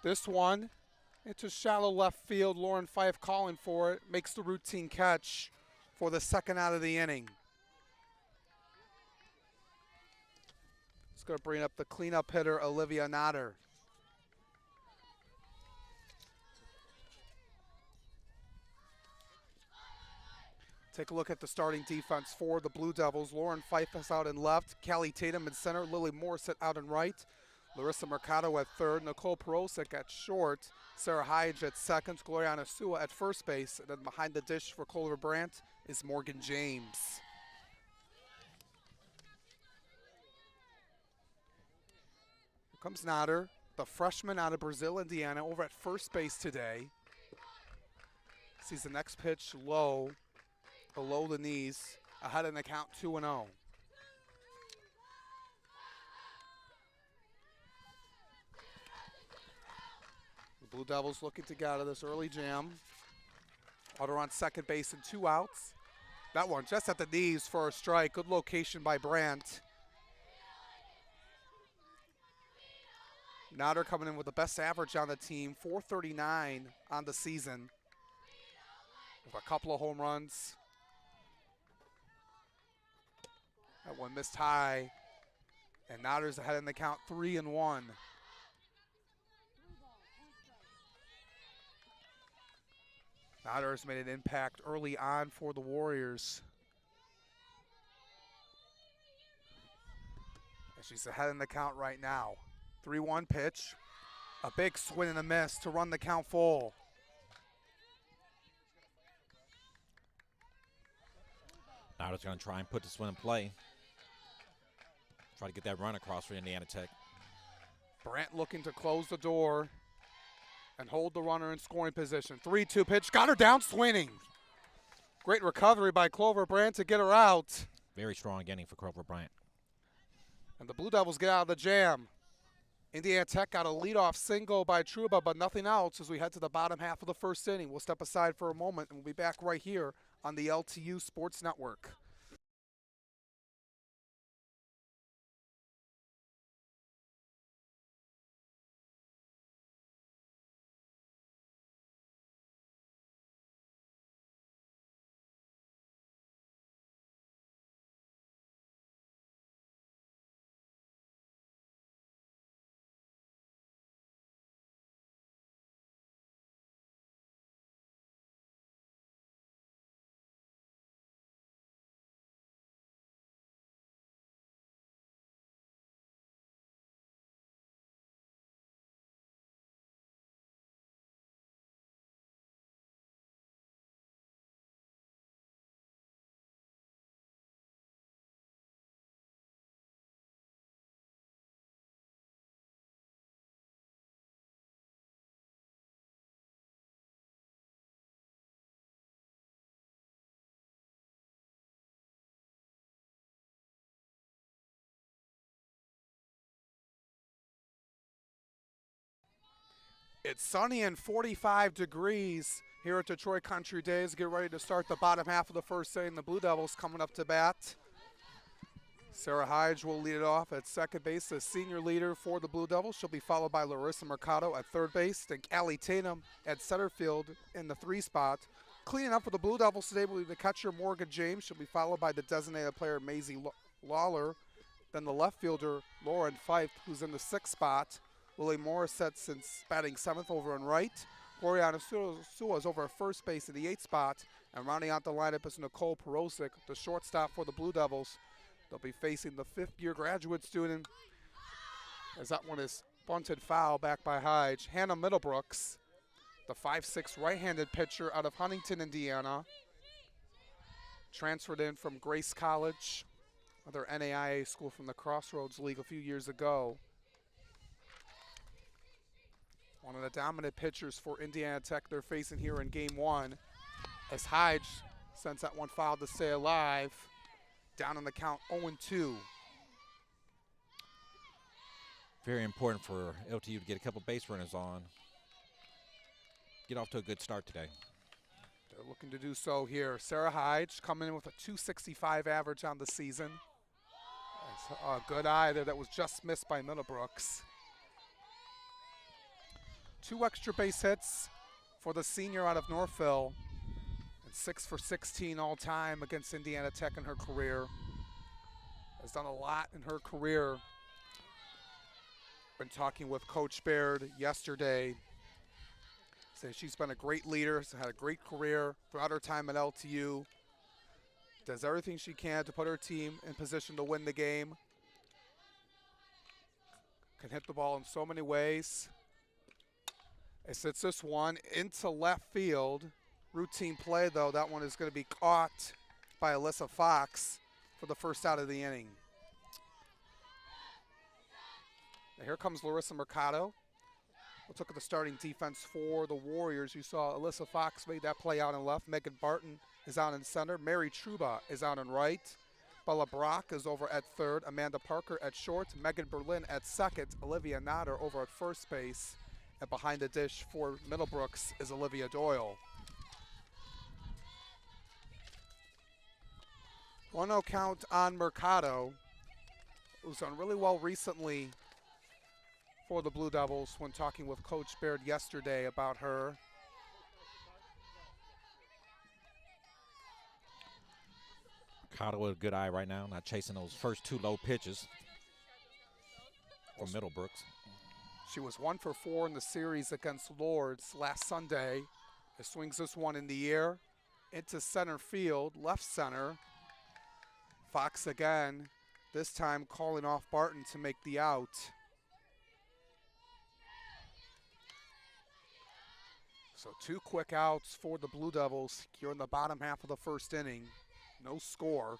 This one into shallow left field. Lauren Fife calling for it. Makes the routine catch for the second out of the inning. It's going to bring up the cleanup hitter, Olivia Notter. Take a look at the starting defense for the Blue Devils. Lauren Fife is out in left. Callie Tatum in center. Lily Morissette out in right. Larissa Mercado at third. Nicole Perosic at short. Sarah Hyde at second. Gloriana Sua at first base. And then behind the dish for Culver Brandt is Morgan James. Here comes Notter, the freshman out of Brazil, Indiana, over at first base today. Sees the next pitch low, below the knees, ahead in the count 2-0. The Blue Devils looking to get out of this early jam. Otter on second base and 2 outs. That one just at the knees for a strike. Good location by Brandt. Notter coming in with the best average on the team, 439 on the season. With a couple of home runs. That one missed high. And Notter's ahead in the count 3-1. Notter has made an impact early on for the Warriors. And she's ahead in the count right now. 3-1 pitch. A big swing and a miss to run the count full. Notter's going to try and put this one in play. Try to get that run across for Indiana Tech. Brandt looking to close the door and hold the runner in scoring position. 3-2 pitch, got her down swinging. Great recovery by Clover Brandt to get her out. Very strong inning for Clover Brandt. And the Blue Devils get out of the jam. Indiana Tech got a leadoff single by Truba, but nothing else as we head to the bottom half of the first inning. We'll step aside for a moment and we'll be back right here on the LTU Sports Network. It's sunny and 45 degrees here at Detroit Country Days. Get ready to start the bottom half of the first inning. The Blue Devils coming up to bat. Sarah Hyde will lead it off at second base, the senior leader for the Blue Devils. She'll be followed by Larissa Mercado at third base. Then Callie Tatum at center field in the 3 spot. Cleaning up for the Blue Devils today will be the catcher Morgan James. She'll be followed by the designated player Maisie Lawler. Then the left fielder Lauren Fife, who's in the 6th spot. Lily Morissette since batting 7th over on right. Gloriana Sua is over at first base in the 8th spot. And rounding out the lineup is Nicole Perosic, the shortstop for the Blue Devils. They'll be facing the 5th-year graduate student, as that one is bunted foul back by Hyde. Hannah Middlebrooks, the 5'6" right-handed pitcher out of Huntington, Indiana. Transferred in from Grace College, another NAIA school from the Crossroads League a few years ago. One of the dominant pitchers for Indiana Tech they're facing here in game 1, as Hyde sends that one foul to stay alive. Down on the count 0-2. Very important for LTU to get a couple base runners on. Get off to a good start today. They're looking to do so here. Sarah Hyde coming in with a 265 average on the season. That's a good eye there that was just missed by Middlebrooks. 2 extra base hits for the senior out of Northville, and 6 for 16 all time against Indiana Tech in her career. Has done a lot in her career. Been talking with Coach Baird yesterday. Saying she's been a great leader, has had a great career throughout her time at LTU. Does everything she can to put her team in position to win the game. Can hit the ball in so many ways. It hits this one into left field. Routine play, though. That one is going to be caught by Alyssa Fox for the first out of the inning. Now here comes Larissa Mercado. We'll look at the starting defense for the Warriors. You saw Alyssa Fox made that play out in left. Megan Barton is out in center. Mary Truba is out in right. Bella Brock is over at third. Amanda Parker at short. Megan Berlin at second. Olivia Notter over at first base. And behind the dish for Middlebrooks is Olivia Doyle. 1-0 count on Mercado, who's done really well recently for the Blue Devils when talking with Coach Baird yesterday about her. Mercado with a good eye right now, not chasing those first 2 low pitches from Middlebrooks. She was 1 for 4 in the series against Lords last Sunday. It swings this one in the air into center field, left center. Fox again, this time calling off Barton to make the out. So 2 quick outs for the Blue Devils here in the bottom half of the first inning. No score.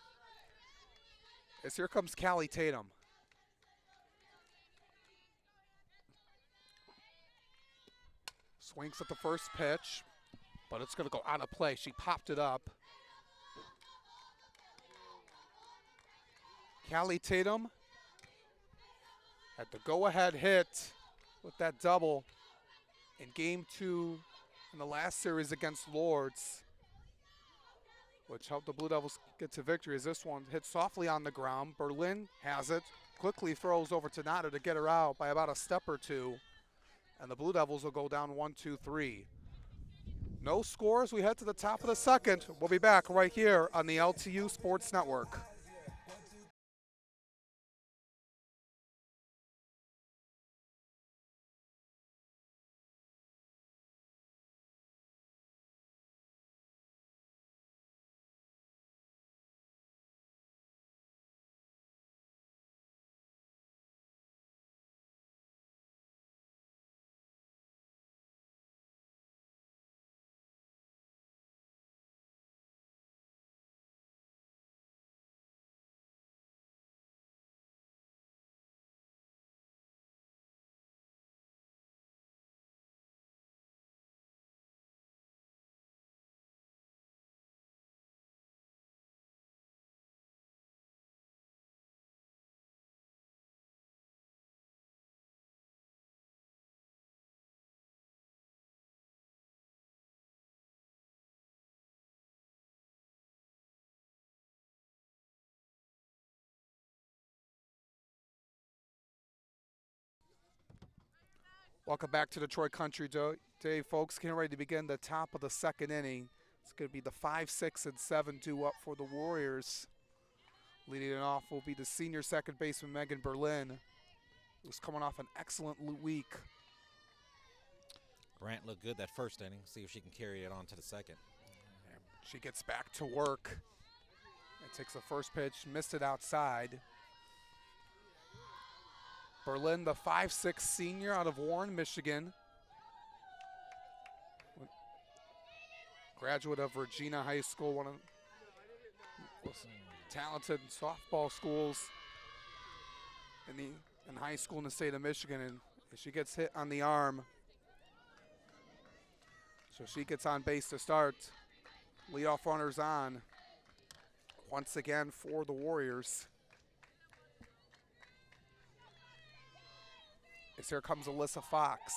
As here comes Callie Tatum. Swings at the first pitch, but it's going to go out of play. She popped it up. Callie Tatum had the go-ahead hit with that double in Game 2 in the last series against Lords, which helped the Blue Devils get to victory as this one hit softly on the ground. Berlin has it, quickly throws over to Notter to get her out by about a step or 2, and the Blue Devils will go down 1-2-3. No scores. We head to the top of the second. We'll be back right here on the LTU Sports Network. Welcome back to Detroit Country Day, folks. Getting ready to begin the top of the second inning. It's going to be the 5, 6, and 7 due up for the Warriors. Leading it off will be the senior second baseman Megan Berlin, who's coming off an excellent week. Grant looked good that first inning. See if she can carry it on to the second. She gets back to work. And takes the first pitch, missed it outside. Berlin, the 5'6" senior out of Warren, Michigan. Graduate of Regina High School, one of the most talented softball schools in high school in the state of Michigan. And she gets hit on the arm. So she gets on base to start. Leadoff runners on once again for the Warriors. As here comes Alyssa Fox.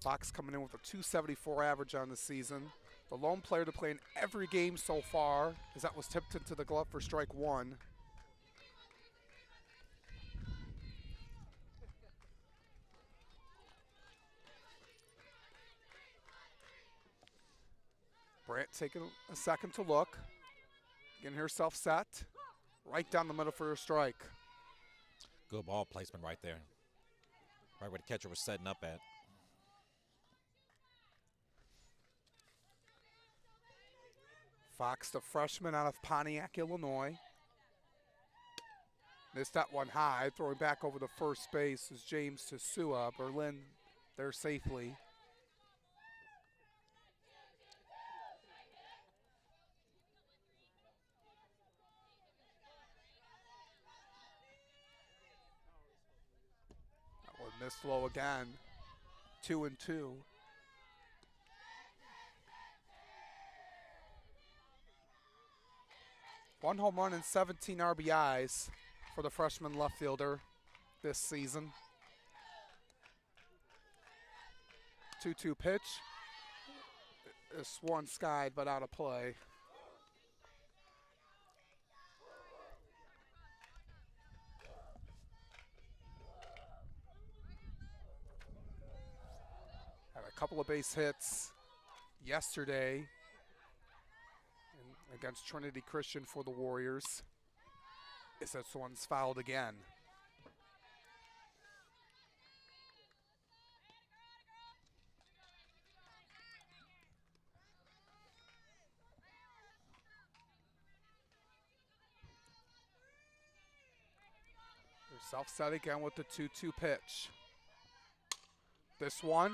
Fox coming in with a .274 average on the season. The lone player to play in every game so far, as that was tipped into the glove for strike 1. Brandt taking a second to look. Getting herself set. Right down the middle for her strike. Good ball placement right there. Right where the catcher was setting up at. Fox, the freshman out of Pontiac, Illinois. Missed that one high. Throwing back over the first base is James Tesua. Berlin there safely. That one missed low again. 2-2. One home run and 17 RBIs for the freshman left fielder this season. 2-2 pitch. It's one skied but out of play. Had a couple of base hits yesterday against Trinity Christian for the Warriors. This one's fouled again. Self set again with the 2-2 pitch. This one,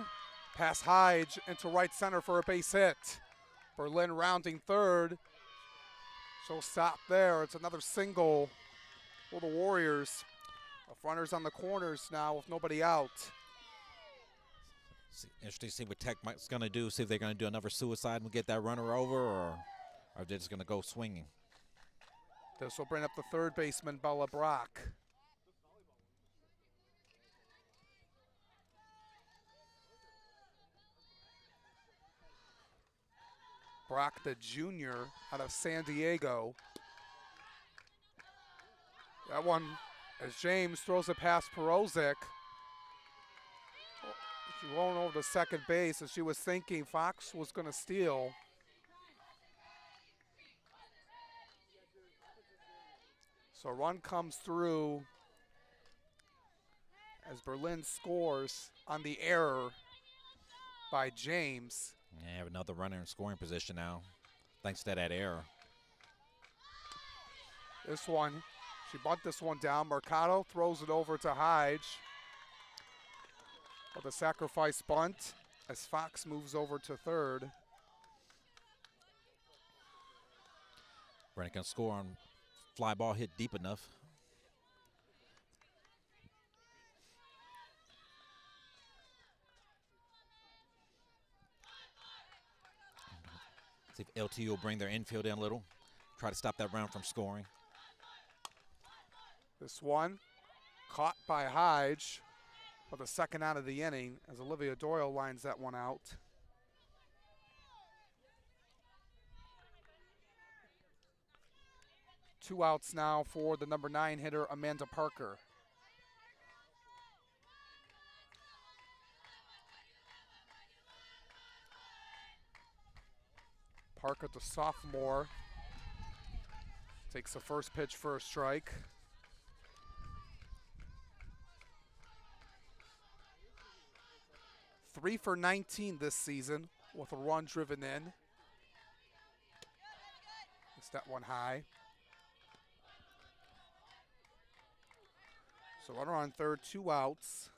past Hyde into right center for a base hit. Berlin rounding third. She'll stop there. It's another single for the Warriors. Runners on the corners now with nobody out. Interesting to see what Tech's going to do. See if they're going to do another suicide and get that runner over, or are they just going to go swinging? This will bring up the third baseman, Bella Brock. Brock, the junior out of San Diego. That one, as James throws it past Perozic. She rolling over to second base as she was thinking Fox was going to steal. So a run comes through as Berlin scores on the error by James. Yeah, have another runner in scoring position now, thanks to that error. This one, she bunt this one down. Mercado throws it over to Hyde with a sacrifice bunt as Fox moves over to third. Brennan can score on fly ball hit deep enough. See if LTU will bring their infield in a little, try to stop that round from scoring. This one caught by Hyde for the second out of the inning as Olivia Doyle lines that one out. Two outs now for the number 9 hitter, Amanda Parker. Parker, the sophomore, takes the first pitch for a strike. Three for 19 this season with a run driven in. Missed that one high. So runner on third, 2 outs.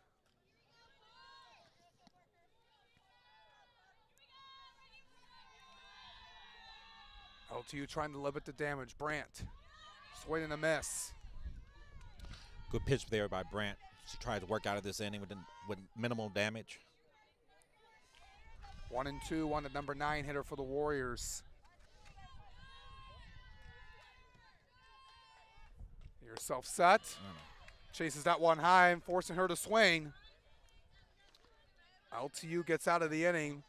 LTU trying to limit the damage. Brandt, swing and a miss. Good pitch there by Brandt. She tried to work out of this inning with minimal damage. 1-2 on the number 9 hitter for the Warriors. Yourself set. Chases that one high and forcing her to swing. LTU gets out of the inning,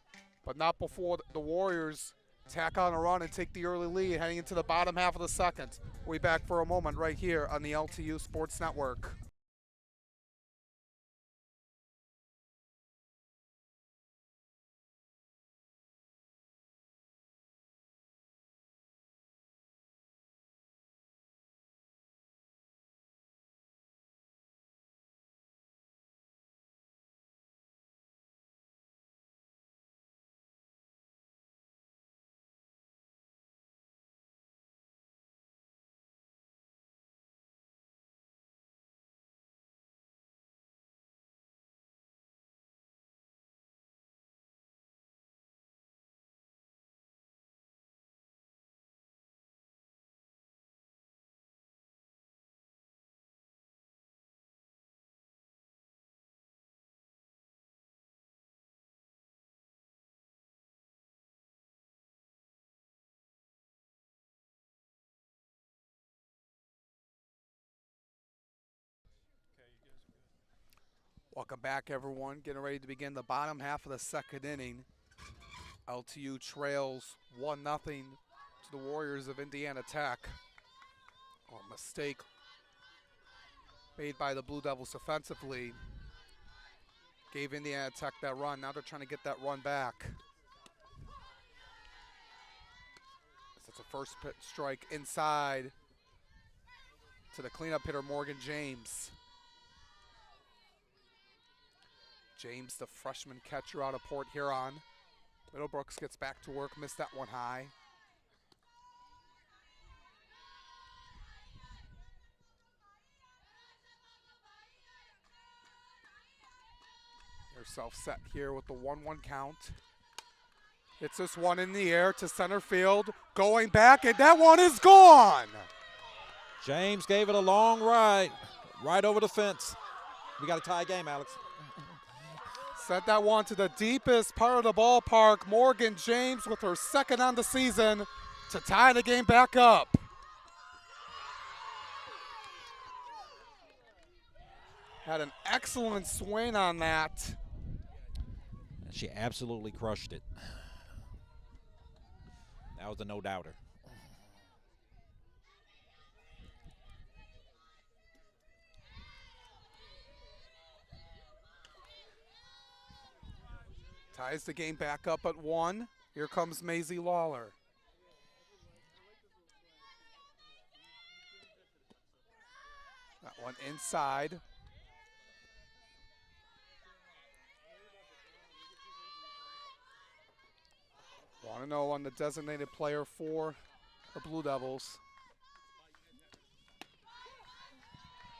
but not before the Warriors tack on a run and take the early lead heading into the bottom half of the second. We'll be back for a moment right here on the LTU Sports Network. Welcome back, everyone. Getting ready to begin the bottom half of the second inning. LTU trails 1-0 to the Warriors of Indiana Tech. A mistake made by the Blue Devils defensively gave Indiana Tech that run. Now they're trying to get that run back. It's a first pitch strike inside to the cleanup hitter, Morgan James. James, the freshman catcher out of Port Huron. Middlebrooks gets back to work, missed that one high. Yourself set here with the 1-1 count. Hits this one in the air to center field, going back, and that one is gone. James gave it a long ride, right over the fence. We got a tie game, Alex. Sent that one to the deepest part of the ballpark. Morgan James with her second on the season to tie the game back up. Had an excellent swing on that. She absolutely crushed it. That was a no-doubter. Ties the game back up at 1. Here comes Maisie Lawler. That one inside. Want to know on the designated player for the Blue Devils.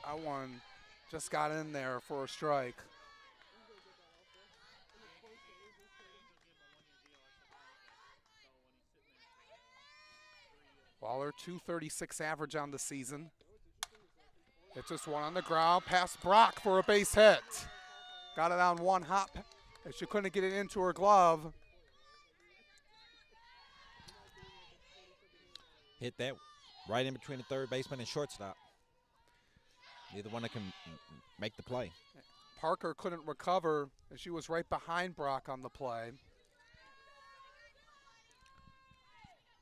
That one just got in there for a strike. Waller, 236 average on the season. It's just one on the ground, past Brock for a base hit. Got it on one hop, and she couldn't get it into her glove. Hit that right in between the third baseman and shortstop. Neither one that can make the play. Parker couldn't recover, and she was right behind Brock on the play.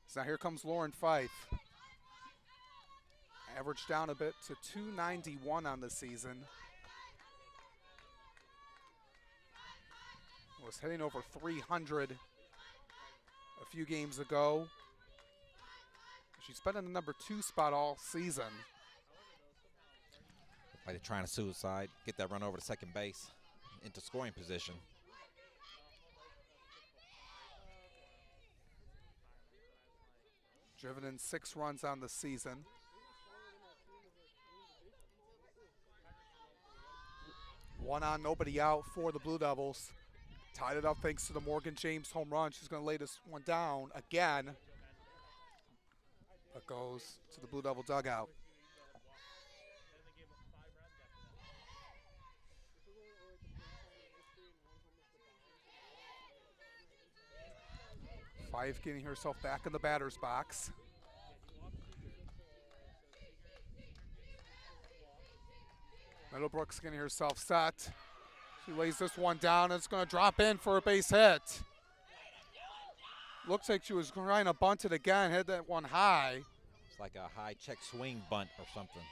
So now here comes Lauren Fife. Average down a bit to 291 on the season. Was hitting over 300 a few games ago. She's been in the number 2 spot all season. Like they're trying to suicide, get that run over to second base into scoring position. Driven in 6 runs on the season. One on, nobody out for the Blue Devils. Tied it up thanks to the Morgan James home run. She's going to lay this one down again. That goes to the Blue Devil dugout. Fife getting herself back in the batter's box. Middlebrooks getting herself set. She lays this one down, and it's going to drop in for a base hit. Looks like she was trying to bunt it again, hit that one high. It's like a high check swing bunt or something.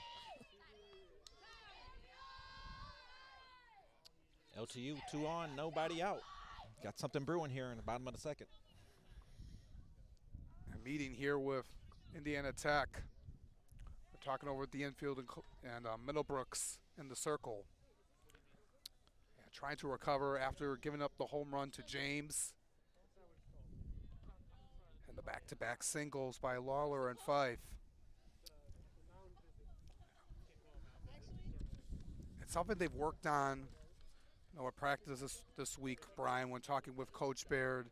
LTU 2 on, nobody out. Got something brewing here in the bottom of the second. A meeting here with Indiana Tech. We're talking over at the infield and Middlebrooks in the circle. Yeah, trying to recover after giving up the home run to James. And the back-to-back singles by Lawler and Fife. It's something they've worked on at practice this week, Brian, when talking with Coach Baird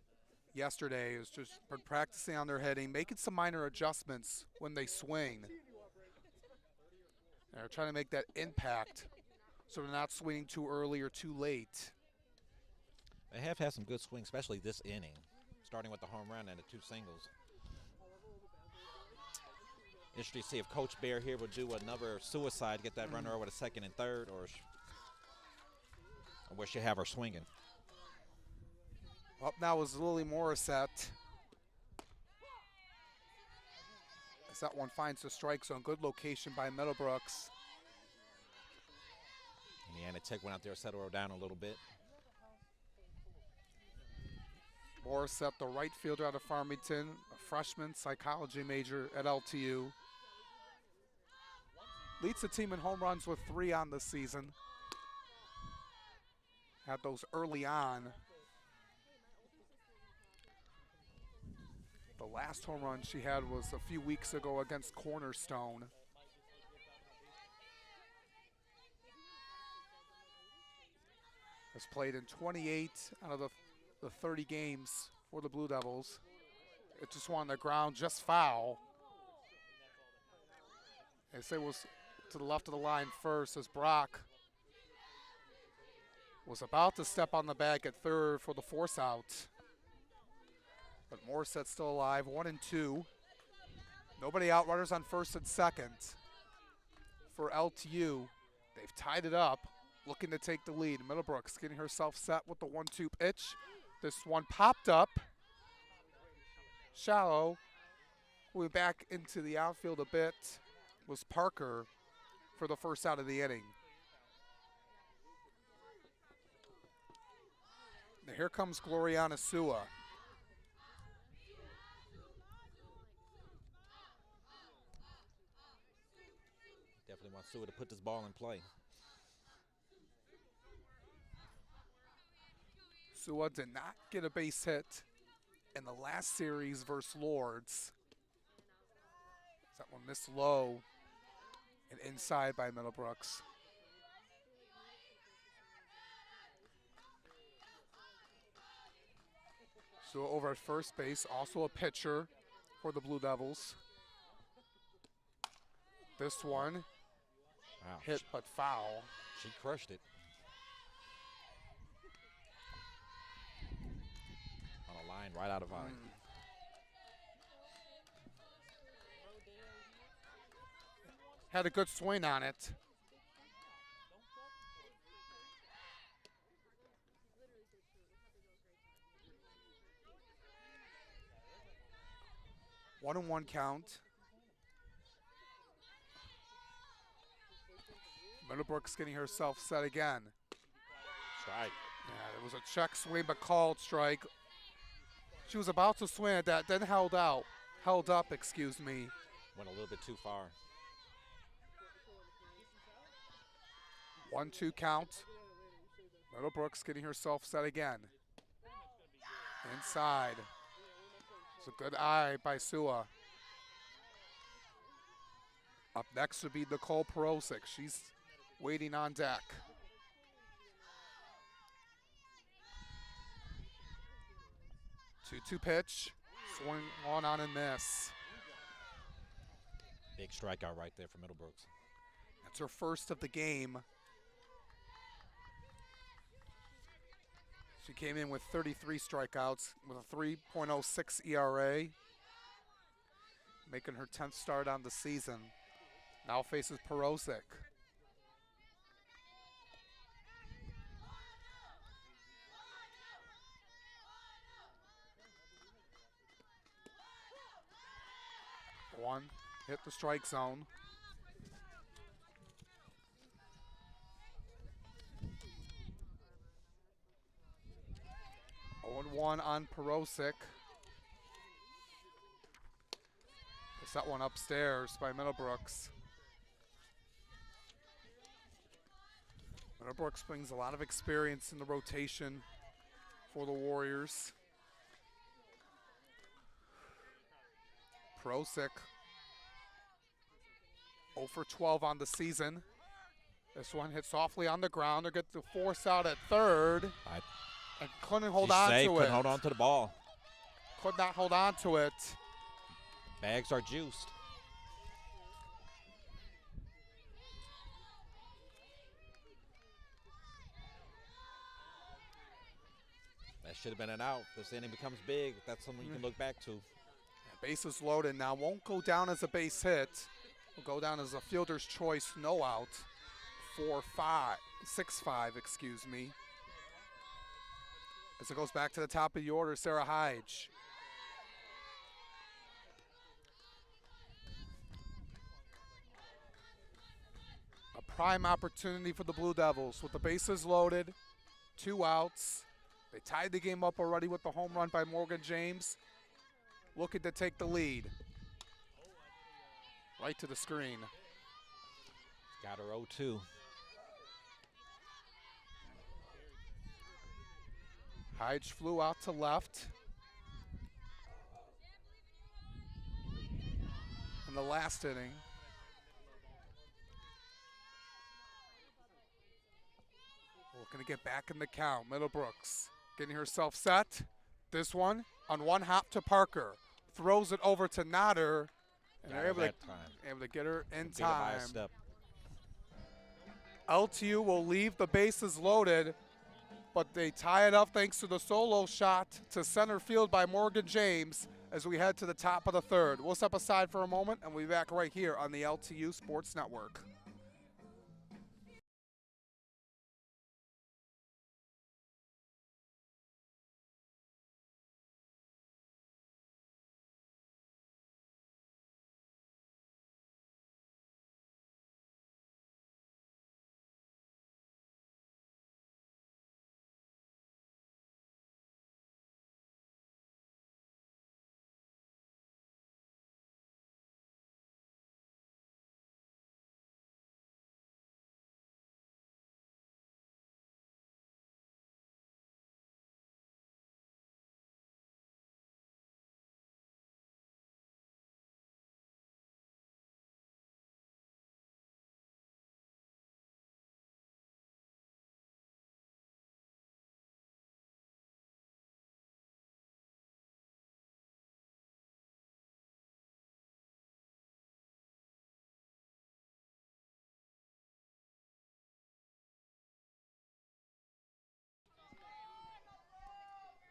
yesterday, is just been practicing on their heading, making some minor adjustments when they swing. And they're trying to make that impact so they're not swinging too early or too late. They have had some good swings, especially this inning, starting with the home run and the 2 singles. Interesting to see if Coach Baird here will do another suicide, get that runner over to second and third, or I wish you have her swinging. Up now is Lily Morissette. As that one finds the strike zone. Good location by Middlebrooks. Indiana Tech went out there, settled her down a little bit. Morissette, the right fielder out of Farmington, a freshman psychology major at LTU. Leads the team in home runs with 3 on the season. Had those early on. The last home run she had was a few weeks ago against Cornerstone. Has played in 28 out of the 30 games for the Blue Devils. It just won on the ground, just foul. They say it was to the left of the line first as Brock was about to step on the bag at third for the force out. But Morissette's still alive, 1-2. Nobody out, runners on first and second. For LTU, they've tied it up, looking to take the lead. Middlebrooks getting herself set with the 1-2 pitch. This one popped up. Shallow. Moving back into the outfield a bit was Parker for the first out of the inning. Now here comes Gloriana Sua. Definitely wants Sua to put this ball in play. Sua did not get a base hit in the last series versus Lords. That one missed low and inside by Middlebrooks. Sua over at first base, also a pitcher for the Blue Devils. This one Wow. hit but foul. She crushed it. On a line right out of eye. Had a good swing on it. One and one count. Middlebrooks getting herself set again. Strike. Yeah, it was a check swing but called strike. She was about to swing at that, then held up, excuse me. Went a little bit too far. 1-2 count. Middlebrooks getting herself set again. Inside. It's a good eye by Sua. Up next would be Nicole Perosic. She's waiting on deck. Two pitch. Swing on and miss. Big strikeout right there for Middlebrooks. That's her first of the game. She came in with 33 strikeouts with a 3.06 ERA, making her 10th start on the season. Now faces Perosic. One, hit the strike zone. One on Perosic. It's that one upstairs by Middlebrooks. Middlebrooks brings a lot of experience in the rotation for the Warriors. Perosic 0 for 12 on the season. This one hit softly on the ground. They get the force out at third. And couldn't hold on to it. Couldn't hold on to the ball. Could not hold on to it. Bags are juiced. That should have been an out. This inning becomes big. That's something you can look back to. Bases loaded now. Won't go down as a base hit. Will go down as a fielder's choice no out. 6-5, excuse me. As it goes back to the top of the order, Sarah Hyde. A prime opportunity for the Blue Devils with the bases loaded, 2 outs. They tied the game up already with the home run by Morgan James. Looking to take the lead. Right to the screen. Got her 0-2. Hyde flew out to left. In the last inning. Looking to get back in the count. Middlebrooks getting herself set. This one on one hop to Parker. Throws it over to Notter. And they're able to get her in time. LTU will leave the bases loaded, but they tie it up thanks to the solo shot to center field by Morgan James as we head to the top of the third. We'll step aside for a moment and we'll be back right here on the LTU Sports Network.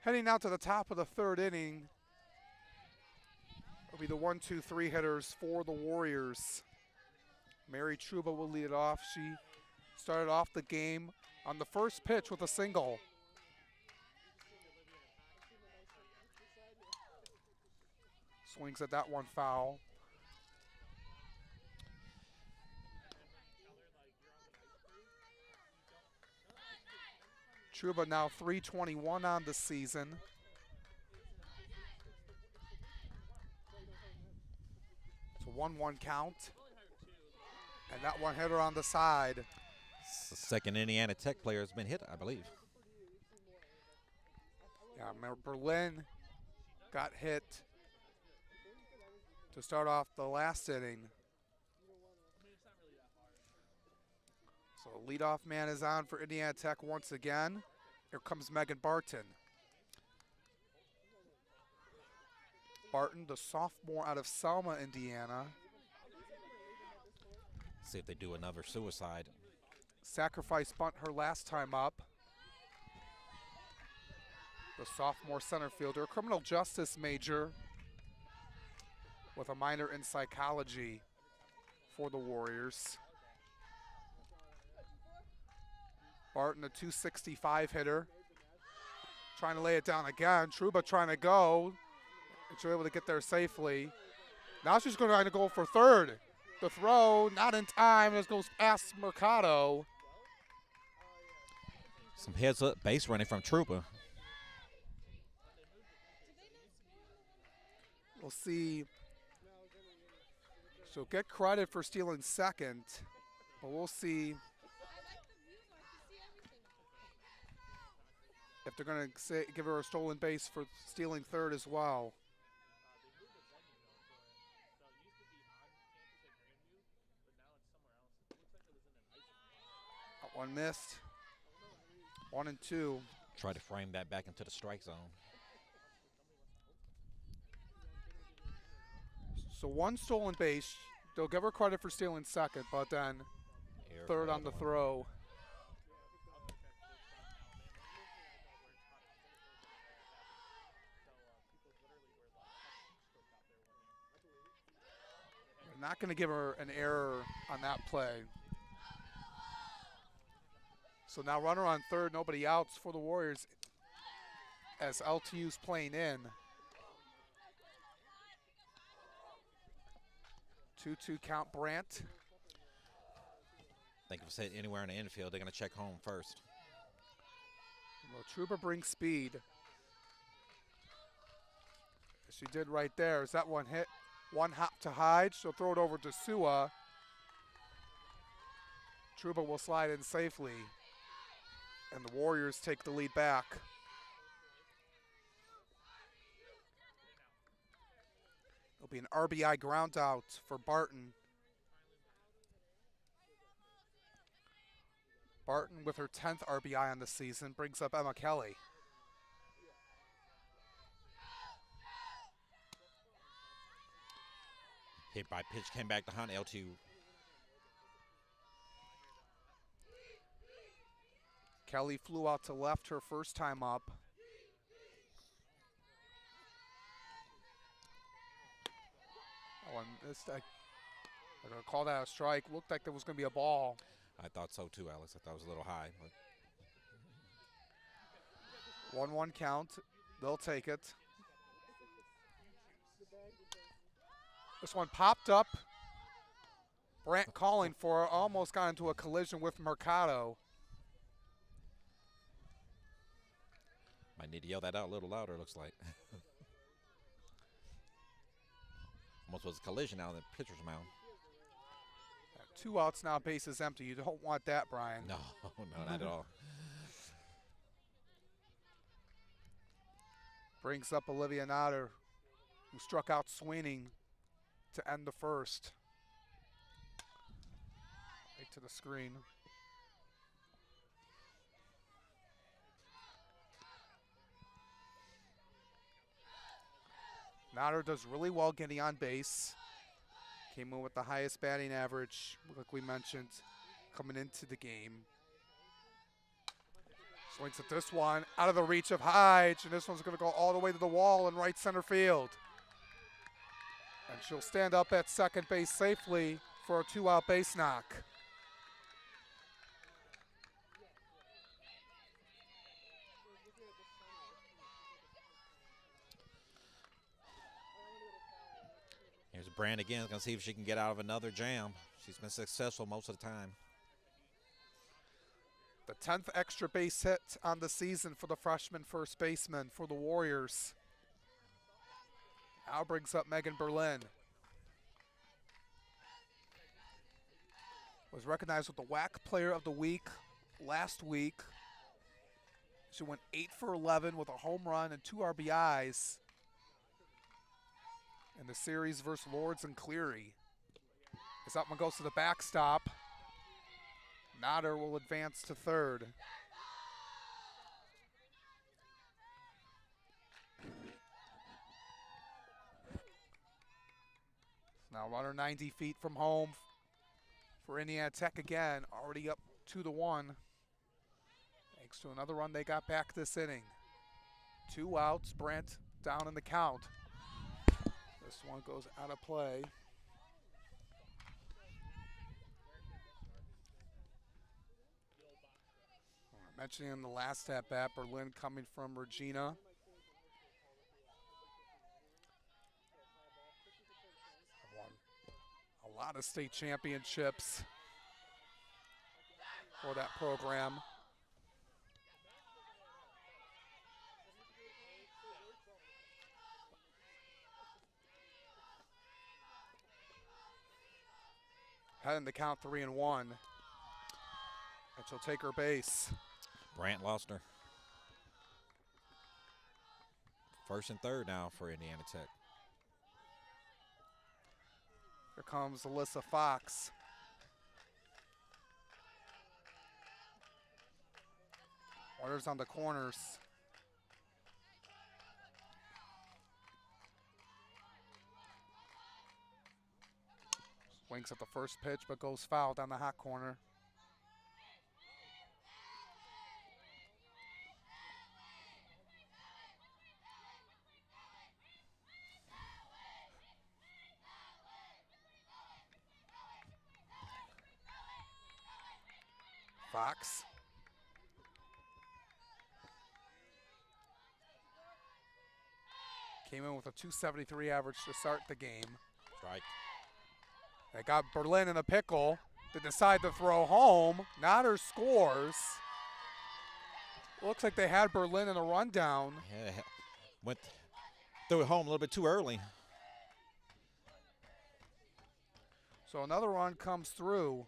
Heading out to the top of the third inning will be the 1-2-3 hitters for the Warriors. Mary Truba will lead it off. She started off the game on the first pitch with a single. Swings at that one foul. Truba now .321 on the season. It's a 1-1 count. And that one hitter on the side. It's the second Indiana Tech player has been hit, I believe. Yeah, remember Berlin got hit to start off the last inning. So leadoff man is on for Indiana Tech once again. Here comes Megan Barton. Barton, the sophomore out of Selma, Indiana. See if they do another suicide. Sacrifice bunt her last time up. The sophomore center fielder, criminal justice major with a minor in psychology for the Warriors. Barton, a .265 hitter. Trying to lay it down again. Truba trying to go. And she's able to get there safely. Now she's going to go for third. The throw, not in time. This goes past Mercado. Some heads-up base running from Truba. We'll see. She'll get credit for stealing second, but we'll see if they're going to give her a stolen base for stealing third as well. That one missed. 1-2. Try to frame that back into the strike zone. So one stolen base. They'll give her credit for stealing second, but then third on the throw. They're not going to give her an error on that play. So now runner on third, nobody outs for the Warriors. as LTU's playing in. 2-2 count Brandt. I think if it's hit anywhere in the infield, they're going to check home first. Well, Truba brings speed. She did right there. Is that one hit? One hop to Hyde. She'll throw it over to Sua. Truba will slide in safely. And the Warriors take the lead back. It'll be an RBI ground out for Barton. Barton with her 10th RBI on the season brings up Emma Kelly. Hit by pitch, came back to hunt LTU. Kelly flew out to left her first time up. Oh, and this, I'm going to call that a strike. Looked like there was going to be a ball. I thought so too, Alex. I thought it was a little high. But 1-1 count. They'll take it. This one popped up. Brandt calling for it. Almost got into a collision with Mercado. Might need to yell that out a little louder, looks like. Almost was a collision out of the pitcher's mound. 2 outs now, bases empty. You don't want that, Brian. No, no, not at all. Brings up Olivia Notter, who struck out swinging to end the first. Right to the screen. Notter does really well getting on base. Came in with the highest batting average, like we mentioned, coming into the game. Swings at this one, out of the reach of Hyde, and this one's going to go all the way to the wall in right center field. And she'll stand up at second base safely for a 2-out base knock. Here's Brandt again. Going to see if she can get out of another jam. She's been successful most of the time. The 10th extra base hit on the season for the freshman first baseman for the Warriors. Now brings up Megan Berlin. Was recognized with the WAC Player of the Week last week. She went 8 for 11 with a home run and 2 RBIs in the series versus Lords and Cleary. As that one goes to the backstop. Notter will advance to third. Now runner 90 feet from home for Indiana Tech again, already up 2-1. Thanks to another run they got back this inning. 2 outs, Brandt down in the count. This one goes out of play. Mentioning in the last at-bat, Berlin coming from Regina. Won a lot of state championships for that program. Heading to count 3-1. And she'll take her base. Brandt lost her. First and third now for Indiana Tech. Here comes Alyssa Fox. Runners on the corners. Swings at the first pitch, but goes foul down the hot corner. Fox. Came in with a 273 average to start the game. Strike. They got Berlin in a pickle. They decide to throw home. Notter scores. Looks like they had Berlin in a rundown. Yeah, threw it home a little bit too early. So another run comes through.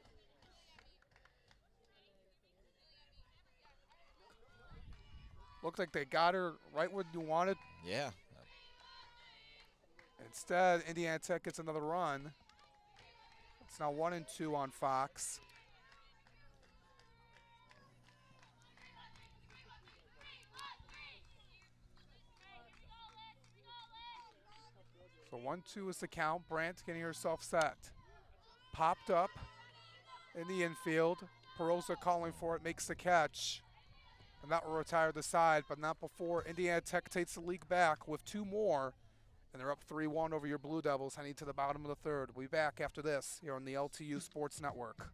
Looked like they got her right where you wanted. Yeah. Instead, Indiana Tech gets another run. It's now 1-2 on Fox. So 1-2 is the count. Brandt getting herself set. Popped up in the infield. Perosa calling for it, makes the catch. And that will retire the side, but not before Indiana Tech takes the league back with 2 more. And they're up 3-1 over your Blue Devils, heading to the bottom of the third. We'll be back after this here on the LTU Sports Network.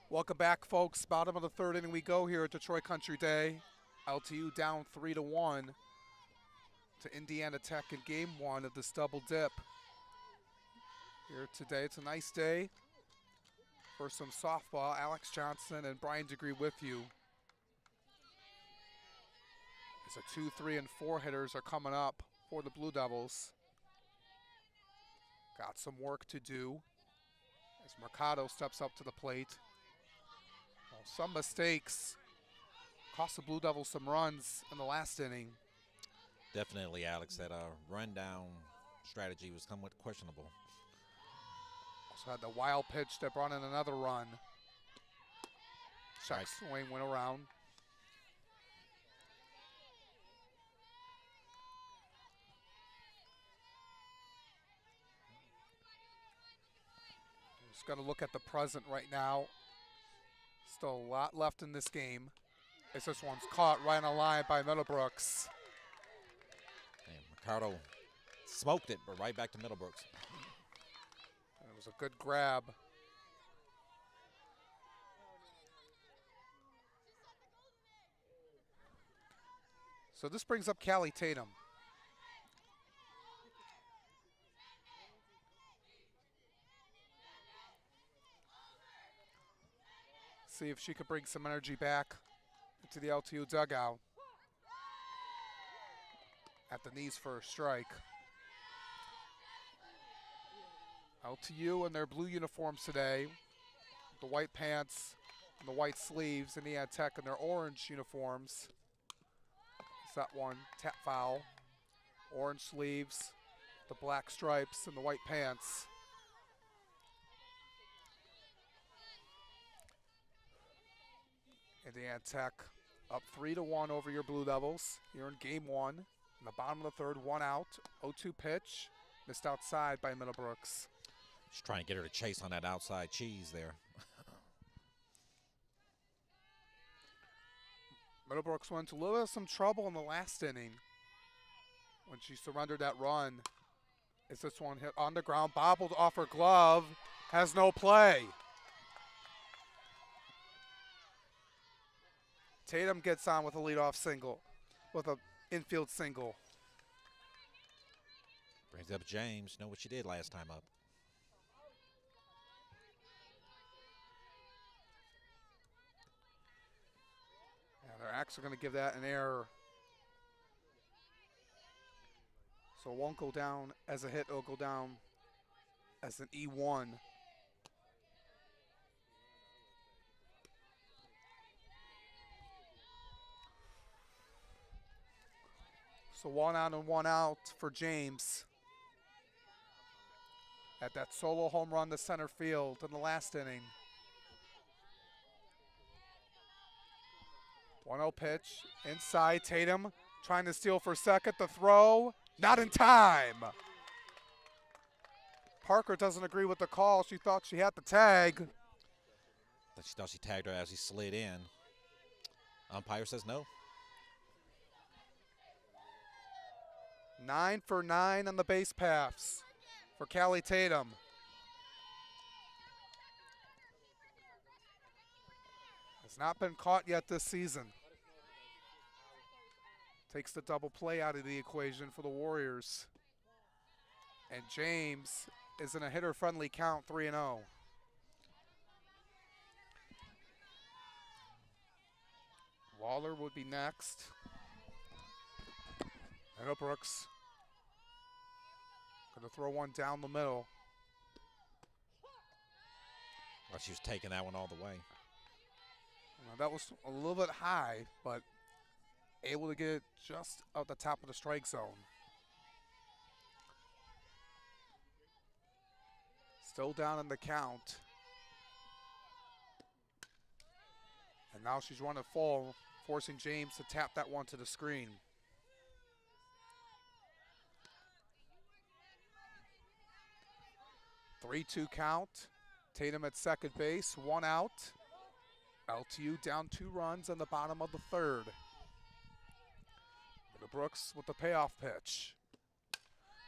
Welcome back, folks. Bottom of the third inning we go here at Detroit Country Day. LTU down 3-1 to Indiana Tech in game 1 of this double dip. Here today, it's a nice day for some softball. Alex Johnson and Brian Degree with you. As the 2, 3, and 4 hitters are coming up for the Blue Devils. Got some work to do as Mercado steps up to the plate. Well, some mistakes cost the Blue Devils some runs in the last inning. Definitely, Alex. That rundown strategy was somewhat questionable. Also had the wild pitch that brought in another run. Check swing went around. Just going to look at the present right now. Still a lot left in this game. As this one's caught right on the line by Middlebrooks. And Mercado smoked it, but right back to Middlebrooks. And it was a good grab. So this brings up Callie Tatum. See if she could bring some energy back into the LTU dugout. At the knees for a strike. LTU in their blue uniforms today. The white pants and the white sleeves. Indiana Tech in their orange uniforms. It's that one, tap foul. Orange sleeves, the black stripes, and the white pants. Indiana Tech up 3-1 over your Blue Devils. You're in game 1. In the bottom of the third, 1 out. 0-2 pitch. Missed outside by Middlebrooks. Just trying to get her to chase on that outside cheese there. Middlebrooks went into a little bit of some trouble in the last inning when she surrendered that run. As this one hit on the ground, bobbled off her glove, has no play. Tatum gets on with a leadoff single, with an infield single. Brings up James. Know what she did last time up. And they're actually going to give that an error. So it won't go down as a hit. It'll go down as an E1. So 1 out and 1 out for James. At that solo home run to center field in the last inning. 1-0 pitch inside. Tatum trying to steal for second. The throw, not in time. Parker doesn't agree with the call. She thought she had the tag. She thought she tagged her as he slid in. Umpire says no. 9 for 9 on the base paths for Callie Tatum. Has not been caught yet this season. Takes the double play out of the equation for the Warriors. And James is in a hitter-friendly count, 3-0. Waller would be next. Middlebrooks going to throw one down the middle. Well, she was taking that one all the way. That was a little bit high, but able to get it just at the top of the strike zone. Still down in the count. And now she's running full, forcing James to tap that one to the screen. Three-two count. Tatum at second base, 1 out. LTU down 2 runs in the bottom of the third. Brooks with the payoff pitch.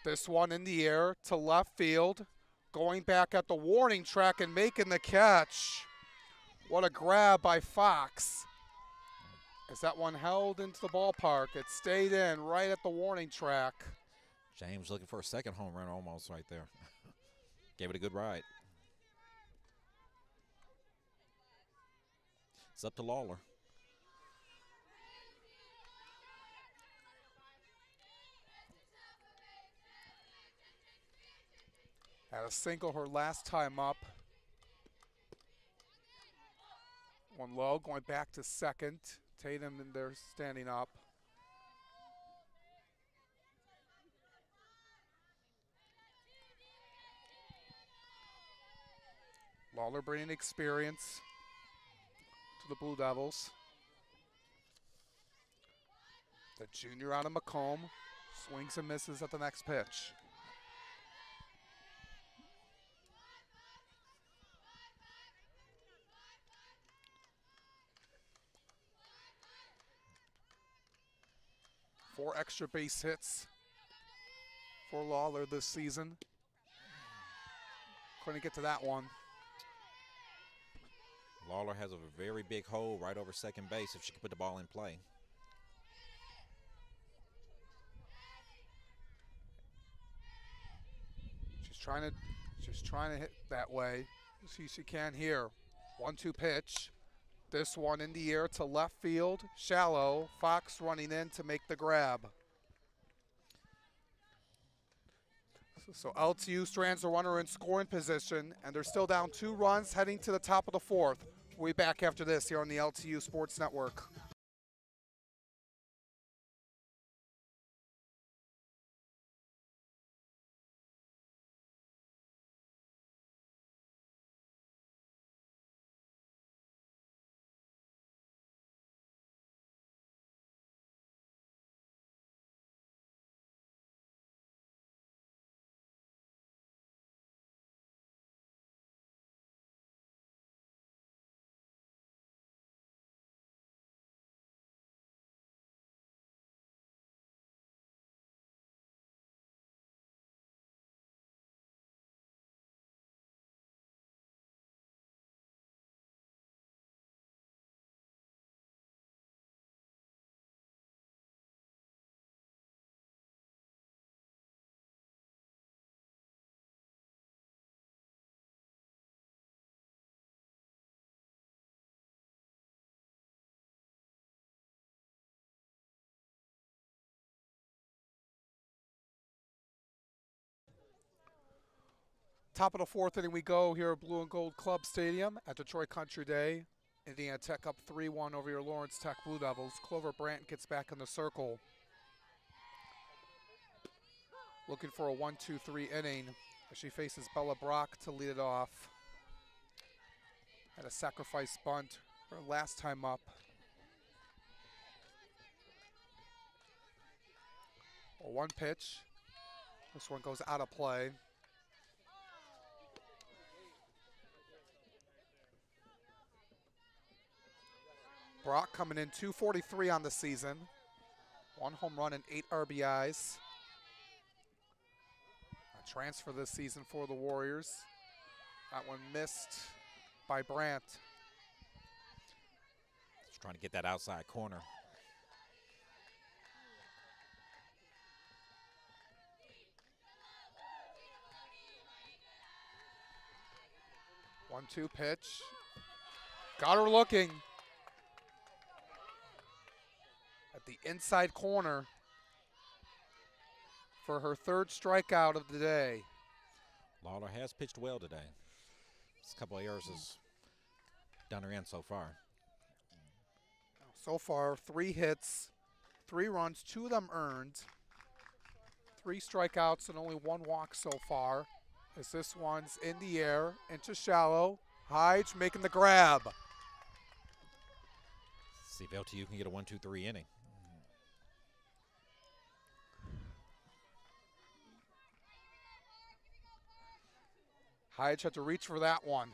This one in the air to left field. Going back at the warning track and making the catch. What a grab by Fox. As that one held into the ballpark, it stayed in right at the warning track. James looking for a second home run almost right there. Gave it a good ride. It's up to Lawler. Had a single her last time up. One low, going back to second. Tatum in there standing up. Lawler bringing experience to the Blue Devils. The junior out of Macomb swings and misses at the next pitch. Four extra base hits for Lawler this season. Couldn't get to that one. Lawler has a very big hole right over second base if she can put the ball in play. She's trying to hit that way. See, she can here. 1-2 pitch. This one in the air to left field, shallow. Fox running in to make the grab. So LTU strands the runner in scoring position, and they're still down 2 runs heading to the top of the 4th. We'll be back after this here on the LTU Sports Network. Top of the fourth inning we go here at Blue and Gold Club Stadium at Detroit Country Day. Indiana Tech up 3-1 over your Lawrence Tech Blue Devils. Clover Brandt gets back in the circle. Looking for a 1-2-3 inning as she faces Bella Brock to lead it off. Had a sacrifice bunt her last time up. A 1 pitch. This one goes out of play. Brock coming in 243 on the season. 1 home run and 8 RBIs. A transfer this season for the Warriors. That one missed by Brandt. Just trying to get that outside corner. One-two pitch. Got her looking. At the inside corner for her 3rd strikeout of the day. Lawler has pitched well today. This couple of errors has done her in so far. So far, 3 hits, 3 runs, 2 of them earned. 3 strikeouts and only 1 walk so far. As this one's in the air, into shallow. Hyde making the grab. See if LTU can get a 1-2-3 inning. Hyde had to reach for that one.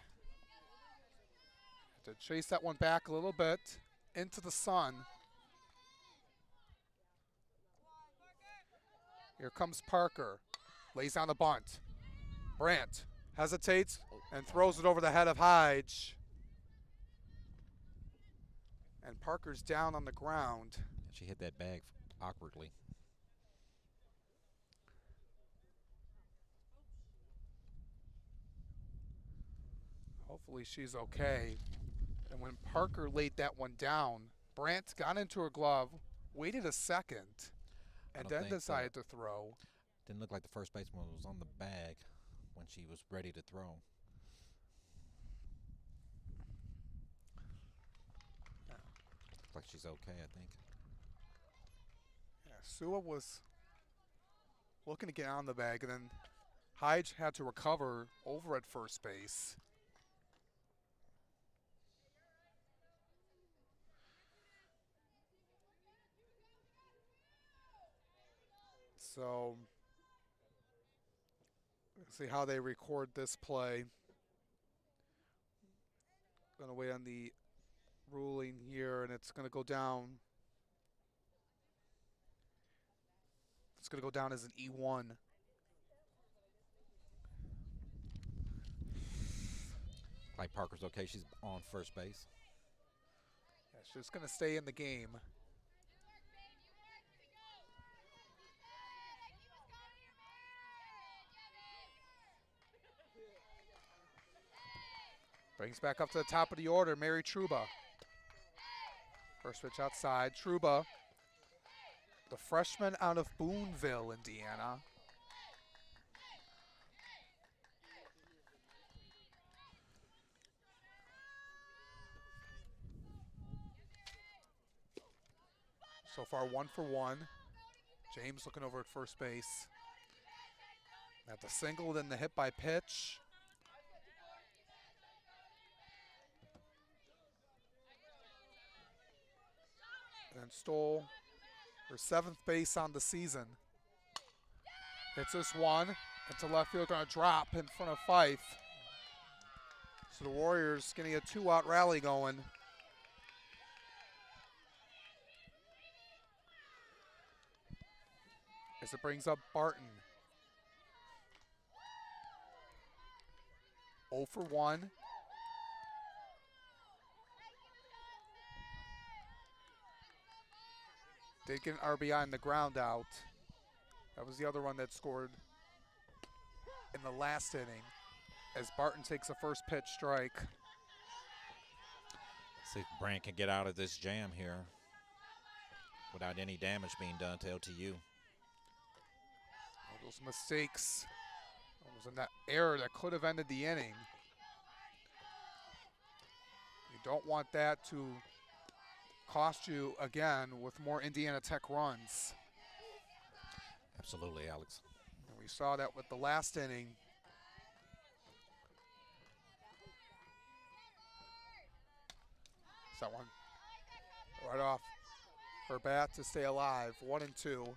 Had to chase that one back a little bit into the sun. Here comes Parker. Lays down the bunt. Brandt hesitates and throws it over the head of Hyde. And Parker's down on the ground. She hit that bag awkwardly. Hopefully she's okay. And when Parker laid that one down, Brandt got into her glove, waited a second, and then decided to throw. Didn't look like the first baseman was on the bag when she was ready to throw. Looks like she's okay, I think. Yeah, Sua was looking to get on the bag, and then Hyde had to recover over at first base. So, let's see how they record this play. Going to wait on the ruling here, and it's going to go down. It's going to go down as an E1. Like Parker's okay, she's on first base. Yeah, she's going to stay in the game. Brings back up to the top of the order, Mary Truba. First pitch outside, Truba, the freshman out of Boonville, Indiana. So far 1 for 1. James looking over at first base. At the single, then the hit by pitch. And stole her 7th base on the season. Hits this one into left field, gonna drop in front of Fife. So the Warriors getting a 2-out rally going. As it brings up Barton. 0 for 1. Did get an RBI in the ground out. That was the other one that scored in the last inning as Barton takes a first pitch strike. See if Brandt can get out of this jam here without any damage being done to LTU. All those mistakes It was an error that could have ended the inning. You don't want that to cost you again with more Indiana Tech runs. Absolutely, Alex. And we saw that with the last inning. Is that one? Right off her bat to stay alive. 1-2.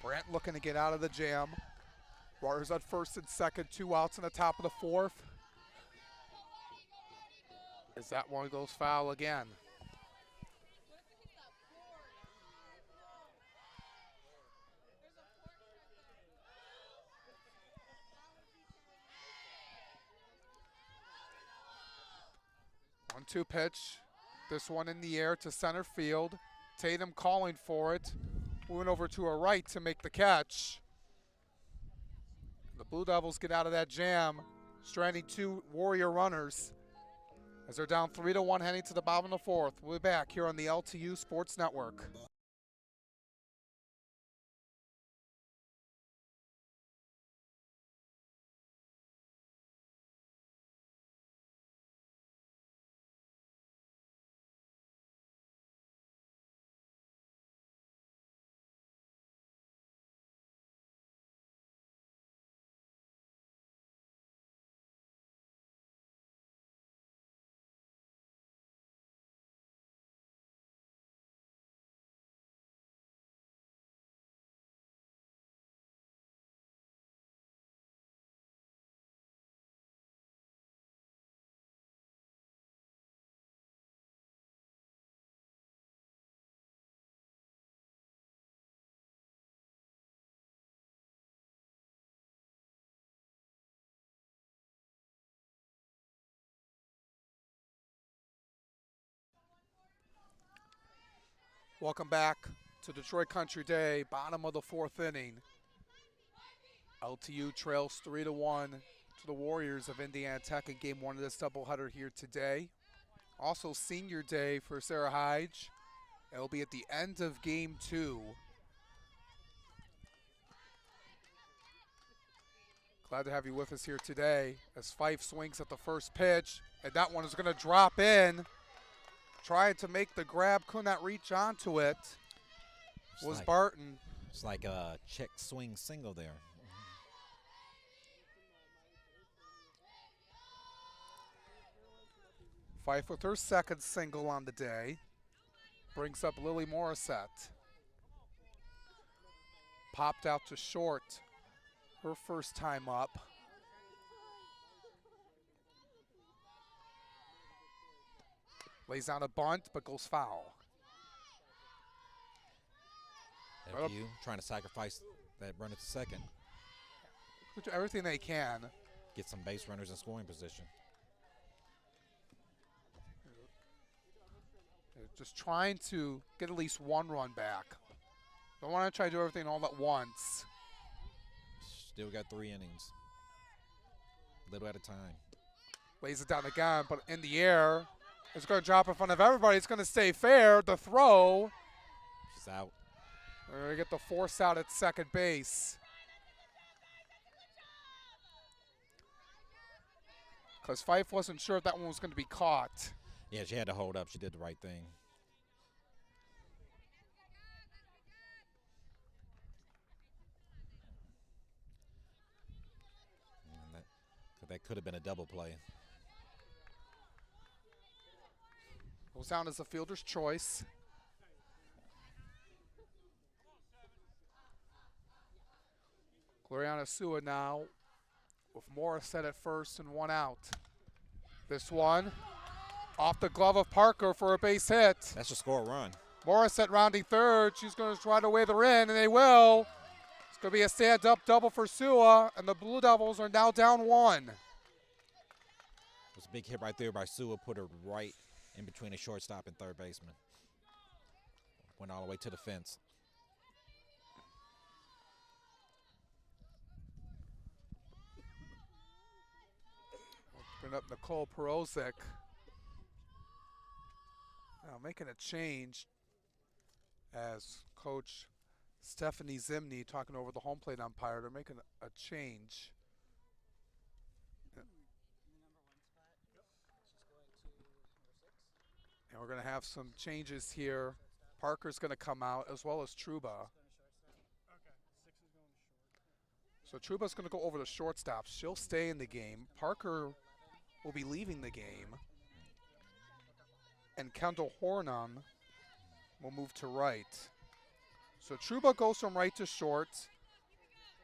Brandt looking to get out of the jam. Runners at first and second, 2 outs in the top of the 4th. Is that one goes foul again? One-two pitch. This one in the air to center field. Tatum calling for it. Moving over to her right to make the catch. The Blue Devils get out of that jam, stranding 2 Warrior runners as they're down 3-1 heading to the bottom of the 4th. We'll be back here on the LTU Sports Network. Welcome back to Detroit Country Day, bottom of the 4th inning. LTU trails 3-1 to the Warriors of Indiana Tech in game 1 of this doubleheader here today. Also senior day for Sarah Hyde. It'll be at the end of game 2. Glad to have you with us here today as Fife swings at the first pitch, and that one is going to drop in. Tried to make the grab, could not reach onto it. Was Barton. It's like a check swing single there. Fife with her second single on the day. Brings up Lily Morissette. Popped out to short her first time up. Lays down a bunt, but goes foul. LTU trying to sacrifice that runner to second. Do everything they can. Get some base runners in scoring position. They're just trying to get at least one run back. Don't want to try to do everything all at once. Still got 3 innings. A little at a time. Lays it down again, but in the air. It's going to drop in front of everybody. It's going to stay fair. The throw. She's out. They're going to get the force out at second base. Because Fife wasn't sure if that one was going to be caught. Yeah, she had to hold up. She did the right thing. And that could have been a double play. Goes down as a fielder's choice. Gloriana Sua now with Morissette at first and 1 out. This one off the glove of Parker for a base hit. That's a score run. Morissette rounding third. She's going to try to wave her in, and they will. It's going to be a stand-up double for Sua, and the Blue Devils are now down 1. It was a big hit right there by Sua. Put her right in between a shortstop and third baseman. Went all the way to the fence. Bring up Nicole Perozic. Now making a change as Coach Stephanie Zimney talking over the home plate umpire. They're making a change. And we're going to have some changes here. Parker's going to come out as well as Truba. So Truba's going to go over the shortstop. She'll stay in the game. Parker will be leaving the game. And Kendall Hornung will move to right. So Truba goes from right to short.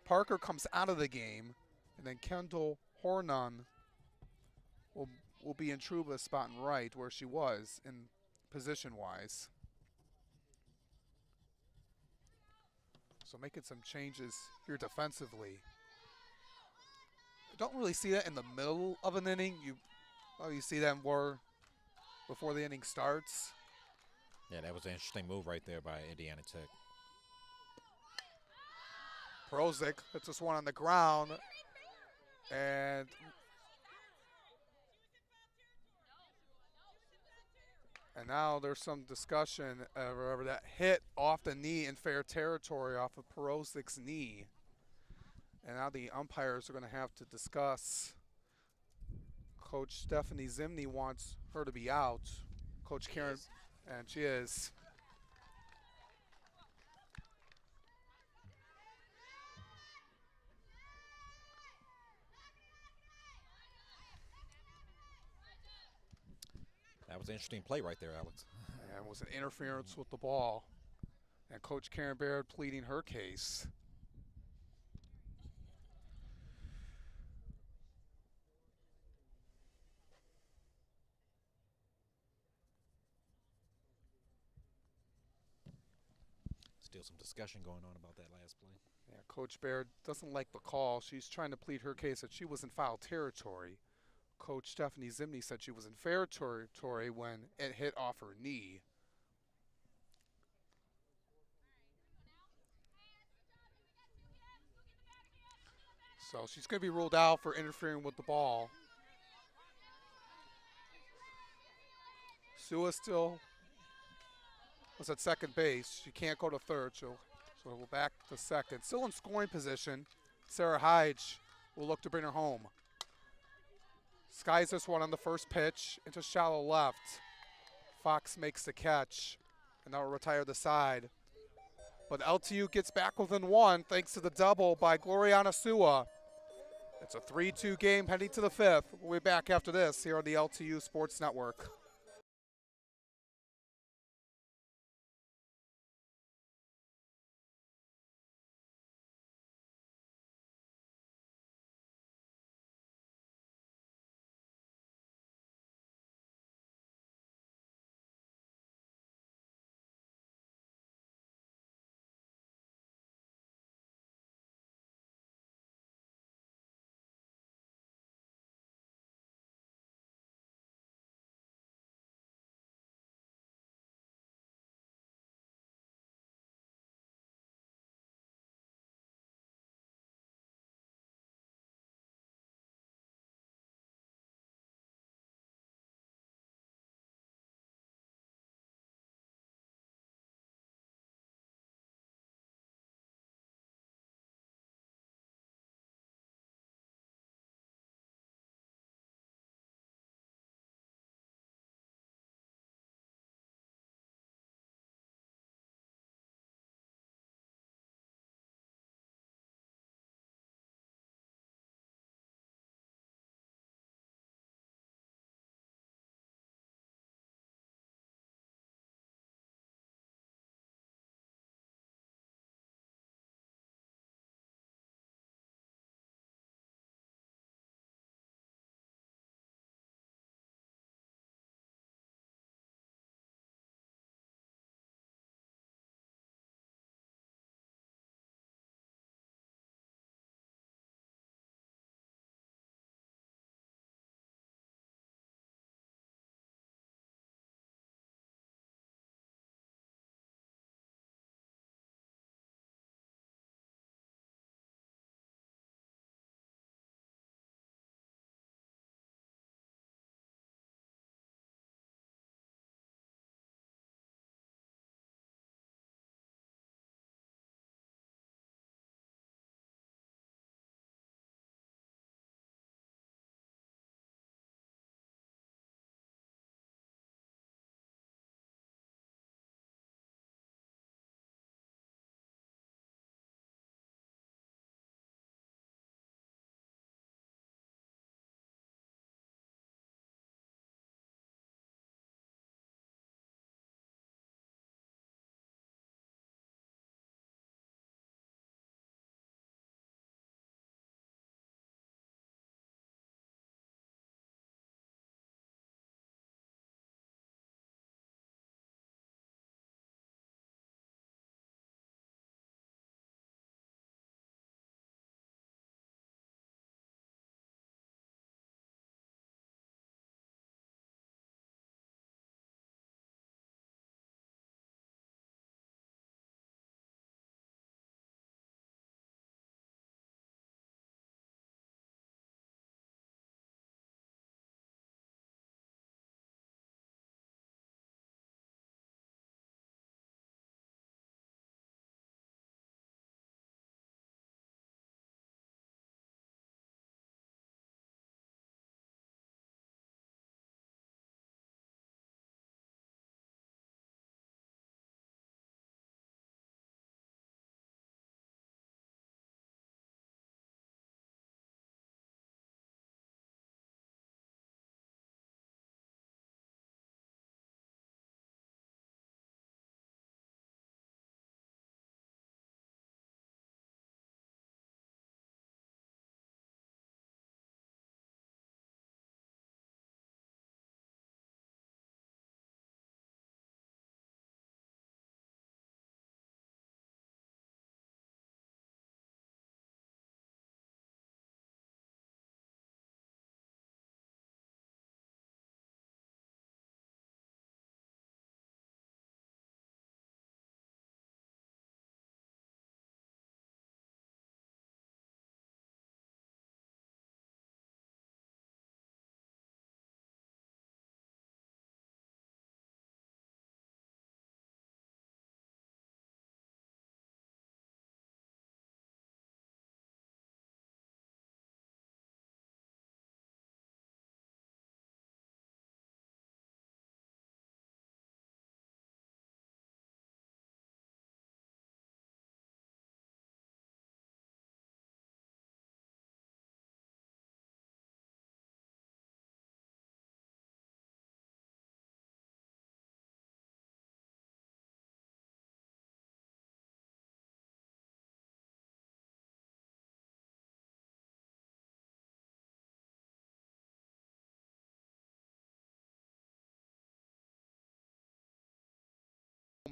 Parker comes out of the game. And then Kendall Hornung will be in Truba's spot in right where she was in position-wise. So making some changes here defensively. Don't really see that in the middle of an inning. You see that more before the inning starts. Yeah, that was an interesting move right there by Indiana Tech. Prozik hits this one on the ground. And now there's some discussion over that hit off the knee in fair territory off of Perozik's knee. And now the umpires are going to have to discuss. Coach Stephanie Zimney wants her to be out. Coach Karen, and she is. That was an interesting play right there, Alex. And it was an interference with the ball. And Coach Karen Baird pleading her case. Still some discussion going on about that last play. Yeah, Coach Baird doesn't like the call. She's trying to plead her case that she was in foul territory. Coach Stephanie Zimney said she was in fair territory when it hit off her knee. So she's going to be ruled out for interfering with the ball. Sua still was at second base. She can't go to third. So we'll go back to second. Still in scoring position. Sarah Hyde will look to bring her home. Skies this one on the first pitch into shallow left. Fox makes the catch, and that will retire the side. But LTU gets back within one thanks to the double by Gloriana Sua. It's a 3-2 game heading to the fifth. We'll be back after this here on the LTU Sports Network.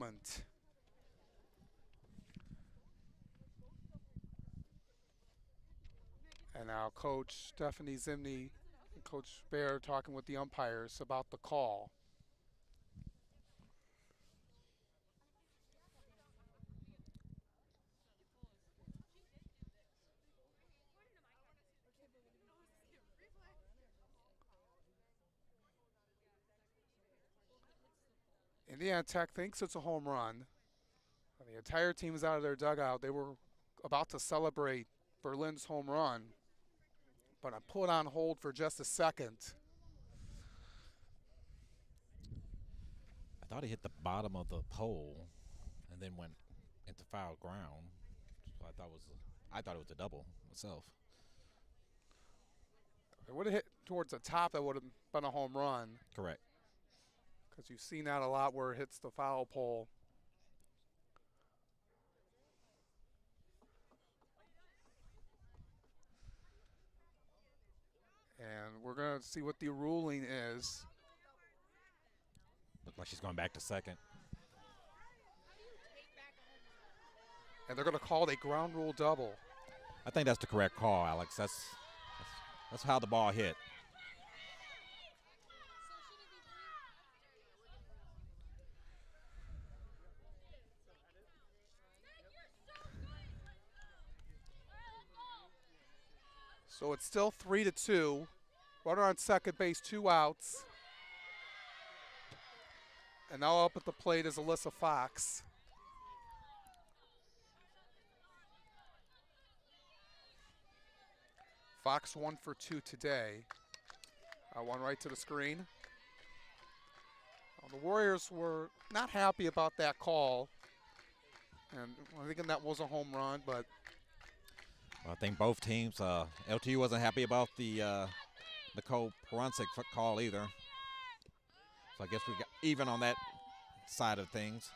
moment. And now Coach Stephanie Zimney and Coach Baird talking with the umpires about the call. Indiana Tech thinks it's a home run. The entire team is out of their dugout. They were about to celebrate Berlin's home run, but I put on hold for just a second. I thought he hit the bottom of the pole and then went into foul ground. So I thought it was a double myself. If it would have hit towards the top, that would have been a home run. Correct. Because you've seen that a lot where it hits the foul pole. And we're going to see what the ruling is. Looks like she's going back to second. And they're going to call it a ground rule double. I think that's the correct call, Alex. That's how the ball hit. So it's still 3-2. Runner on second base, 2 outs. And now up at the plate is Alyssa Fox. Fox 1 for 2 today. One right to the screen. The Warriors were not happy about that call. And I think that was a home run, but I think both teams, LTU wasn't happy about the Nicole Parancic call either. So I guess we got even on that side of things.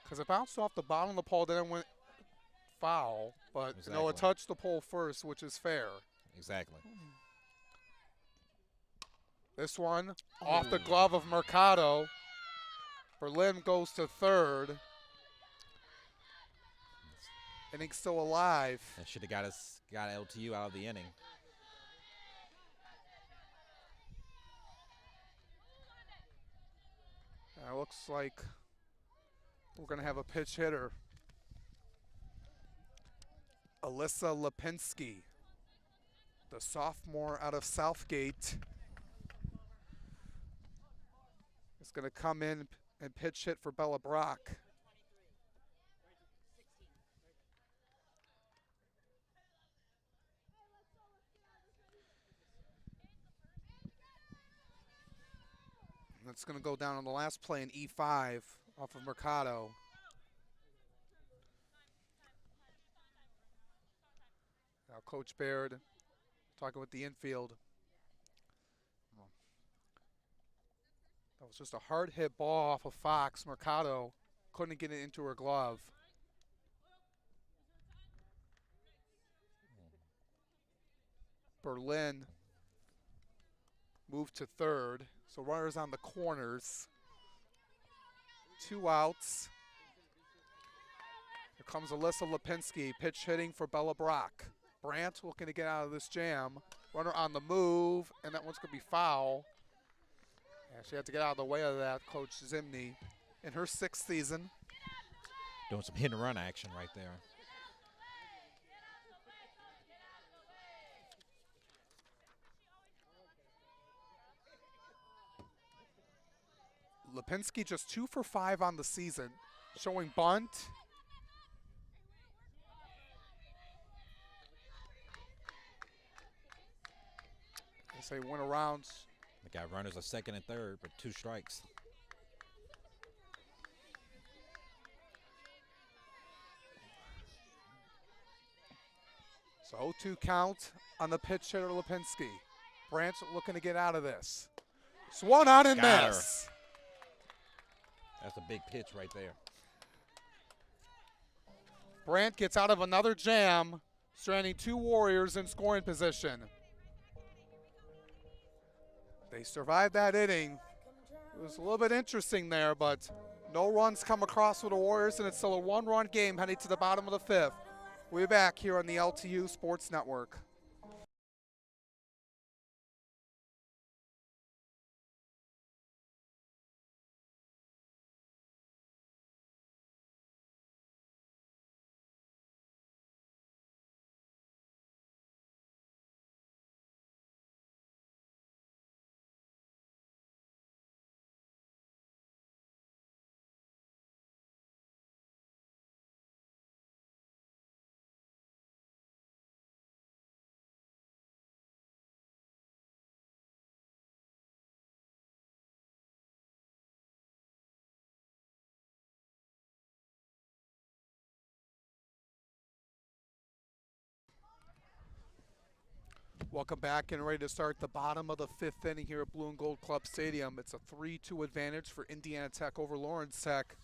Because it bounced off the bottom of the pole, then it went foul. But Exactly. no, it touched the pole first, which is fair. Exactly. This one off the glove of Mercado. Berlin goes to third. Inning still alive. That should have got LTU out of the inning. It looks like we're going to have a pitch hitter. Alyssa Lipinski, the sophomore out of Southgate, is going to come in and pitch hit for Bella Brock. That's going to go down on the last play in E5 off of Mercado. Now Coach Baird talking with the infield. That was just a hard hit ball off of Fox. Mercado couldn't get it into her glove. Berlin moved to third. So runners on the corners. 2 outs. Here comes Alyssa Lipinski, pitch hitting for Bella Brock. Brandt looking to get out of this jam. Runner on the move, and that one's going to be foul. Yeah, she had to get out of the way of that, Coach Zimney, in her 6th season. Doing some hit and run action right there. Lipinski just 2 for 5 on the season, showing bunt. They say went around. They got runners at second and third, but 2 strikes. So 0-2 count on the pitch hitter Lipinski. Brandt looking to get out of this. Swung on and Got her. miss. That's a big pitch right there. Brandt gets out of another jam, stranding 2 Warriors in scoring position. They survived that inning It was a little bit interesting there, but no runs come across for the Warriors, and it's still a one-run game heading to the bottom of the fifth. We'll be back here on the LTU Sports Network. Welcome back and ready to start the bottom of the fifth inning here at Blue and Gold Club Stadium. It's a 3-2 advantage for Indiana Tech over Lawrence Tech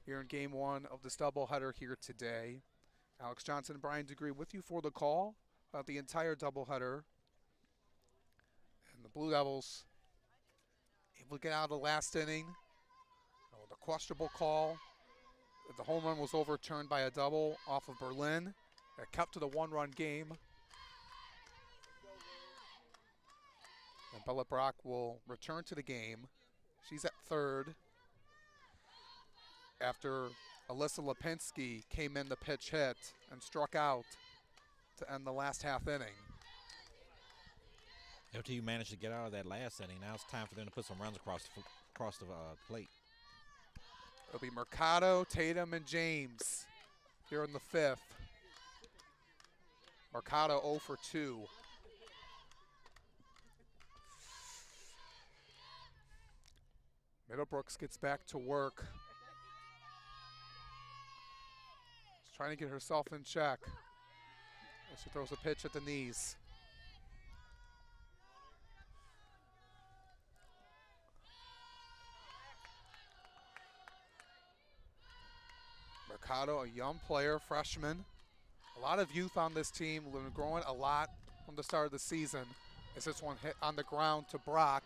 here in game one of this doubleheader here today. Alex Johnson and Brian Degree with you for the call about the entire doubleheader. And the Blue Devils able to get out of the last inning. The questionable call. The home run was overturned by a double off of Berlin. That kept to the one-run game. And Bella Brock will return to the game. She's at third after Alyssa Lipinski came in the pitch hit and struck out to end the last half inning. LTU managed to get out of that last inning. Now it's time for them to put some runs across the plate. It'll be Mercado, Tatum, and James here in the fifth. Mercado 0 for 2. Middlebrooks gets back to work. She's trying to get herself in check as she throws a pitch at the knees. Mercado, a young player, freshman. A lot of youth on this team, been growing a lot from the start of the season. As this one hit on the ground to Brock.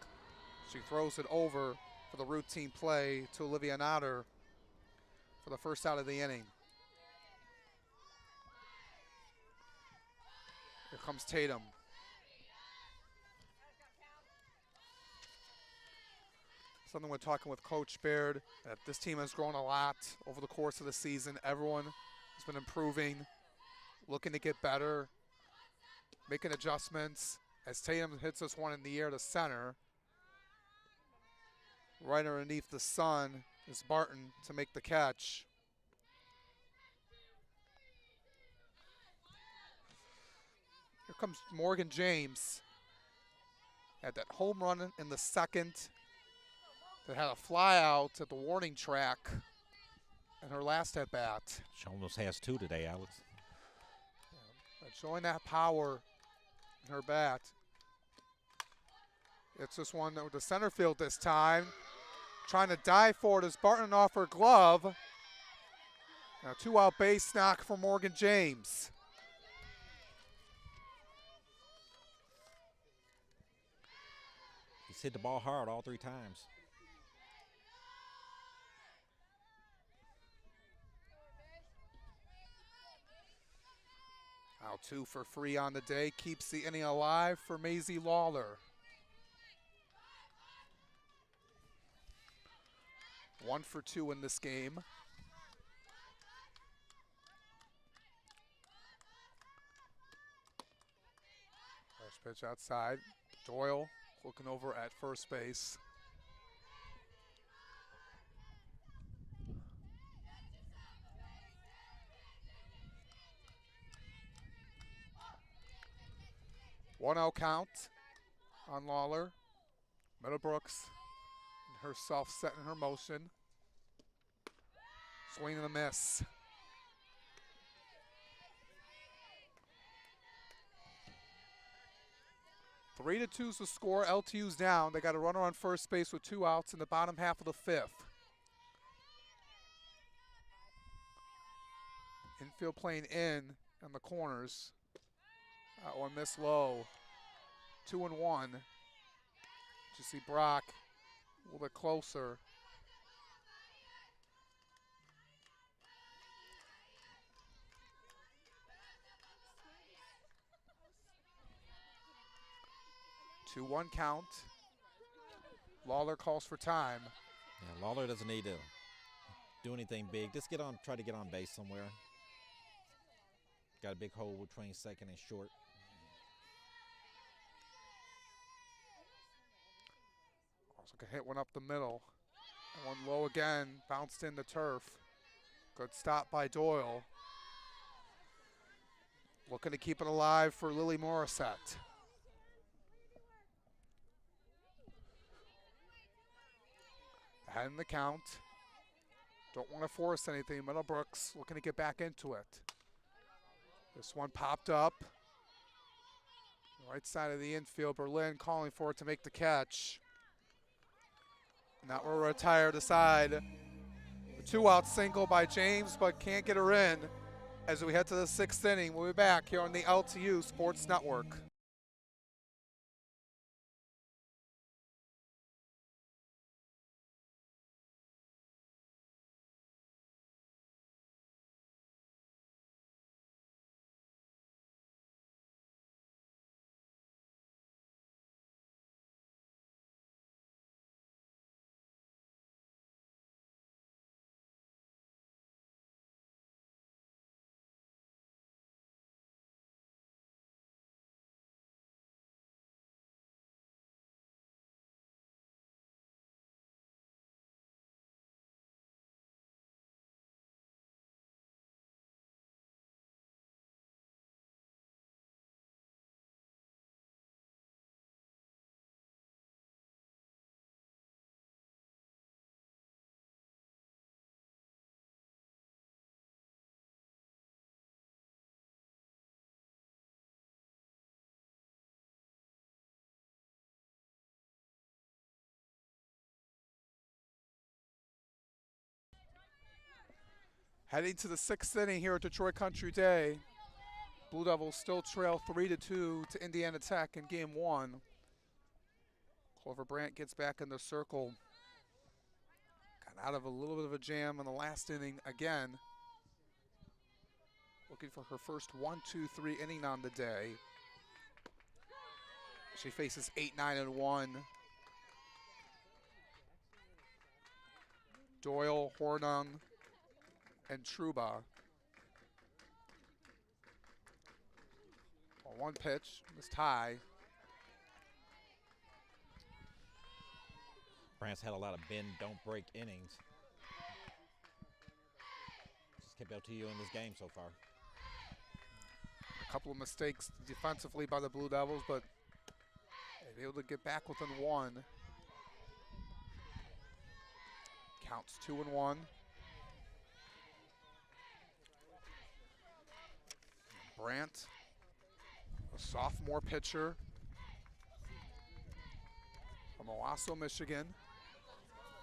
She throws it over for the routine play to Olivia Notter for the first out of the inning. Here comes Tatum. Something we're talking with Coach Baird, that this team has grown a lot over the course of the season. Everyone has been improving, looking to get better, making adjustments. As Tatum hits this one in the air to center, right underneath the sun is Barton to make the catch. Here comes Morgan James. Had that home run in the second that had a fly out at the warning track in her last at bat. She almost has two today, Alex. But showing that power in her bat. It's this one to center field this time. Trying to dive for it is Barton off her glove. Now 2-out base knock for Morgan James. He's hit the ball hard all 3 times. Out 2 for free on the day, keeps the inning alive for Maisie Lawler. 1 for 2 in this game. First pitch outside. Doyle looking over at first base. One out count on Lawler. Middlebrooks and herself setting her motion. Swing and a miss. Three to 2's the score. LTU's down. They got a runner on first base with 2 outs in the bottom half of the fifth. Infield playing in the corners. That one missed low. 2-1. You see Brock A little bit closer. Two one count. Lawler calls for time. Yeah, Lawler doesn't need to do anything big. Just try to get on base somewhere. Got a big hole between second and short. Also can hit one up the middle. And one low again, bounced in the turf. Good stop by Doyle. Looking to keep it alive for Lily Morissette. Ahead in the count. Don't want to force anything. Middlebrooks looking to get back into it. This one popped up. Right side of the infield. Berlin calling for it to make the catch. That will retire the side. A 2-out single by James, but can't get her in as we head to the 6th inning. We'll be back here on the LTU Sports Network. Heading to the 6th inning here at Detroit Country Day. Blue Devils still trail 3-2 to Indiana Tech in game 1. Clover Brandt gets back in the circle. Got out of a little bit of a jam in the last inning again. Looking for her first 1-2-3 inning on the day. She faces 8-9-1. Doyle, Hornung, and Truba. One pitch, this tie. Brandt's had a lot of bend, don't break innings. Just kept LTU in this game so far. A couple of mistakes defensively by the Blue Devils, but they're able to get back within one. Counts 2-1. Brandt, a sophomore pitcher from Owasso, Michigan.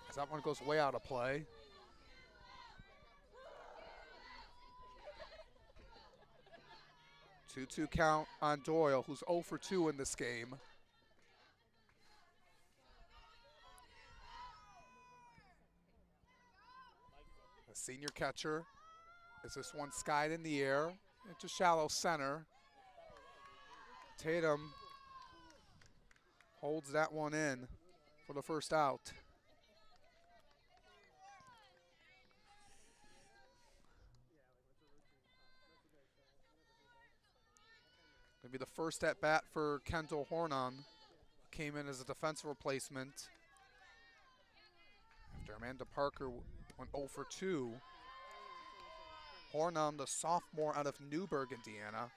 As that one goes way out of play. Two-two count on Doyle, who's 0 for 2 in this game. The senior catcher. Is this one skied in the air? Into shallow center. Tatum holds that one in for the first out. Gonna be the first at bat for Kendall Hornung. Came in as a defensive replacement after Amanda Parker went 0 for 2. Hornung, the sophomore out of Newburgh, Indiana.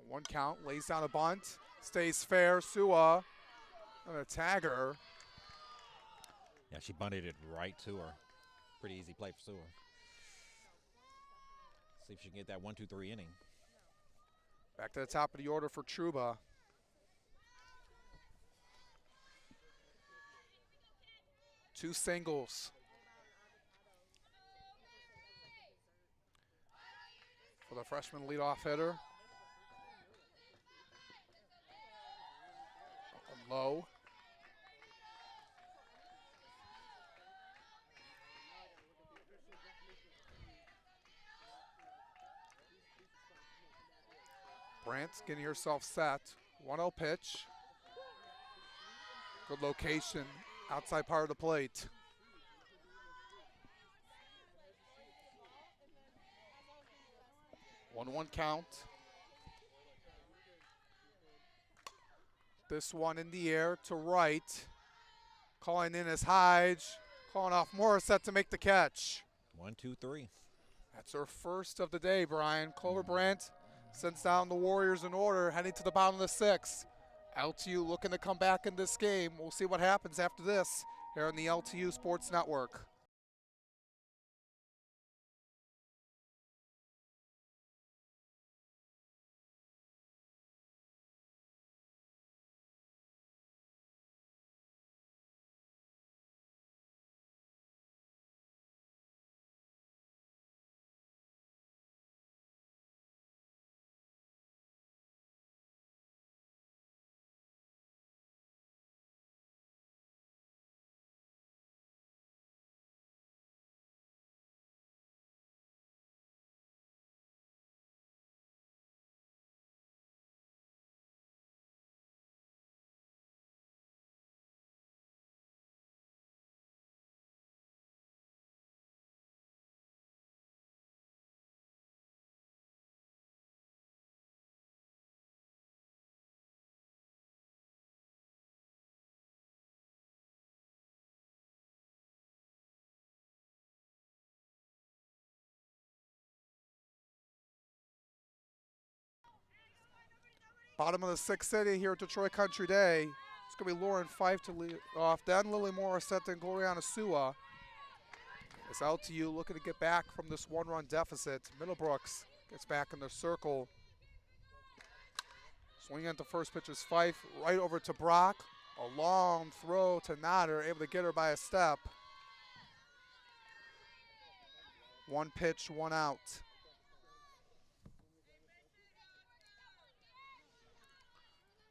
One count, lays down a bunt, stays fair. Sua, and a tagger. Yeah, she bunted it right to her. Pretty easy play for Sua. See if she can get that 1-2-3 inning. Back to the top of the order for Truba. Two singles. for the freshman leadoff hitter. Up and low. Brant's getting herself set. 1-0 pitch. Good location, outside part of the plate. One count. This one in the air to right. Calling in is Hyde. Calling off Morissette to make the catch. 1, 2, 3. That's her first of the day, Brian. Clover Brandt sends down the Warriors in order, heading to the bottom of the sixth. LTU looking to come back in this game. We'll see what happens after this here on the LTU Sports Network. Bottom of the sixth inning here at Detroit Country Day. It's going to be Lauren Fife to lead off, then Lily Morissette, then Gloriana Sua. It's LTU looking to get back from this one-run deficit. Middlebrooks gets back in the circle. Swinging at the first pitch is Fife, right over to Brock. A long throw to Nodder, able to get her by a step. One pitch, one out.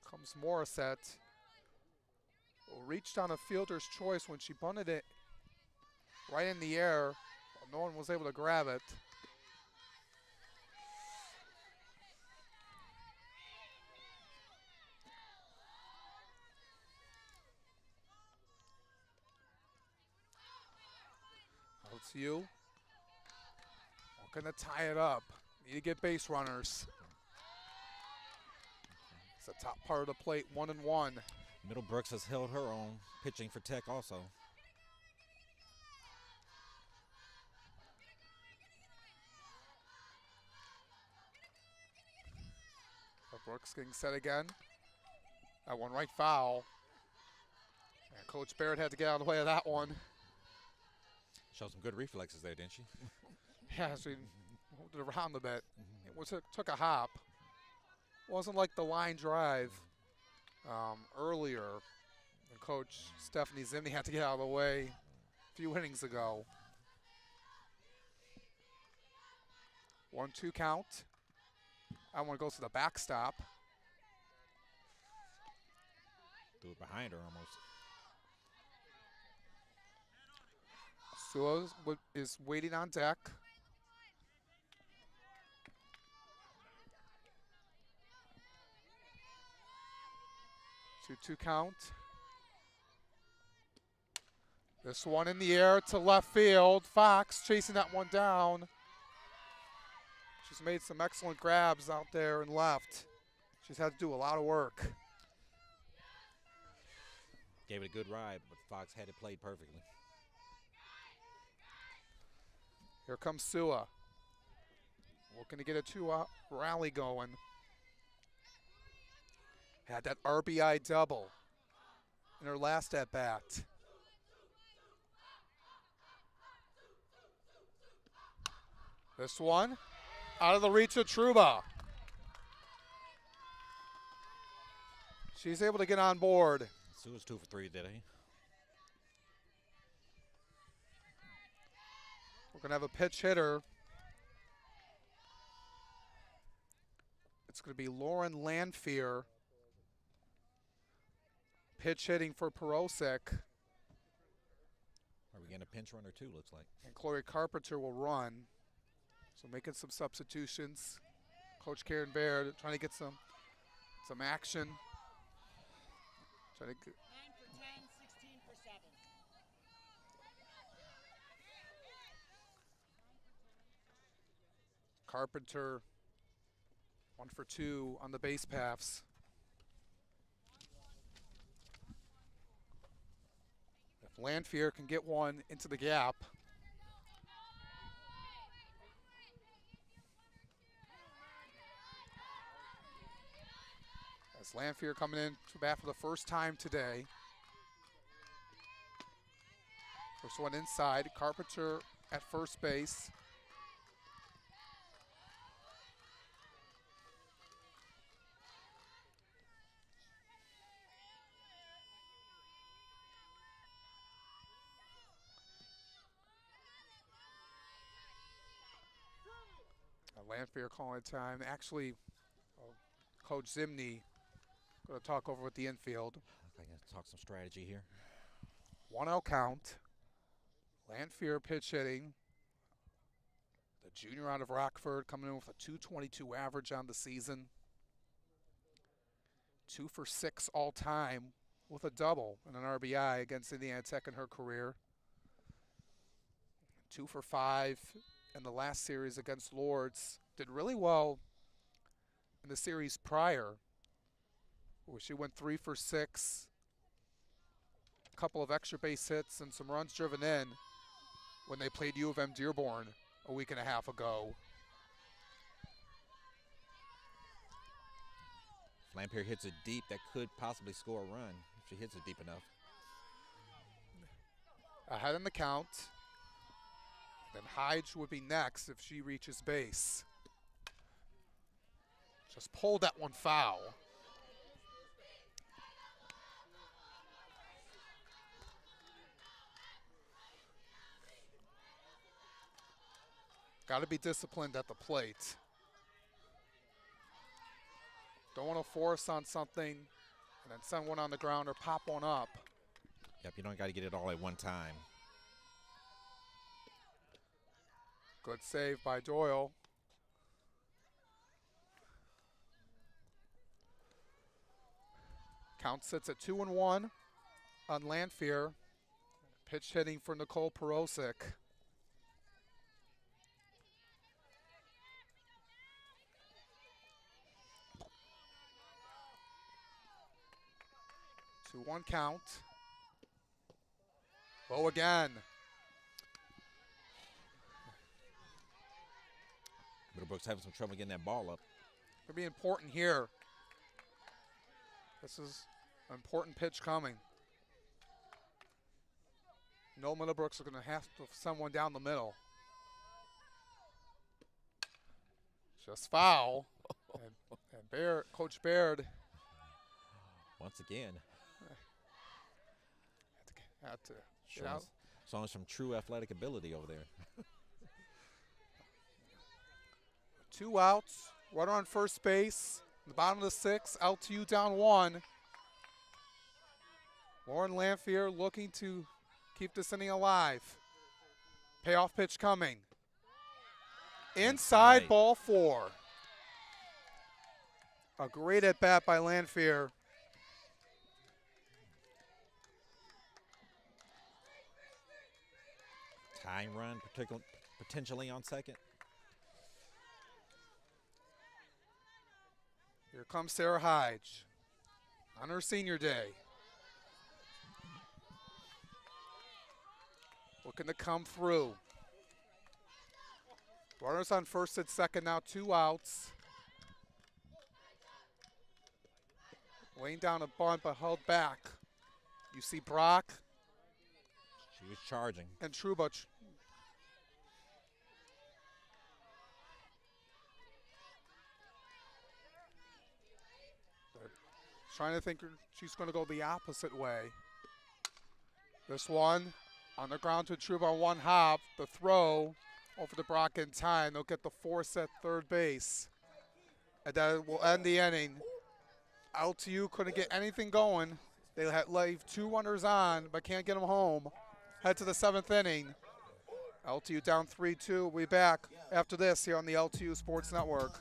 Comes Morissette. Reached on a fielder's choice when she bunted it right in the air. No one was able to grab it. LTU looking to tie it up. Need to get base runners. It's the top part of the plate, 1-1. Middlebrooks has held her own, pitching for Tech also. Brooks getting set again. That one right foul. And Coach Barrett had to get out of the way of that one. Showed some good reflexes there, didn't she? Yeah, she moved it around a bit. It took a hop. Wasn't like the line drive earlier. And Coach Stephanie Zimney had to get out of the way a few innings ago. 1-2 count. That one goes to the backstop. Threw it behind her almost. Sua is waiting on deck. Two count. This one in the air to left field. Fox chasing that one down. She's made some excellent grabs out there and left. She's had to do a lot of work. Gave it a good ride, but Fox had it played perfectly. Here comes Sua. Looking to get a two-out rally going. Had that RBI double in her last at-bat. This one out of the reach of Truba. She's able to get on board. Sua's 2 for 3 today. We're going to have a pitch hitter. It's going to be Lauren Lanfear pitch hitting for Perosic. Are we getting a pinch run or two, looks like? And Chloe Carpenter will run. So making some substitutions. Coach Karen Baird trying to get some action. Trying to 9 for 10, 16 for 7. Carpenter 1 for 2 on the base paths. If Lanfear can get one into the gap. As Lanfear coming in to bat for the first time today. First one inside, Carpenter at first base. Lanfear calling time. Actually, Coach Zimney going to talk over with the infield. I'm going to talk some strategy here. 1-0 count. Lanfear pitch hitting. The junior out of Rockford coming in with a .222 average on the season. 2 for 6 all time with a double and an RBI against Indiana Tech in her career. 2 for 5 in the last series against Lourdes. Did really well in the series prior, where she went 3 for 6, a couple of extra base hits and some runs driven in when they played U of M Dearborn a week and a half ago. Lanfear hits it deep, that could possibly score a run if she hits it deep enough. Ahead in the count. Then Hyde would be next if she reaches base. Just pulled that one foul. Got to be disciplined at the plate. Don't want to force on something and then send one on the ground or pop one up. Yep, you don't got to get it all at one time. Good save by Doyle. Count sits at 2-1 on Lanfear. Pitch hitting for Nicole Perosic. Two 1 count. Low again. Middlebrooks having some trouble getting that ball up. It'll be important here. This is an important pitch coming. No, Middlebrooks are going to have to send one down the middle. Just foul. and Coach Baird Once again, had to get out. showing some true athletic ability over there. 2 outs, runner on first base. The bottom of the 6th, LTU down 1. Lauren Lanfear looking to keep this inning alive. Payoff pitch coming. Inside, ball 4. A great at bat by Lanfear. Tying run, potentially on second. Here comes Sarah Hyde on her senior day. Looking to come through. Runners on first and second now, 2 outs. Laying down a bunt but held back. You see Brock She was charging. and Truba. Trying to think she's going to go the opposite way. This one on the ground to Truba on 1 hop. The throw over to Brock in time. They'll get the force at third base. And that will end the inning. LTU couldn't get anything going. They had leave 2 runners on, but can't get them home. Head to the 7th inning. LTU down 3-2. We'll be back after this here on the LTU Sports Network.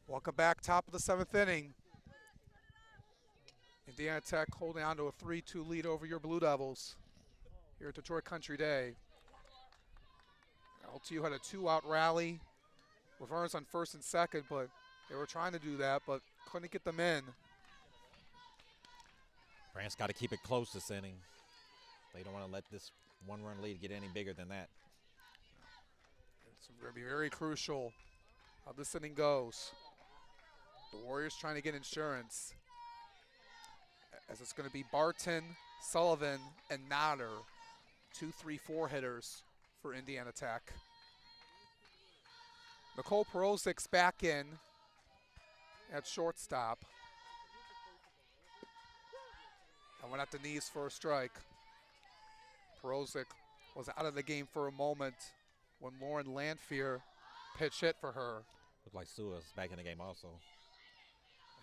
Welcome back, top of the 7th inning. Indiana Tech holding on to a 3-2 lead over your Blue Devils here at Detroit Country Day. LTU had a 2-out rally with runners on first and second, but they were trying to do that, but couldn't get them in. Brant's got to keep it close this inning. They don't want to let this 1-run lead get any bigger than that. It's going to be very crucial how this inning goes. The Warriors trying to get insurance, as it's going to be Barton, Sullivan, and Nodder, 2, 3, 4 hitters for Indiana Tech. Nicole Perozic's back in at shortstop. And went at the knees for a strike. Perozic was out of the game for a moment when Lauren Lanfear pitch hit for her. Looked like Sua's back in the game also.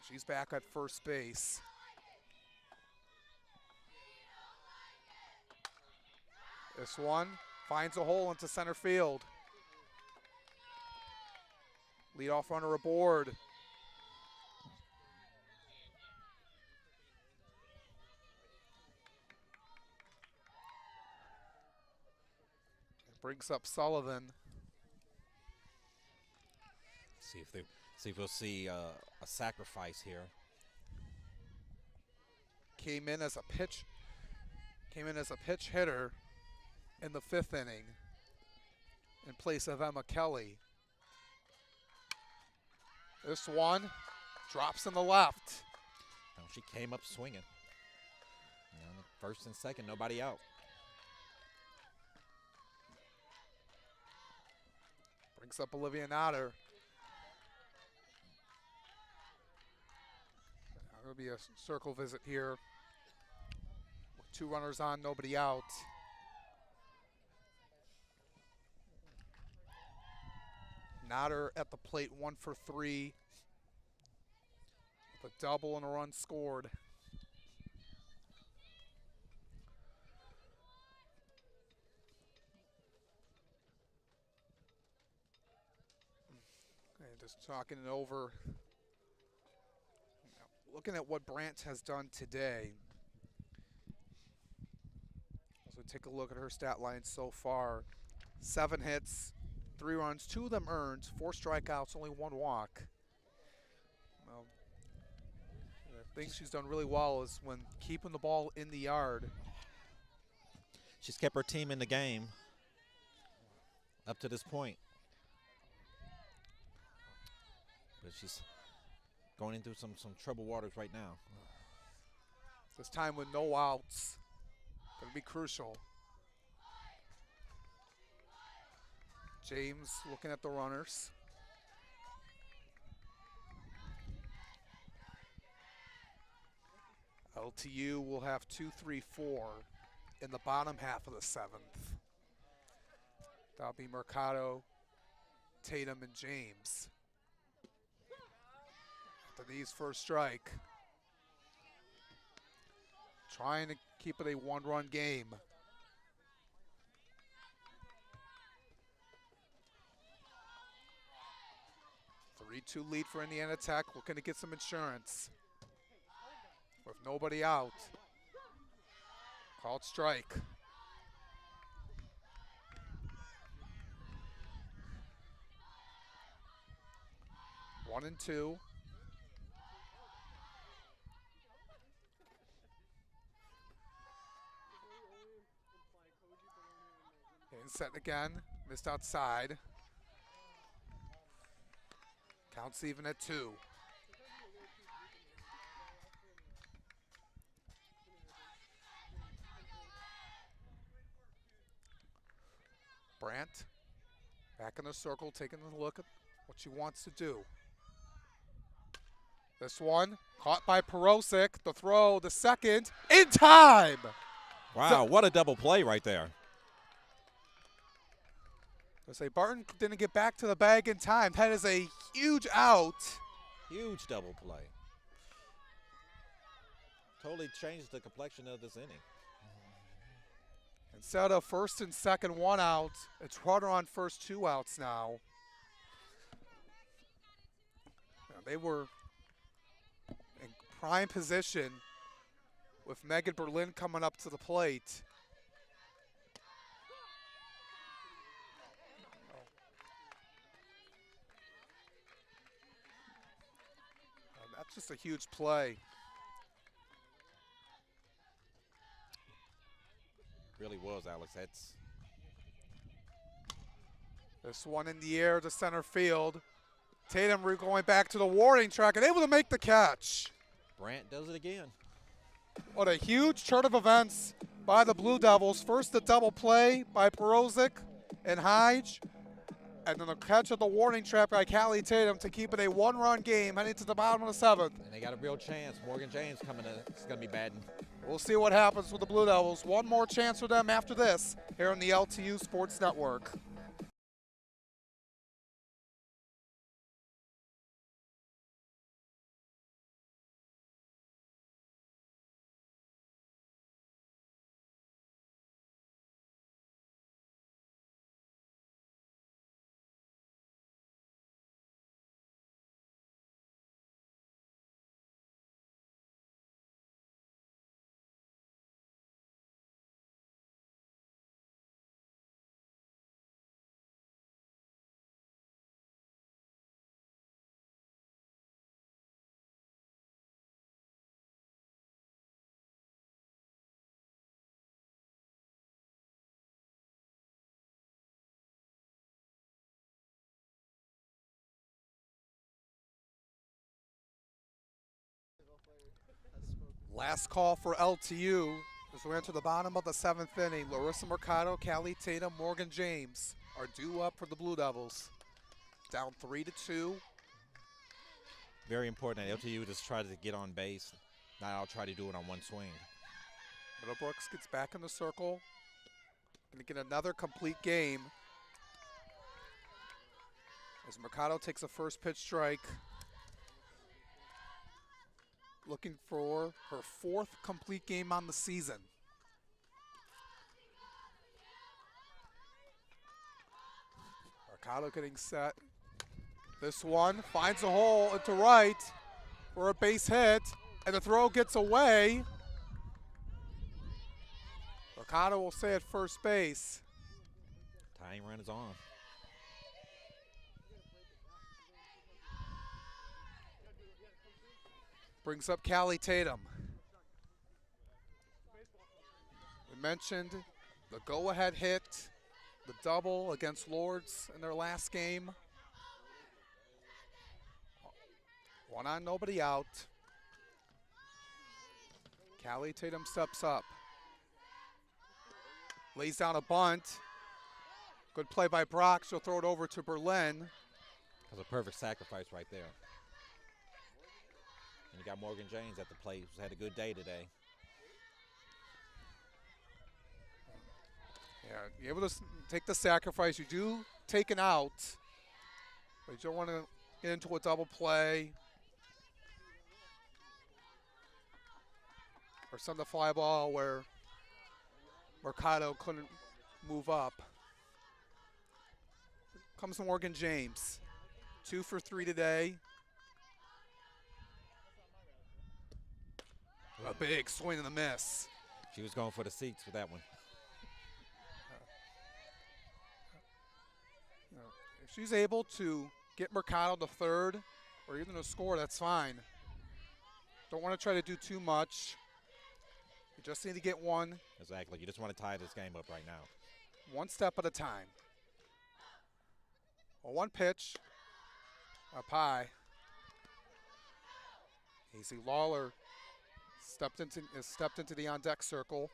She's back at first base. This one finds a hole into center field. Leadoff runner aboard. Brings up Sullivan. See if we'll see a sacrifice here. Came in as a pitch hitter in the 5th inning in place of Emma Kelly. This one drops in the left. Now she came up swinging. First and second, nobody out. Brings up Olivia Nodder. There'll be a circle visit here with 2 runners on, nobody out. Nodder at the plate, 1 for 3. With a double and a run scored. And just talking it over. Looking at what Brant has done today. So take a look at her stat line so far. 7 hits, 3 runs, 2 of them earned, 4 strikeouts, only 1 walk. Well, the thing she's done really well is when keeping the ball in the yard. She's kept her team in the game up to this point. But she's going into some troubled waters right now. This time with no outs, going to be crucial. James looking at the runners. LTU will have 2, 3, 4 in the bottom half of the 7th. That'll be Mercado, Tatum, and James. After these first strike. Trying to keep it a 1-run game. A 3-2 lead for Indiana Tech. Looking to get some insurance. With nobody out. Called strike. One and two. And set again. Missed outside. Counts even at 2. Brandt back in the circle, taking a look at what she wants to do. This one caught by Perosic. The throw, the second, in time. Wow, what a double play right there. I say Barton didn't get back to the bag in time. That is a huge out. Huge double play. Totally changed the complexion of this inning. Instead of first and second, 1 out, it's runner on first, 2 outs now. They were in prime position with Megan Berlin coming up to the plate. That's just a huge play. Really was, Alex. That's This one in the air to center field. Tatum going back to the warning track and able to make the catch. Brandt does it again. What a huge turn of events by the Blue Devils. First the double play by Perosic and Hyde, and then the catch of the warning trap by Callie Tatum to keep it a 1-run game heading to the bottom of the 7th. And they got a real chance. Morgan James coming in. It's going to be batting. We'll see what happens with the Blue Devils. One more chance for them after this here on the LTU Sports Network. Last call for LTU as we enter the bottom of the 7th inning. Larissa Mercado, Callie Tatum, Morgan James are due up for the Blue Devils. Down 3-2. Very important that LTU just try to get on base. Now I'll try to do it on one swing. Middlebrooks gets back in the circle. Going to get another complete game as Mercado takes a first pitch strike. Looking for her 4th complete game on the season. Mercado getting set. This one finds a hole into right for a base hit, and the throw gets away. Mercado will stay at first base. Tying run is on. Brings up Callie Tatum. We mentioned the go-ahead hit, the double against Lords in their last game. 1 on, nobody out. Callie Tatum steps up. Lays down a bunt. Good play by Brock. She'll throw it over to Berlin. That's a perfect sacrifice right there. And you got Morgan James at the plate, who's had a good day today. Yeah, you're able to take the sacrifice. You do take an out, but you don't want to get into a double play or send the fly ball where Mercado couldn't move up. Comes Morgan James. 2 for 3 today. A big swing and a miss. She was going for the seats with that one. If she's able to get Mercado to third or even a score, that's fine. Don't want to try to do too much. You just need to get one. Exactly. You just want to tie this game up right now. One step at a time. Well, one pitch. Up high. Easy Lawler stepped into the on deck circle.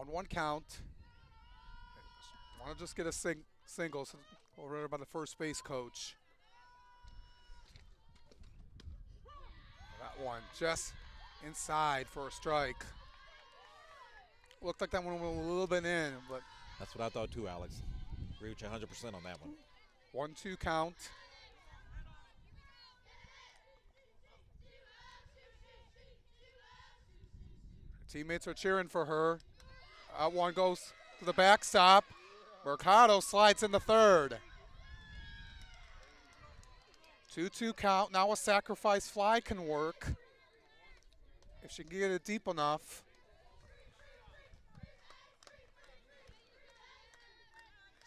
One count. Want to just get a single over there by the first base coach. That one just inside for a strike. Looked like that one went a little bit in, but That's what I thought too, Alex. Agree with you 100% on that one. 1-2 count. Her teammates are cheering for her. That one goes to the backstop. Mercado slides in the third. 2-2 count. Now a sacrifice fly can work if she can get it deep enough.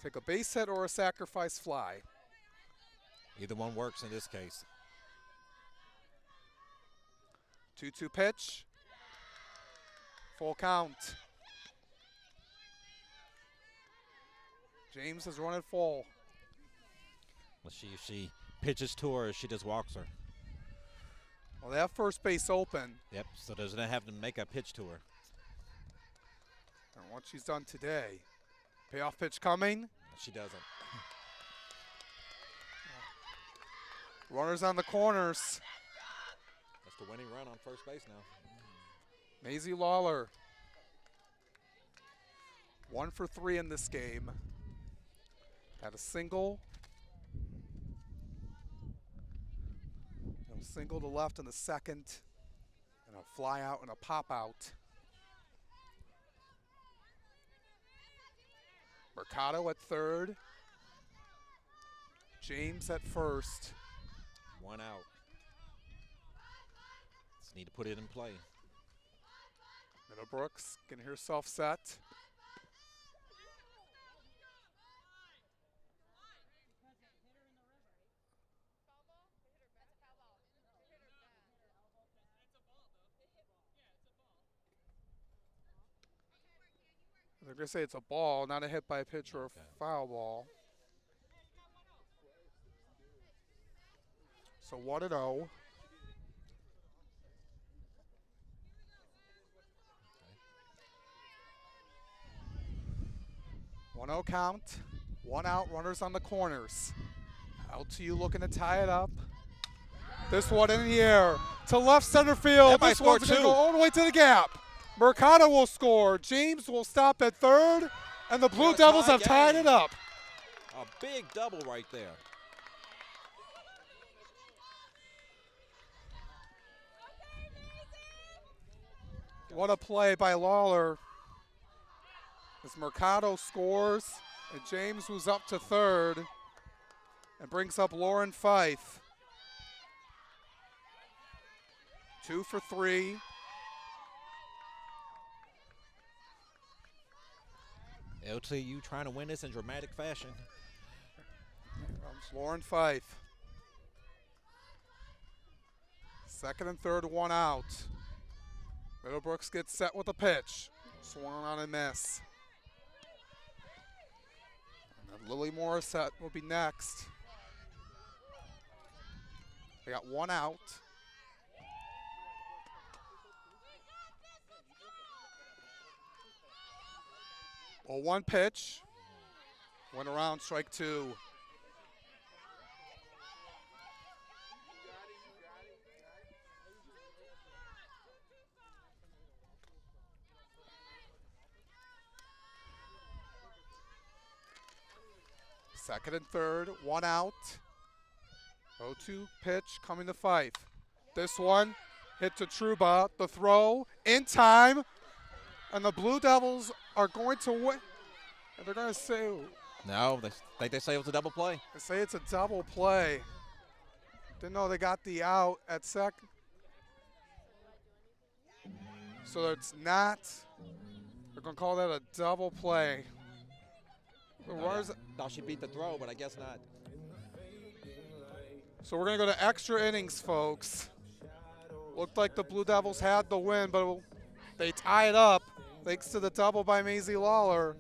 Take a base hit or a sacrifice fly. Either one works in this case. 2-2 pitch. Full count. James is running full. Well, she pitches to her, or she just walks her. Well, they have first base open. Yep, so doesn't have to make a pitch to her. And what she's done today. Payoff pitch coming. She doesn't. Runners on the corners. That's the winning run on first base now. Maisie Lawler. 1 for 3 in this game. Had a single. A single to left in the second. And a fly out and a pop out. Mercado at third. James at first. 1 out. Just need to put it in play. Middlebrooks getting herself set. They're going to say it's a ball, not a hit by a pitch or a foul ball. So 1-0. 1-0 count. 1 out, runners on the corners. LTU looking to tie it up. This one in the air to left center field. That might This score one's going to two. go all the way to the gap. Mercado will score. James will stop at third. And the Blue What a Devils tie have tied game. it up. A big double right there. What a play by Lawler. As Mercado scores, and James moves up to third and brings up Lauren Fife. 2 for 3. LTU trying to win this in dramatic fashion. Comes Lauren Fife. Second and third, 1 out. Middlebrooks gets set with a pitch. Swung on and miss. And then Lily Morissette will be next. They got 1 out. Well, 1 pitch. Went around, strike 2. Second and third, 1 out. 0-2 pitch coming to Fife. This one hit to Truba. The throw in time. And the Blue Devils are going to win. And they're going to say, No, they think they say it was a double play. They say it's a double play. Didn't know they got the out at second. So it's not. They're going to call that a double play. The runners, Thought she beat the throw, but I guess not. so we're going to go to extra innings, folks. Looked like the Blue Devils had the win, but they tie it up thanks to the double by Maisie Lawler.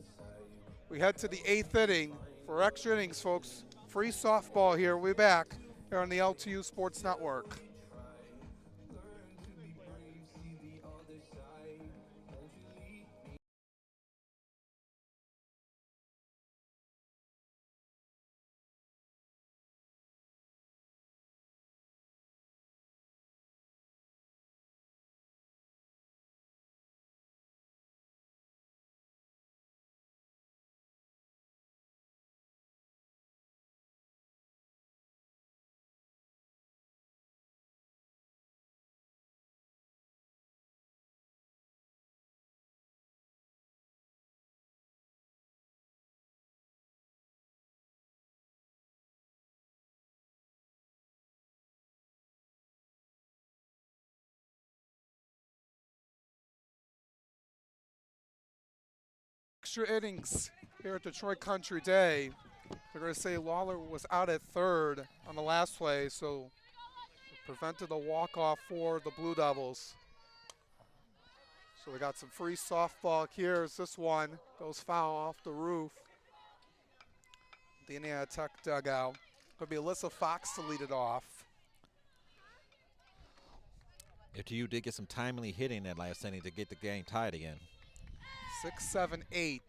We head to the 8th inning for extra innings, folks. Free softball here. We'll be back here on the LTU Sports Network. Extra innings here at Detroit Country Day. They're going to say Lawler was out at third on the last play, so it prevented the walk-off for the Blue Devils. So we got some free softball here as this one goes foul off the roof. The Indiana Tech dugout. Could be Alyssa Fox to lead it off. FTU did get some timely hitting that last inning to get the game tied again. 6, 7, 8.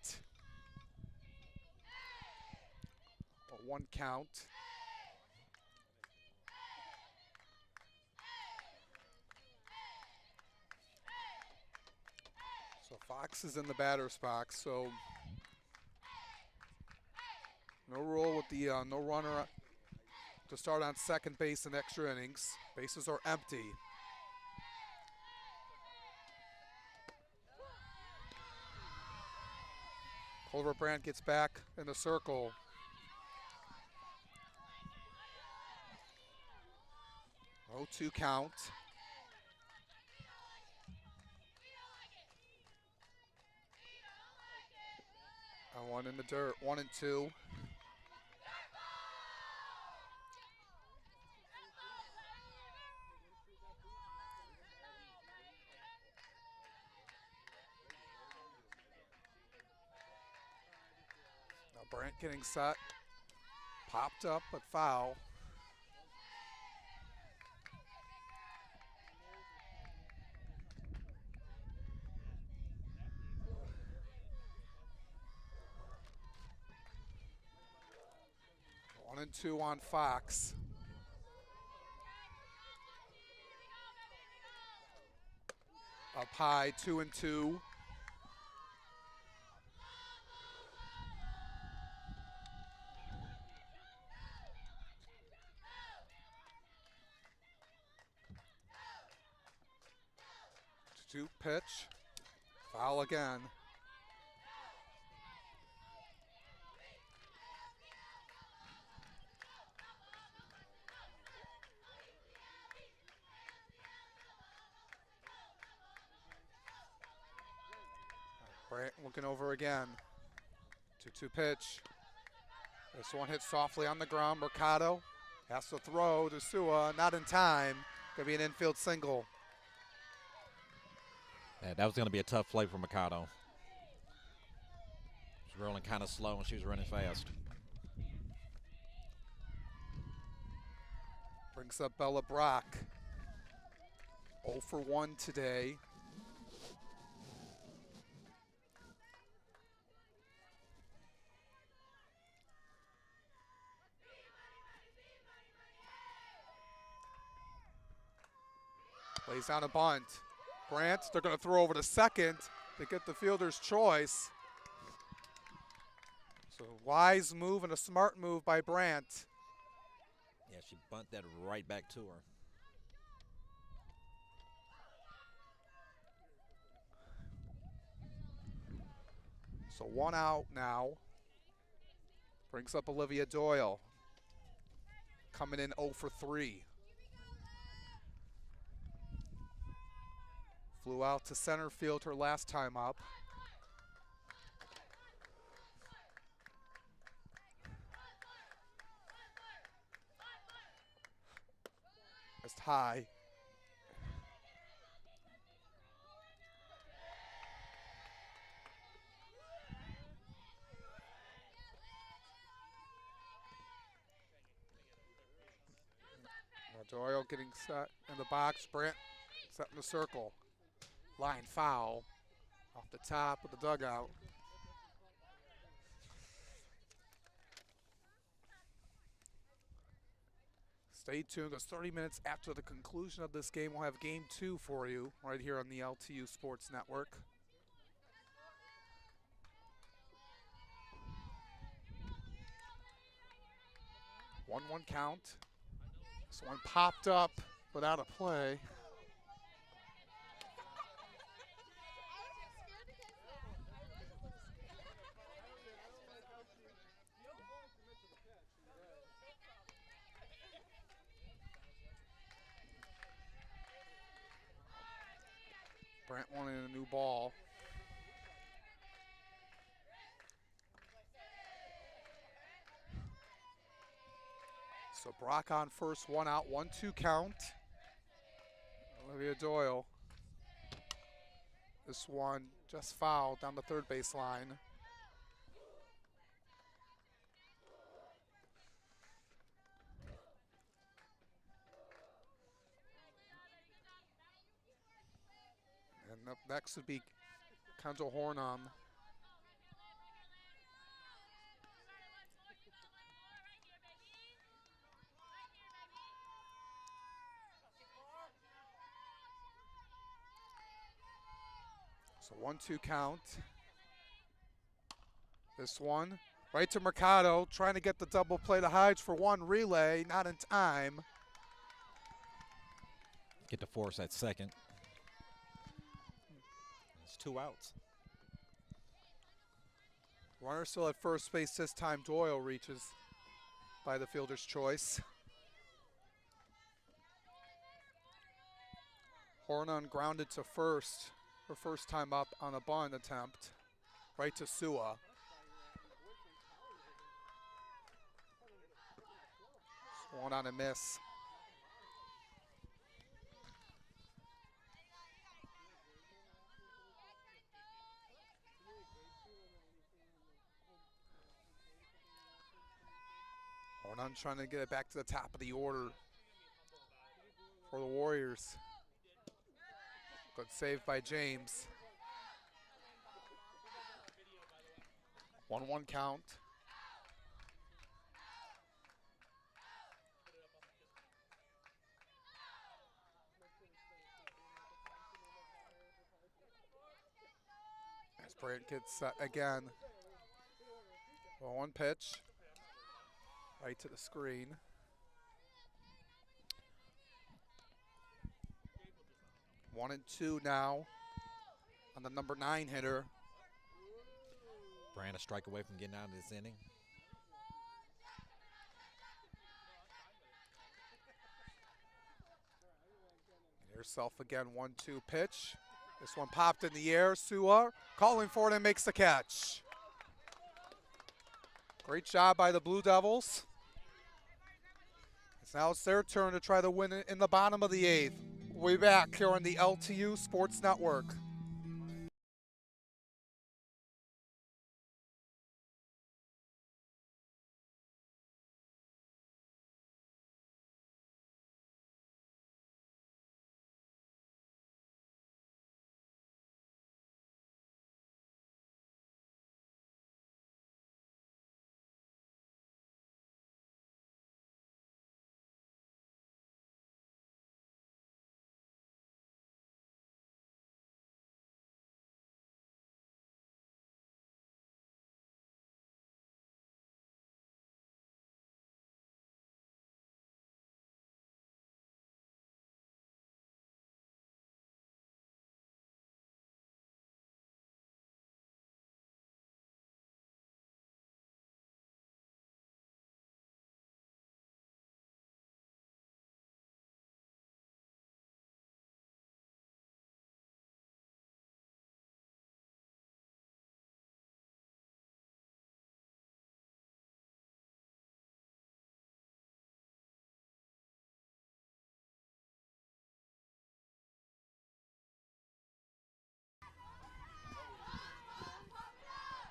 A 1 count. So Fox is in the batter's box. So no rule with the no runner to start on second base in extra innings. Bases are empty. Culver Brandt gets back in the circle. Oh, 2 count. And 1 in the dirt, 1 and 2. Now Brandt getting set. Popped up, but foul. One and 2 on Fox. Up high, 2 and 2. Two pitch, foul again. Brandt looking over again. 2-2 pitch. This one hits softly on the ground. Mercado has to throw to Sua, not in time. Gonna be an infield single. Yeah, that was going to be a tough play for Mikado. She was rolling kind of slow and she was running fast. Brings up Bella Brock. 0 for 1 today. Plays on a bunt. Brandt, they're going to throw over to second to get the fielder's choice. So wise move and a smart move by Brandt. Yeah, she bunt that right back to her. So 1 out now. Brings up Olivia Doyle. Coming in 0 for 3. Flew out to center field her last time up. Just high. Doyle getting set in the box. Brant set in the circle. Line foul off the top of the dugout. Stay tuned, because 30 minutes after the conclusion of this game, we'll have game 2 for you right here on the LTU Sports Network. One count. This one popped up without a play. Brant wanted a new ball. So Brock on first, 1 out, 1-2 count. Olivia Doyle. This one just fouled down the third base line. And up next would be Kendall Hornum. So 1-2 count. This one right to Mercado, trying to get the double play to Hyde for one relay, not in time. Get to force that second. It's 2 outs. Runner still at first base this time. Doyle reaches by the fielder's choice. Hornum grounded to first, her first time up on a bunt attempt. Right to Sua. Swung on a miss. Hornum trying to get it back to the top of the order for the Warriors. Good save by James. 1-1 count. As Brant gets set again. 1 pitch. Right to the screen. One and two now on the number 9 hitter. Brand a strike away from getting out of this inning. Yourself again, 1-2 pitch. This one popped in the air. Sua calling for it and makes the catch. Great job by the Blue Devils. Now it's their turn to try to win it in the bottom of the 8th. We'll be back here on the LTU Sports Network.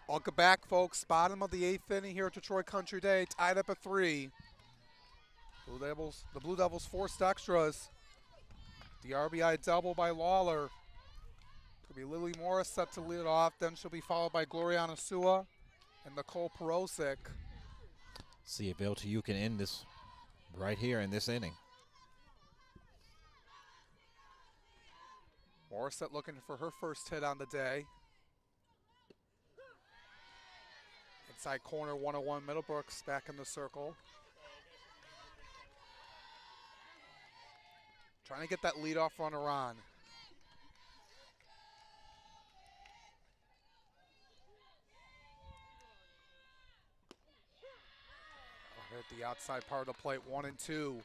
Welcome back, folks. Bottom of the 8th inning here at Detroit Country Day, tied up at 3. The Blue Devils forced extras. The RBI double by Lawler. Could be Lily Morris set to lead off. Then she'll be followed by Gloriana Sua and Nicole Perosic. See if LTU can end this right here in this inning. Morissette looking for her first hit on the day. Inside corner 101, Middlebrooks back in the circle. Trying to get that leadoff runner on. Hit the outside part of the plate, 1 and 2.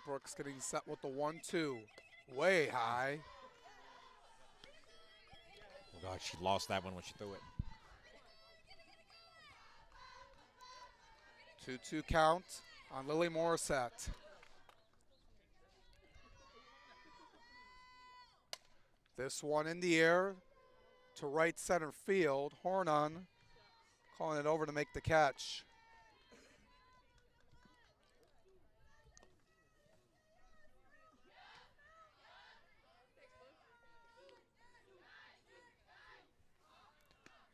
Brooks getting set with the 1-2. Way high. Oh God, she lost that one when she threw it. 2-2 count on Lily Morissette. This one in the air to right center field. Hornung calling it over to make the catch.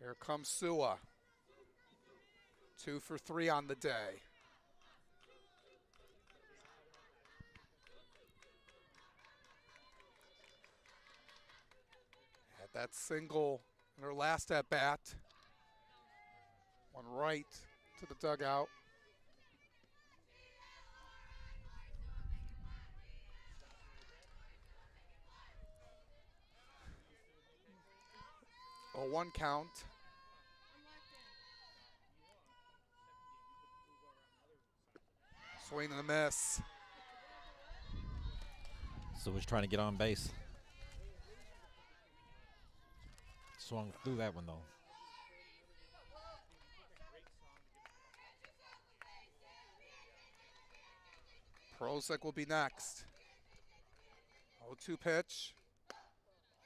Here comes Sua. 2 for 3 on the day. Had that single in her last at bat. One right to the dugout. A 1 count. Swing and a miss. So he's trying to get on base. Swung through that one though. Perosic will be next. 0-2 pitch.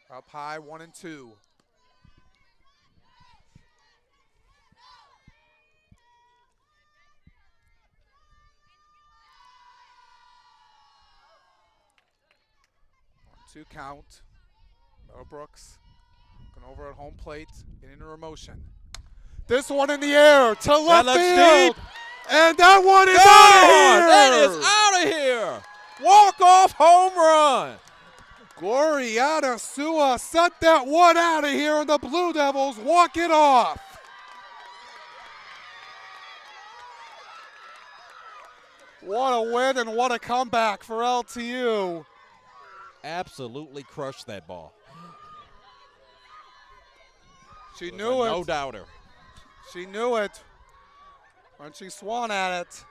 Up high, 1 and 2. Two count. Middlebrooks going over at home plate, getting her motion. This one in the air to left field. Deep. And that one is That is out of here. Walk-off home run. Gloriana Sua set that one out of here, and the Blue Devils walk it off. What a win and what a comeback for LTU. Absolutely crushed that ball. She With knew a it. No doubter. She knew it when she swung at it.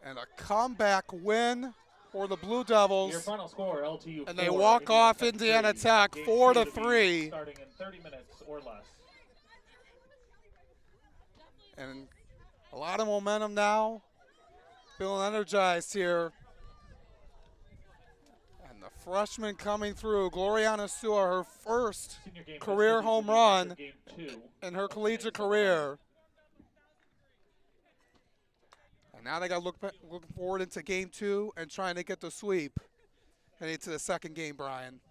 And a comeback win for the Blue Devils. Your final score, LTU. And they 4, walk off Indiana Indiana Tech Tech 3. 4-3. Starting in 30 minutes or less. And a lot of momentum now. Feeling energized here. And the freshman coming through, Gloriana Sua, her first Senior game career this home will be run game 2. in her collegiate career. And now they got to look forward into game 2 and trying to get the sweep heading to the second game, Brian.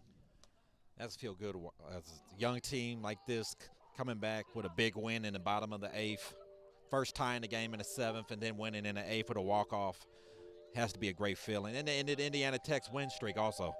That's feel good as a young team like this coming back with a big win in the bottom of the 8th. First tying the game in the 7th and then winning in the 8th with a walk-off. Has to be a great feeling. And the Indiana Tech's win streak also.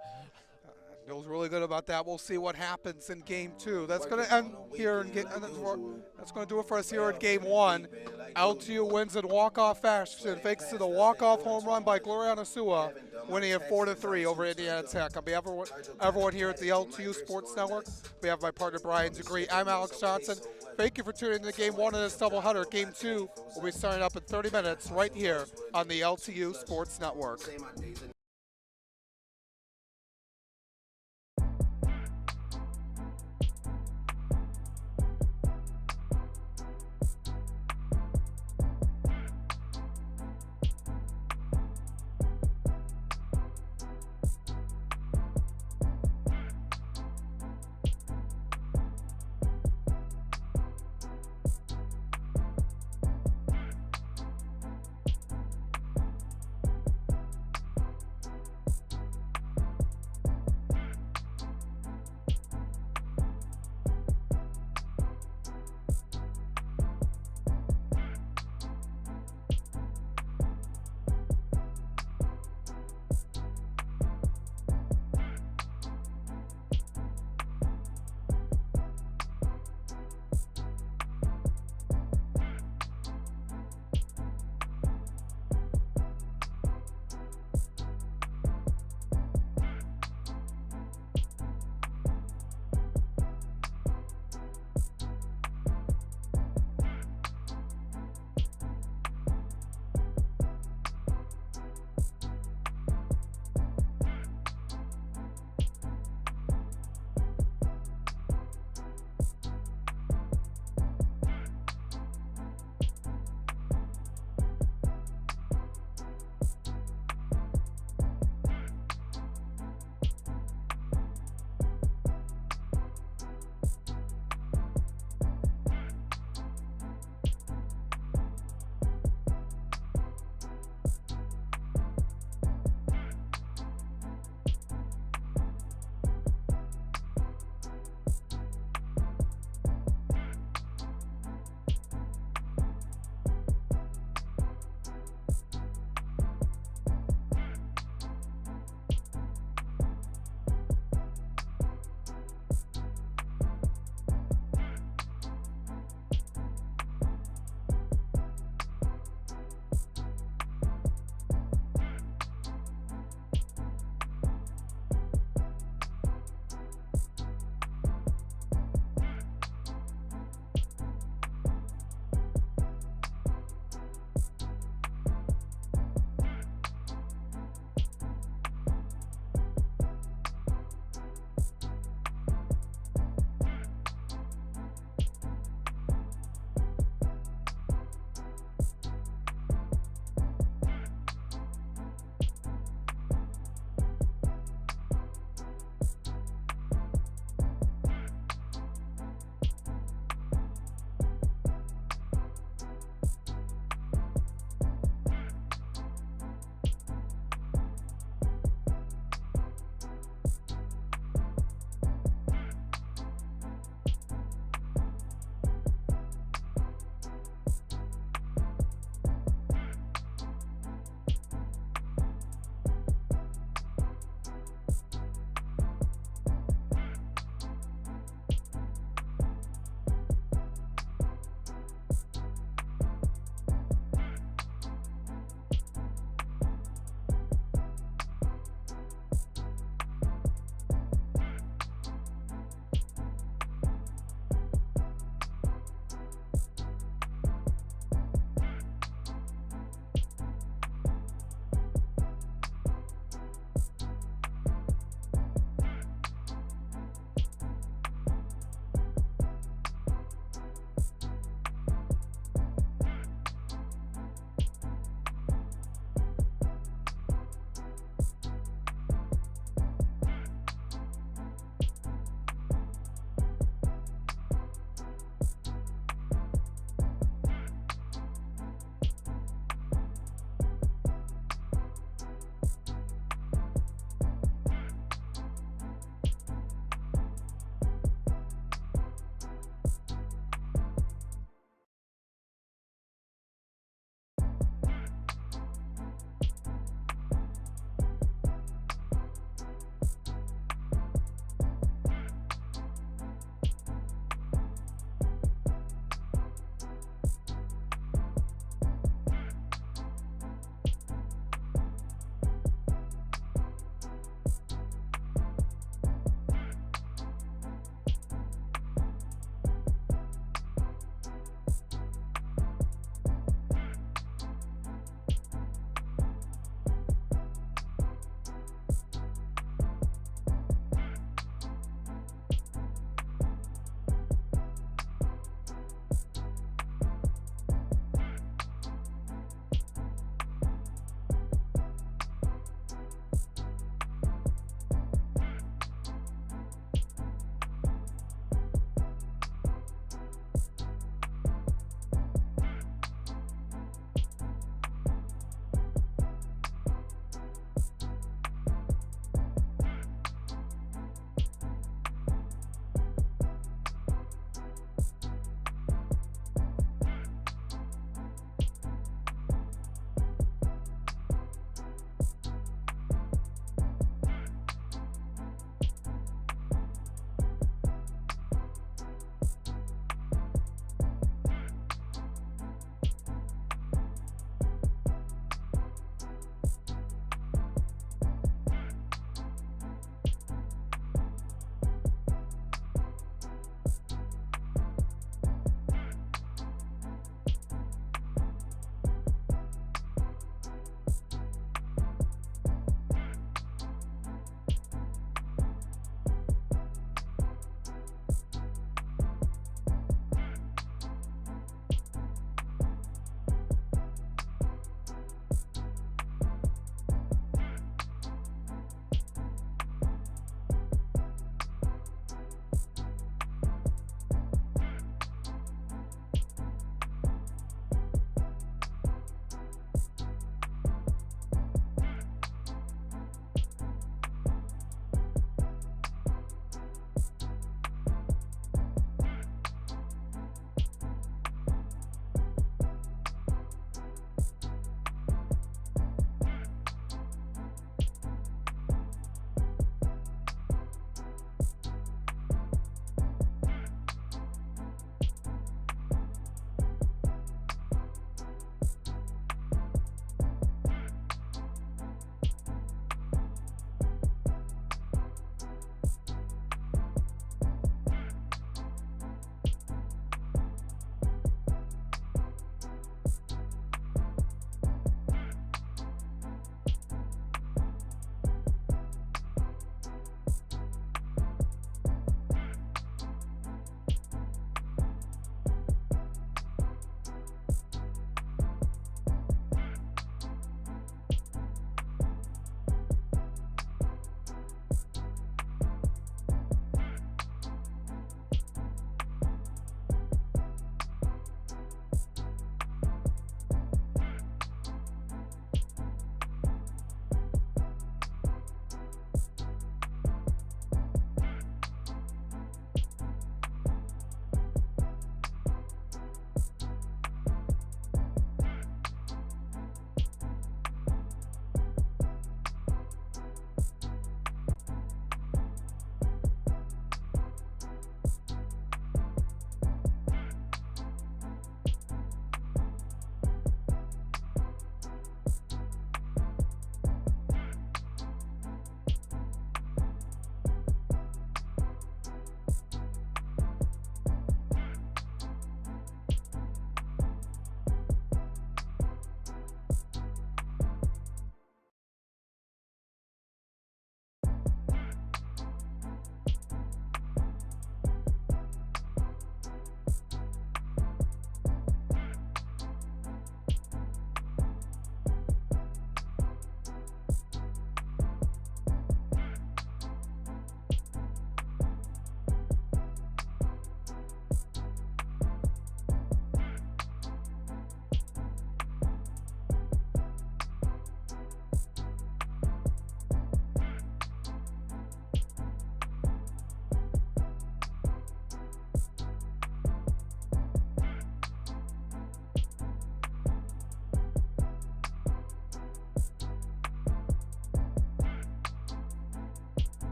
Feels really good about that. We'll see what happens in game 2. That's going to end here. That's going to do it for us here in game 1. LTU wins in walk-off fashion thanks to the walk-off home run by Gloriana Sua, winning it 4-3 over Indiana Tech. On behalf of everyone here at the LTU Sports Network, on behalf of my partner Brian Degree, I'm Alex Johnson. Thank you for tuning in to game 1 of this doubleheader. Game 2 will be starting up in 30 minutes right here on the LTU Sports Network.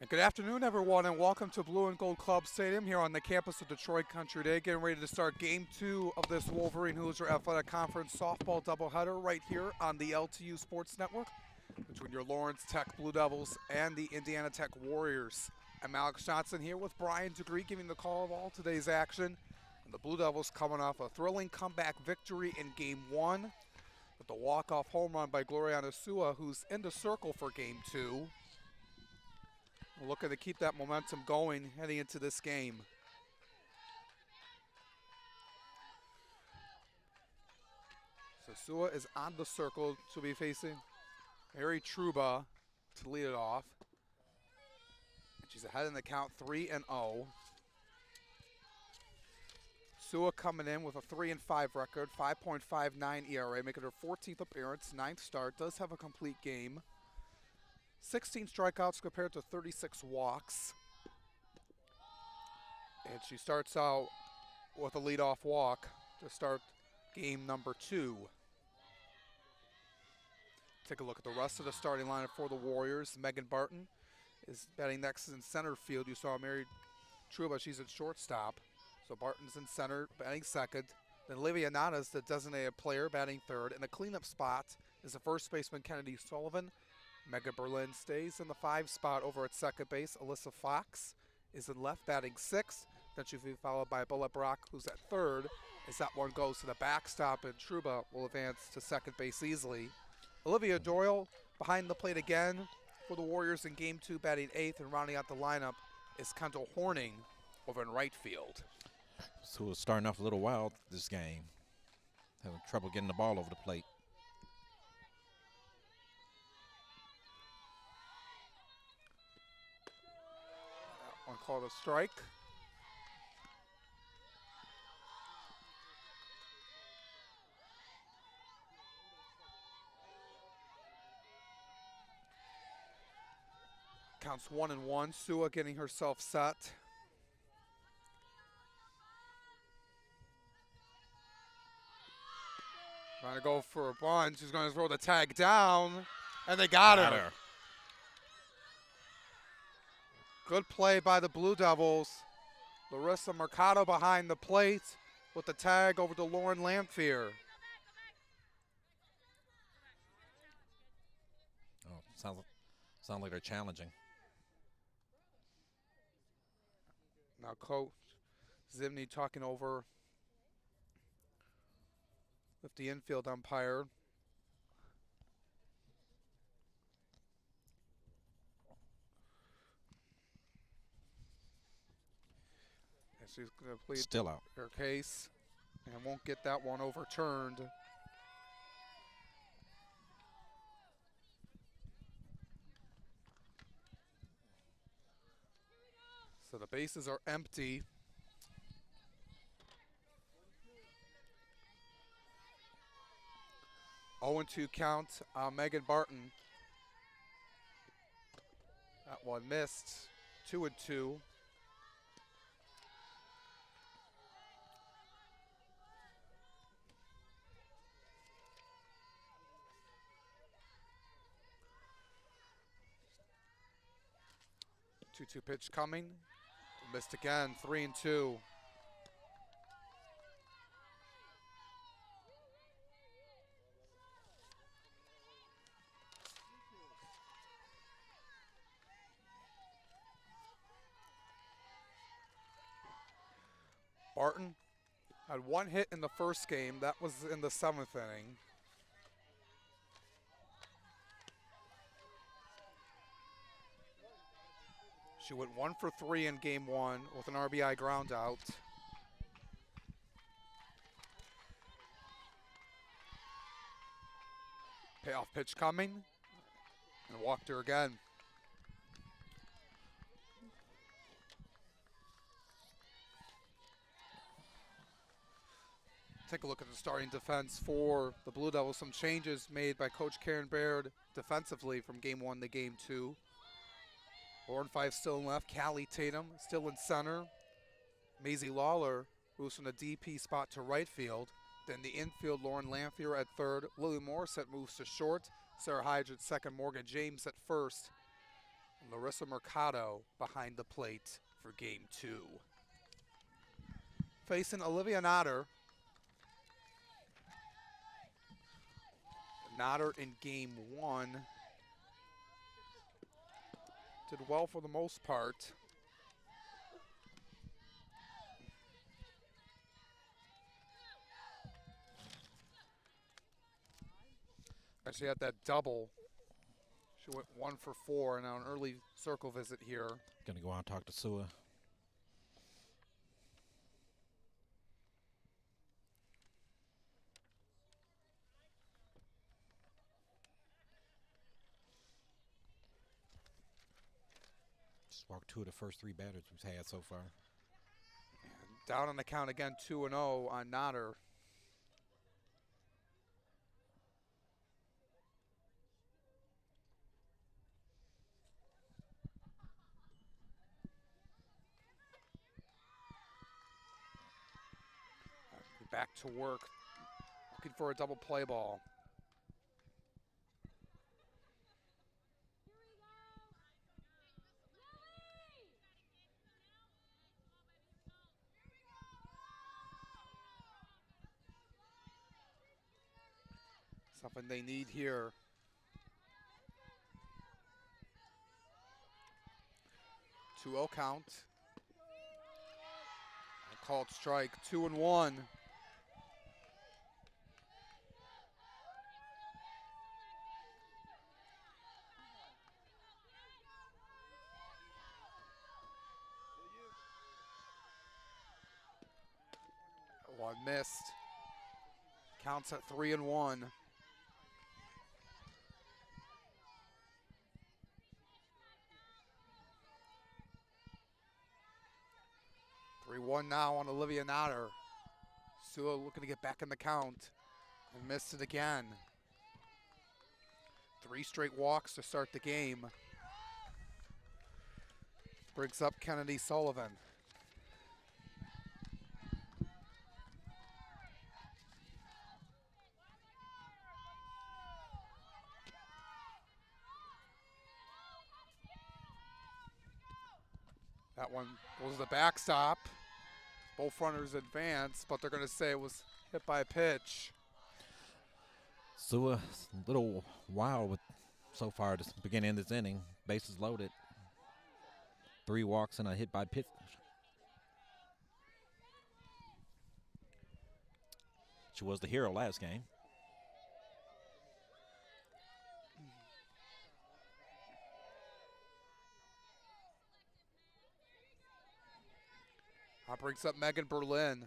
And good afternoon, everyone, and welcome to Blue and Gold Club Stadium here on the campus of Detroit Country Day. Getting ready to start Game 2 of this Wolverine Hoosier Athletic Conference softball doubleheader right here on the LTU Sports Network between your Lawrence Tech Blue Devils and the Indiana Tech Warriors. I'm Alex Johnson here with Brian Degree giving the call of all today's action. And the Blue Devils coming off a thrilling comeback victory in Game 1 with the walk-off home run by Gloriana Sua, who's in the circle for Game 2. We're looking to keep that momentum going heading into this game. So Sua is on the circle to be facing Mary Truba to lead it off. And she's ahead in the count 3-0. Sua coming in with a 3-5 record, 5.59 ERA, making her 14th appearance, 9th start, does have a complete game. 16 strikeouts compared to 36 walks. And she starts out with a leadoff walk to start game number 2. Take a look at the rest of the starting lineup for the Warriors. Megan Barton is batting next in center field. You saw Mary Truba, she's at shortstop. So Barton's in center, batting second. Then Olivia Nanas, the designated player, batting third. And the cleanup spot is the first baseman Kennedy Sullivan. Mega Berlin stays in the 5 spot over at second base. Alyssa Fox is in left, batting 6th. Then she'll be followed by Bella Brock, who's at third. As that one goes to the backstop, and Truba will advance to second base easily. Olivia Doyle behind the plate again for the Warriors in Game 2, batting 8th. And rounding out the lineup is Kendall Horning over in right field. So it's starting off a little wild this game. Having trouble getting the ball over the plate. One called a strike. Counts 1-1. Sua getting herself set. Trying to go for a bunch. She's going to throw the tag down, and they got her. Good play by the Blue Devils. Larissa Mercado behind the plate with the tag over to Lauren Lamphere. Oh, sounds like they're challenging. Now Coach Zimney talking over with the infield umpire. And she's going to plead Still out. her case and won't get that one overturned. So the bases are empty. Oh, 0-2 count on Megan Barton. That one missed. 2-2. Two pitch coming. Missed again. 3-2. Barton had one hit in the first game. That was in the 7th inning. She went 1 for 3 in Game 1 with an RBI ground out. Payoff pitch coming, and walked her again. Take a look at the starting defense for the Blue Devils. Some changes made by Coach Karen Baird defensively from Game 1 to Game 2. Lauren Fife still in left. Callie Tatum still in center. Maisie Lawler moves from the DP spot to right field. Then the infield, Lauren Lamphere at third. Lily Morissette moves to short. Sarah Hyde at second. Morgan James at first. Larissa Mercado behind the plate for game 2. Facing Olivia Notter. Notter in game 1 did well for the most part. Actually had that double. She went 1 for 4 and now an early circle visit here. Gonna go out and talk to Sua. Just walked 2 of the first 3 batters we've had so far. Down on the count again, 2-0 on Notter. Back to work, looking for a double play ball. Something they need here. Two 0 count. A called strike, 2-1. One missed. Counts at 3-1. 3-1 now on Olivia Notter. Sua looking to get back in the count and missed it again. 3 straight walks to start the game. Brings up Kennedy Sullivan. That one was the backstop. Both runners advanced, but they're going to say it was hit by a pitch. Sua, a little wild with so far this beginning of this inning. Bases loaded. 3 walks and a hit by pitch. She was the hero last game. That brings up Megan Berlin,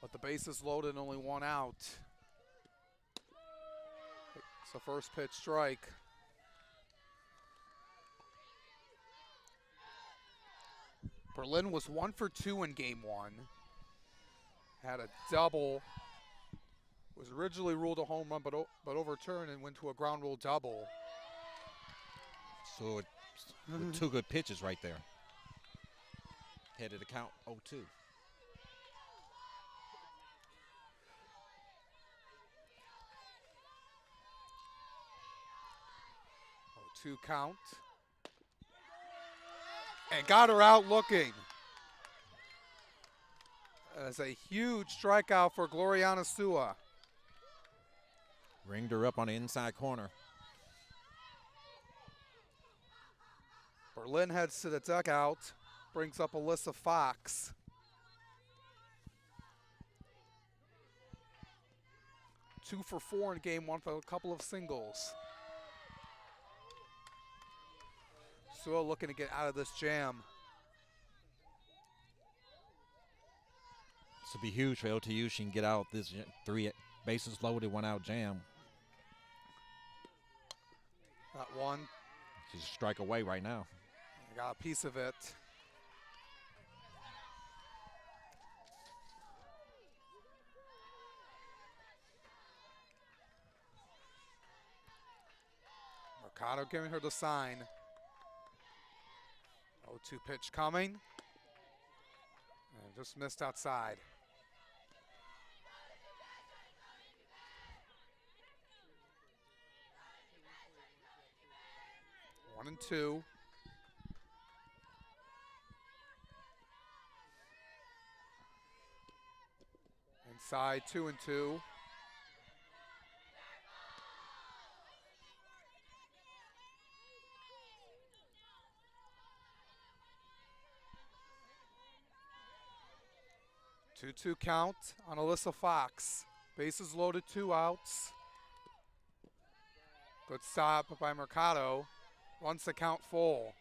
but the bases loaded and only 1 out. So first pitch strike. Berlin was 1 for 2 in game 1. Had a double. Was originally ruled a home run, but overturned and went to a ground rule double. So with 2 good pitches right there. Headed to count 0-2. Oh, 2 count. And got her out looking. That's a huge strikeout for Gloriana Sua. Ringed her up on the inside corner. Berlin heads to the dugout. Brings up Alyssa Fox. Two for 4 in game 1 for a couple of singles. Sua looking to get out of this jam. This would be huge for LTU. She can get out this 3 bases loaded, 1 out jam. That one. She's a strike away right now. Got a piece of it. Mercado giving her the sign. 0-2 pitch coming. And just missed outside. One and 2. Inside 2-2. Two-two count on Alyssa Fox. Bases loaded, 2 outs. Good stop by Mercado. Runs the count full.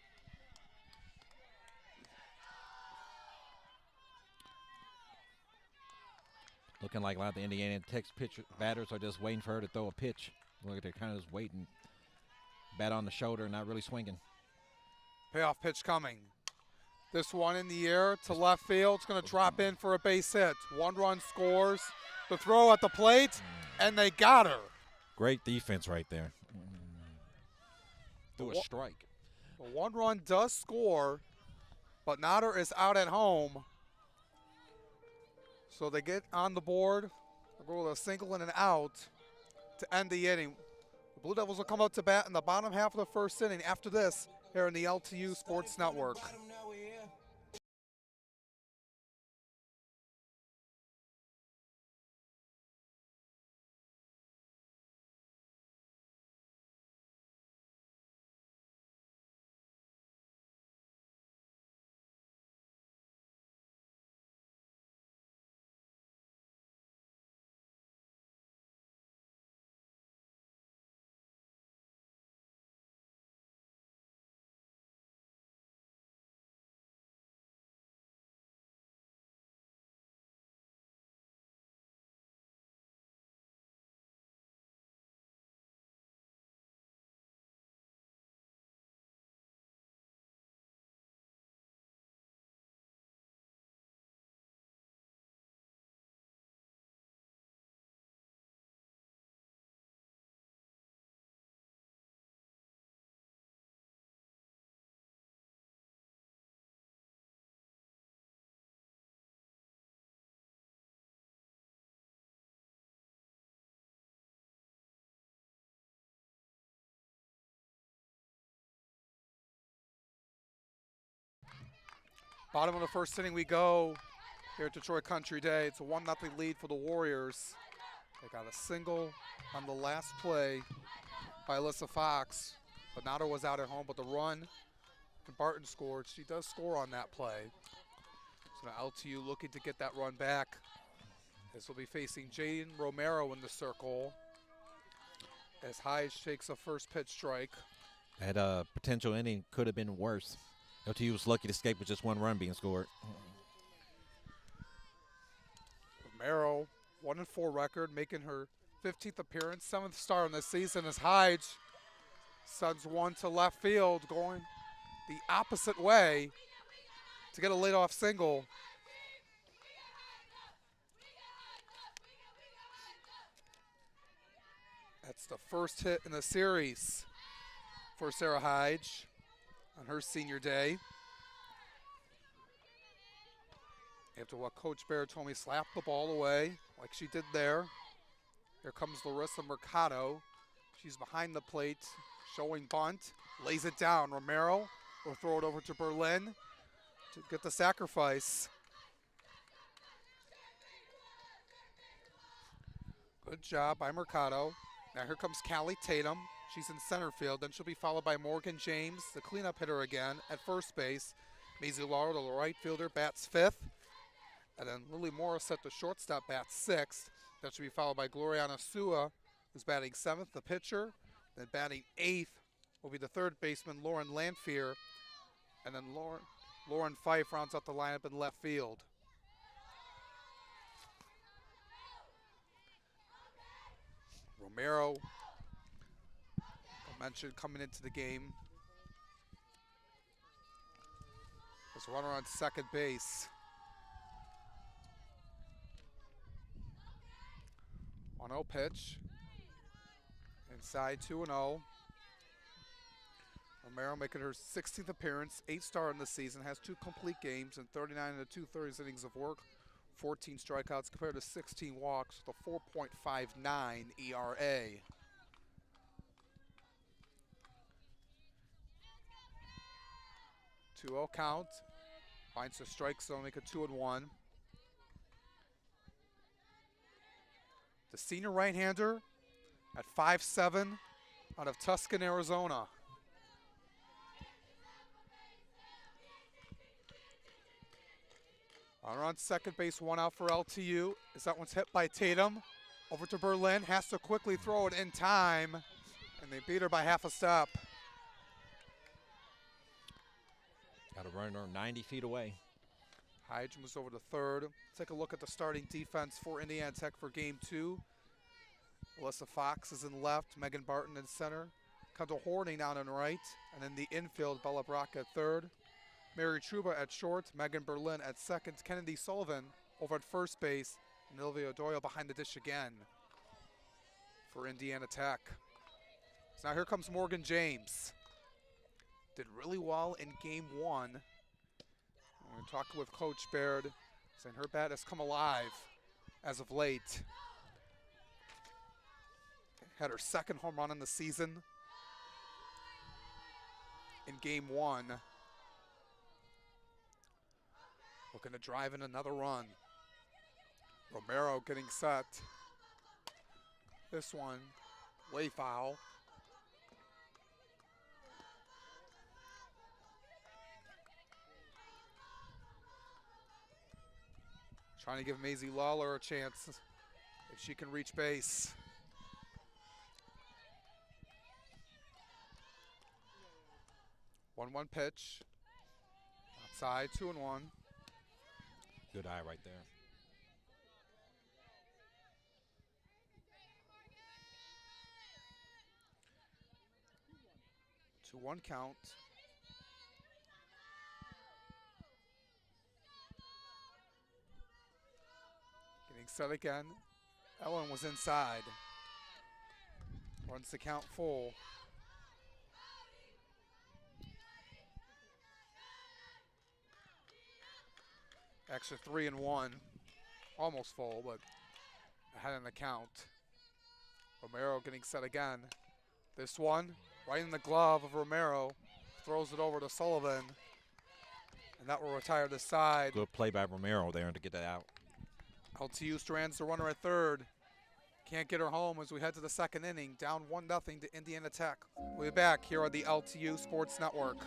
Looking like a lot of the Indiana Tech pitcher batters are just waiting for her to throw a pitch. Look at they're kind of just waiting. Bat on the shoulder, not really swinging. Payoff pitch coming. This one in the air to left field. It's going to drop in for a base hit. 1 run scores. The throw at the plate, and they got her. Great defense right there. Through a strike. The 1 run does score, but Notter is out at home. So they get on the board. They'll go with a single and an out to end the inning. The Blue Devils will come out to bat in the bottom half of the first inning after this here in the LTU Sports Network. Bottom of the first inning we go here at Detroit Country Day. It's a 1-0 lead for the Warriors. They got a single on the last play by Alyssa Fox. But Notter was out at home, but the run and Barton scored. She does score on that play. So now LTU looking to get that run back. This will be facing Jaden Romero in the circle as Hyde takes a first pitch strike. That potential inning could have been worse. LTU was lucky to escape with just 1 run being scored. Romero, 1-4 record, making her 15th appearance, 7th star in the season as Hyde sends one to left field, going the opposite way to get a leadoff single. That's the first hit in the series for Sarah Hyde on her senior day. After what Coach Baird told me, slap the ball away like she did there. Here comes Larissa Mercado. She's behind the plate, showing bunt, lays it down. Romero will throw it over to Berlin to get the sacrifice. Good job by Mercado. Now here comes Callie Tatum. She's in center field. Then she'll be followed by Morgan James, the cleanup hitter again, at first base. Maisie Lauro, the right fielder, bats 5th. And then Lily Morris at the shortstop, bats 6th. That should be followed by Gloriana Sua, who's batting 7th, the pitcher. Then batting 8th will be the third baseman, Lauren Lanphier. And then Lauren Fife rounds out the lineup in left field. Romero, I mentioned coming into the game, was a runner on second base. 1-0 pitch. Inside 2-0. Romero making her 16th appearance, 8th star in the season, has 2 complete games and 39 and 2/3 innings of work, 14 strikeouts compared to 16 walks with a 4.59 ERA. Two-0 count. Finds the strike zone, make it 2-1. The senior right-hander at 5'7", out of Tuscan, Arizona. Runner on second base, one out for LTU. As that one's hit by Tatum. Over to Berlin, has to quickly throw it in time, and they beat her by half a step. Got a runner 90 feet away. Hyde moves over to third. Take a look at the starting defense for Indiana Tech for game 2. Alyssa Fox is in left, Megan Barton in center, Kendall Horning down in right, and in the infield, Bella Brock at third, Mary Truba at short, Megan Berlin at second, Kennedy Sullivan over at first base, and Olivia Doyle behind the dish again for Indiana Tech. So now here comes Morgan James. Did really well in game 1. We're talking with Coach Baird, saying her bat has come alive as of late. Had her second home run in the season in game 1. Looking to drive in another run. Romero getting set. This one, way foul. Trying to give Maisie Lawler a chance if she can reach base. One pitch. Outside, 2-1. Good eye right there. 2-1 count. Getting set again. Ellen was inside. Runs the count full. Extra 3-1. Almost full, but ahead in the count. Romero getting set again. This one, right in the glove of Romero. Throws it over to Sullivan. And that will retire the side. Good play by Romero there to get that out. LTU strands the runner at third. Can't get her home as we head to the second inning. Down 1-0 to Indiana Tech. We'll be back here on the LTU Sports Network.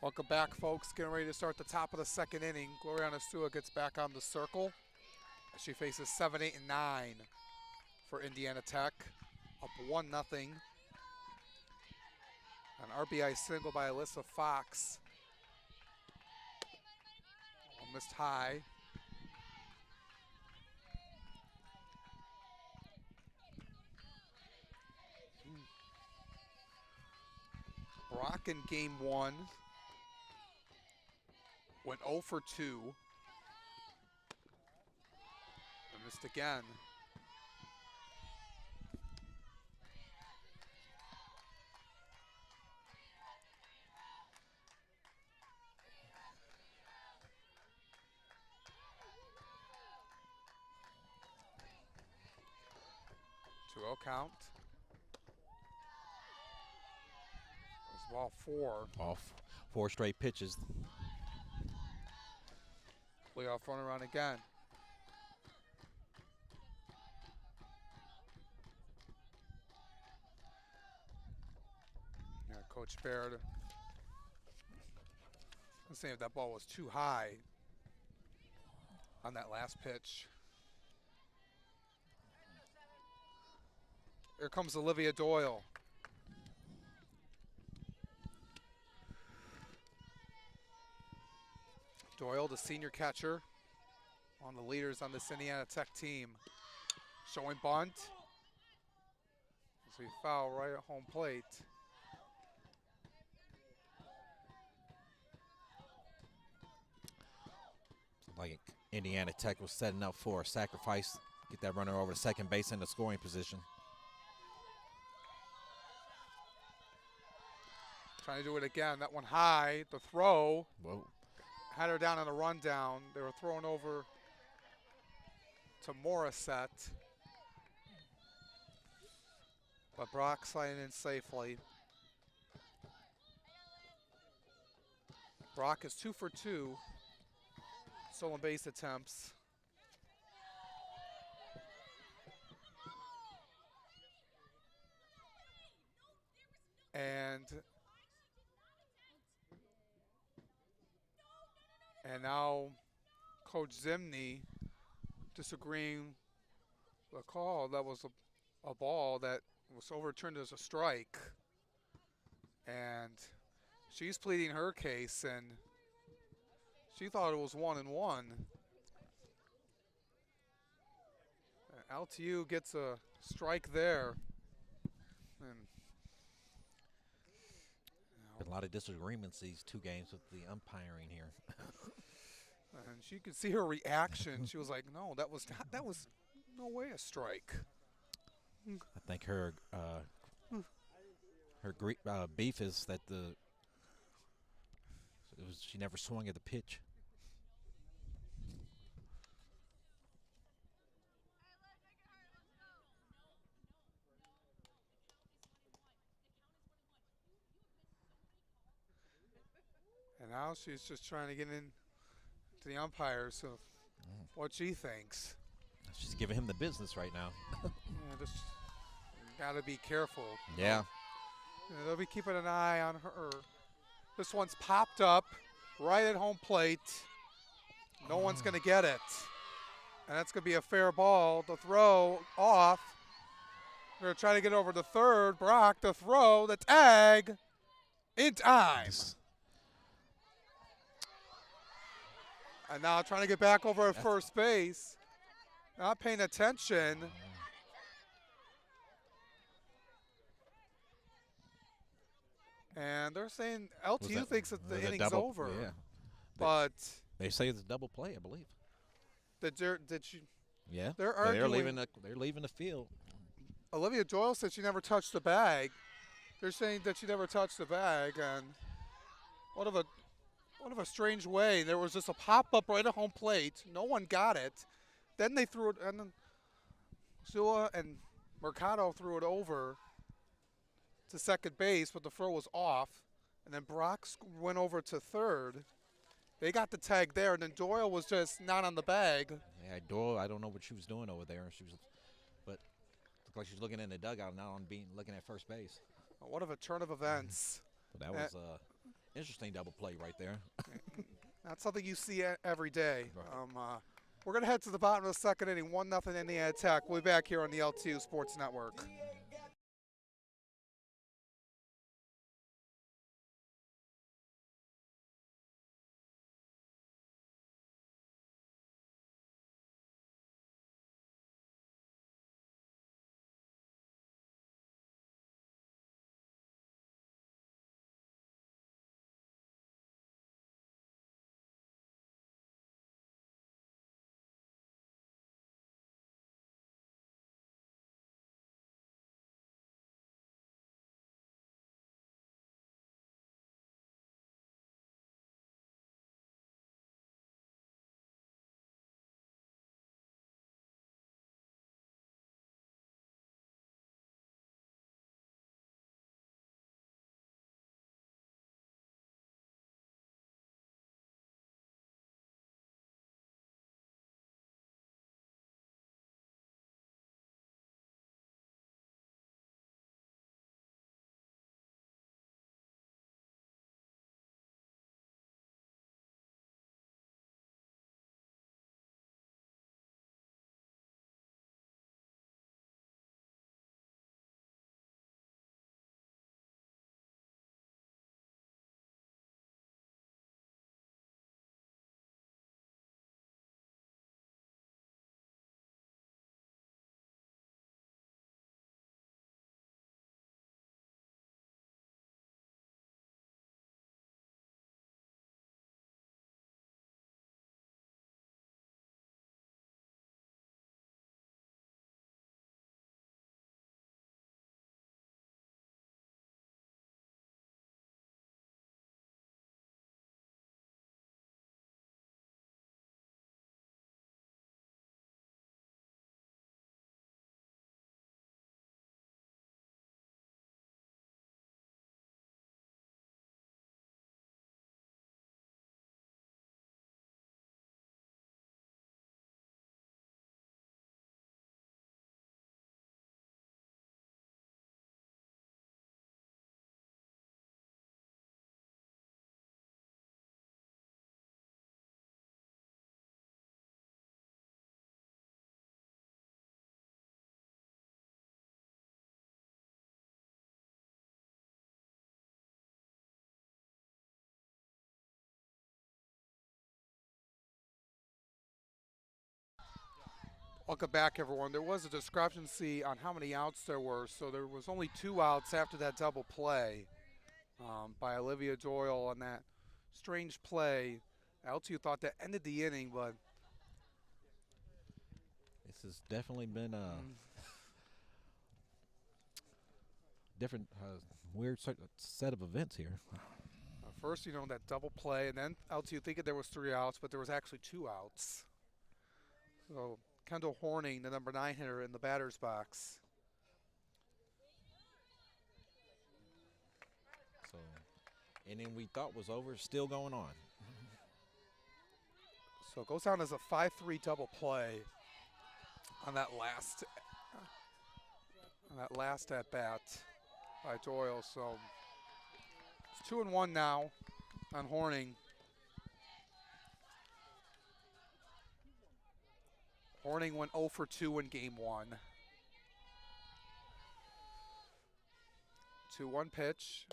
Welcome back, folks. Getting ready to start the top of the second inning. Gloriana Stewart gets back on the circle as she faces 7, 8, and 9 for Indiana Tech. Up 1-0. An RBI single by Alyssa Fox. A missed high. Brock in game 1 went 0 for 2. And missed again. Count. It was ball 4. Off 4 straight pitches. Leoff run around again. Yeah, Coach Baird I'm saying if that ball was too high on that last pitch. Here comes Olivia Doyle. Doyle, the senior catcher, one of the leaders on this Indiana Tech team. Showing bunt. As we foul right at home plate. Like Indiana Tech was setting up for a sacrifice, get that runner over to second base in the scoring position. Trying to do it again. That one high. The throw. Whoa. Had her down on a rundown. They were thrown over to Morissette. But Brock sliding in safely. Brock is 2 for 2. Stolen base attempts. And now Coach Zimney disagreeing with the call. That was a ball that was overturned as a strike. And she's pleading her case, and she thought it was 1-1. LTU gets a strike there. And A lot of disagreements these two games with the umpiring here. And she could see her reaction. She was like, "No, that was no way a strike." I think her beef is that she never swung at the pitch. And now she's just trying to get in to the umpires of what she thinks. She's giving him the business right now. Yeah, just got to be careful. Yeah. You know, they'll be keeping an eye on her. This one's popped up right at home plate. No one's going to get it. And that's going to be a fair ball. The throw off. They're trying to get over to third. Brock, the throw, the tag, in time. And now trying to get back over at first base. Not paying attention. And they're saying LTU thinks that the inning's over. Yeah. But They say it's a double play, I believe. did she? Yeah. They're They're arguing. leaving the field. Olivia Doyle said she never touched the bag. They're saying that she never touched the bag, and what of a strange way. There was just a pop-up right at home plate. No one got it. Then they threw it, and then Zua and Mercado threw it over to second base, but the throw was off. And then Brock went over to third. They got the tag there, and then Doyle was just not on the bag. Yeah, Doyle, I don't know what she was doing over there. But looked like she was looking in the dugout, not looking at first base. What of a turn of events. But that was interesting double play right there. Not something you see every day. Right. We're going to head to the bottom of the second inning, 1-0 Indiana Tech. We'll be back here on the LTU Sports Network. Welcome back, everyone. There was a discrepancy on how many outs there were, so there was only 2 outs after that double play by Olivia Doyle on that strange play. LTU thought that ended the inning, but This has definitely been a different, weird set of events here. first, that double play, and then LTU thinking there was 3 outs, but there was actually 2 outs. So Kendall Horning, the number 9 hitter in the batter's box. So, inning we thought was over, still going on. So it goes down as a 5-3 double play on that last at bat by Doyle. So it's 2-1 now on Horning. Horning went 0 for 2 in game 1. 2-1 pitch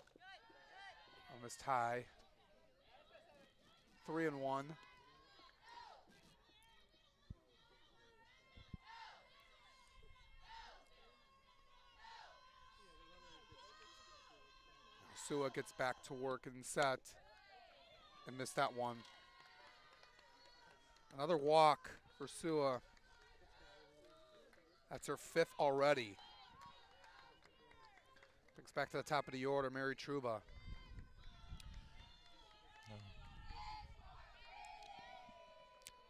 on this tie. 3-1. Sua gets back to work and set and missed that one. Another walk for Sua. That's her 5th already. Brings back to the top of the order, Mary Truba.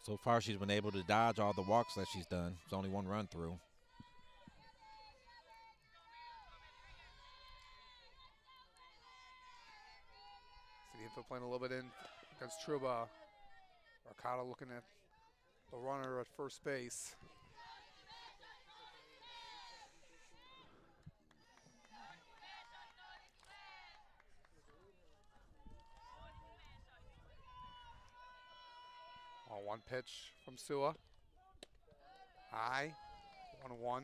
So far, she's been able to dodge all the walks that she's done. There's only 1 run through. See the infield playing a little bit in against Truba. Mercado looking at the runner at first base. One pitch from Sua. High, 1-1.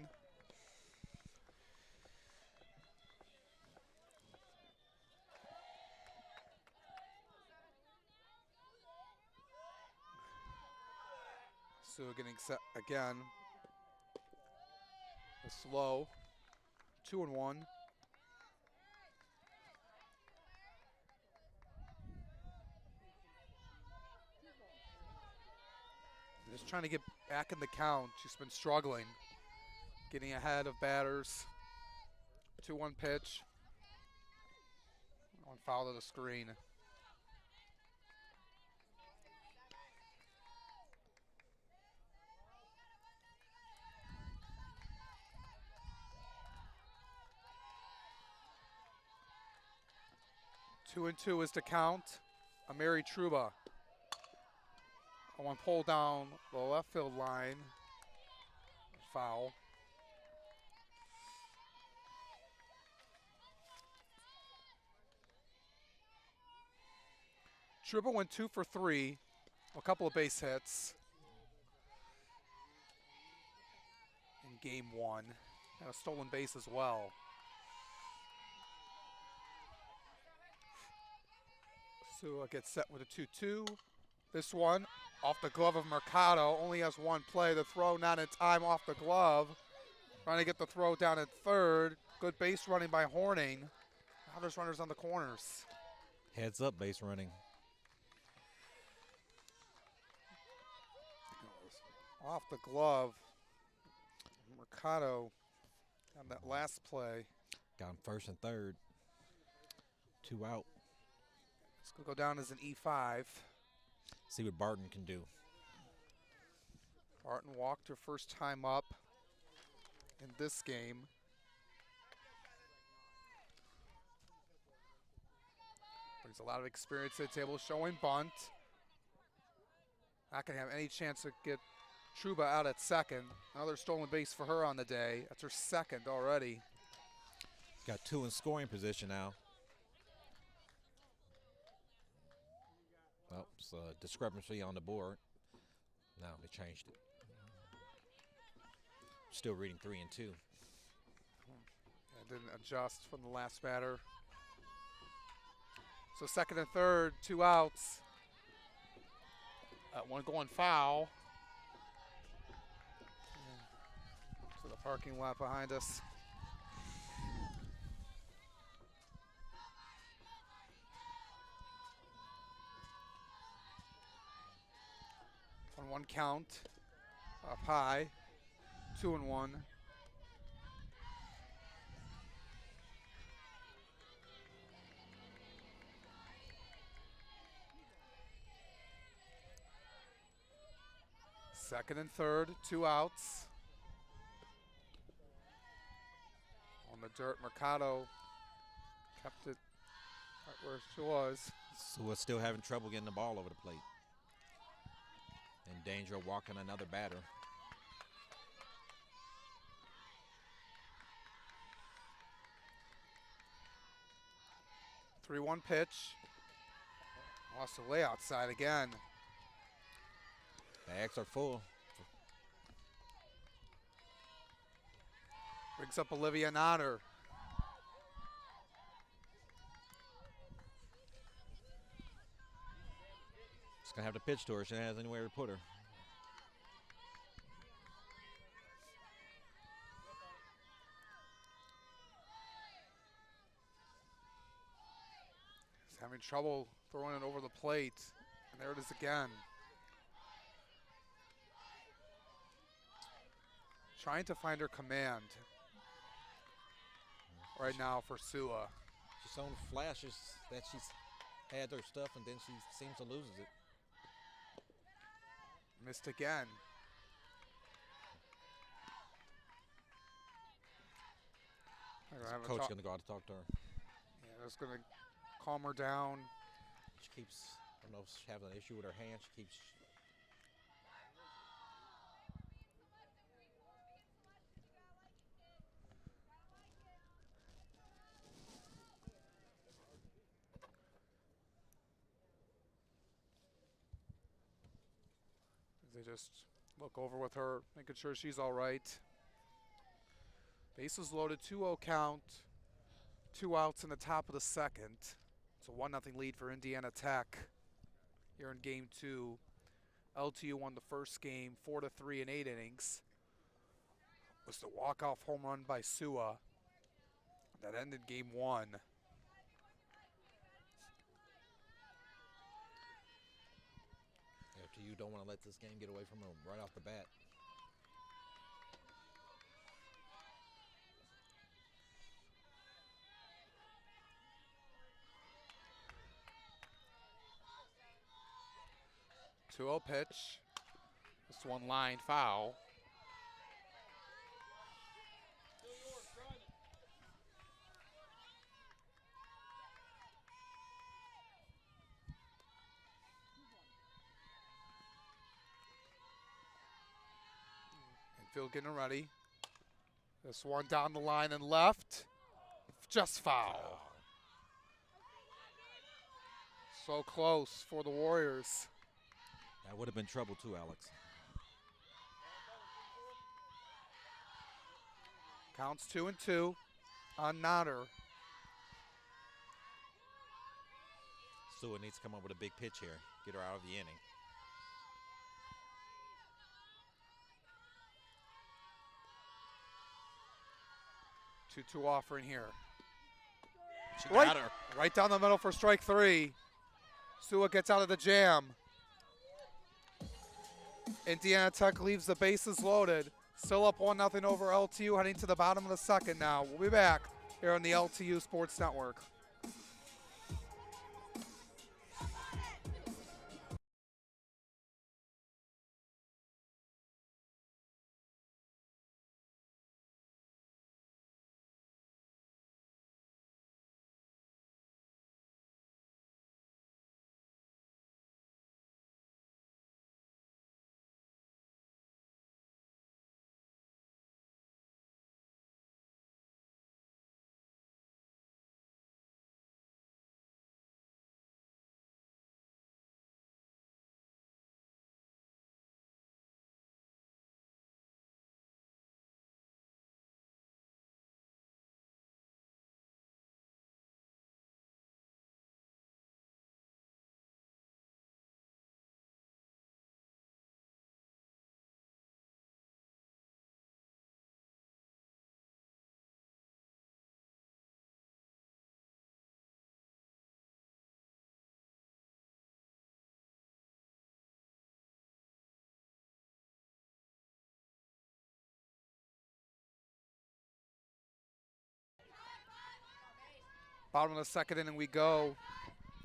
Sua getting set again. A slow, 2-1. Just trying to get back in the count. She's been struggling, getting ahead of batters. 2-1 pitch. One foul to the screen. Two and two is to count. Mary Truba. One pull down the left field line. Foul. Truba went 2 for 3. A couple of base hits in game 1. And a stolen base as well. Sua gets set with a 2-2. This one off the glove of Mercado. Only has 1 play. The throw not in time off the glove. Trying to get the throw down at third. Good base running by Horning. Now there's runners on the corners. Heads up base running. Off the glove. Mercado on that last play. Got him first and third. 2 out. It's going to go down as an E5. See what Barton can do. Barton walked her first time up in this game. Brings a lot of experience to the table, showing bunt. Not going to have any chance to get Truba out at second. Another stolen base for her on the day. That's her second already. Got 2 in scoring position now. Well, it's a discrepancy on the board. Now they changed it. Still reading 3 and 2. And didn't adjust from the last batter. So second and third, 2 outs. One going foul. And parking lot behind us. On one count, up high, 2-1. Second and third, 2 outs. On the dirt, Mercado kept it right where she was. So we're still having trouble getting the ball over the plate. In danger of walking another batter. The 3-1 pitch. Lost the way outside again. Bags are full. Brings up Olivia Nodder. She's going to have to pitch to her. She has anywhere to put her. She's having trouble throwing it over the plate. And there it is again. Trying to find her command right now for Sua. She's shown flashes that she's had her stuff, and then she seems to lose it. Missed again. Coach going to go out to talk to her. Yeah, that's going to calm her down. She keeps, I don't know if she's having an issue with her hand. She keeps. They just look over with her, making sure she's all right. Bases loaded, 2-0 count. 2 outs in the top of the second. It's a 1-0 lead for Indiana Tech here in game 2. LTU won the first game 4-3 in 8 innings. It was the walk-off home run by Sua that ended game 1. You don't want to let this game get away from them right off the bat. Two-0 pitch. This one line foul. Infield getting ready. This one down the line and left. Just foul. So close for the Warriors. That would have been trouble too, Alex. Counts 2-2 on Nodder. Sua needs to come up with a big pitch here. Get her out of the inning. 2-2 offering here. She got her. Right down the middle for strike 3. Sua gets out of the jam. Indiana Tech leaves the bases loaded. Still up 1-0 over LTU, heading to the bottom of the second now. We'll be back here on the LTU Sports Network. Bottom of the second inning we go.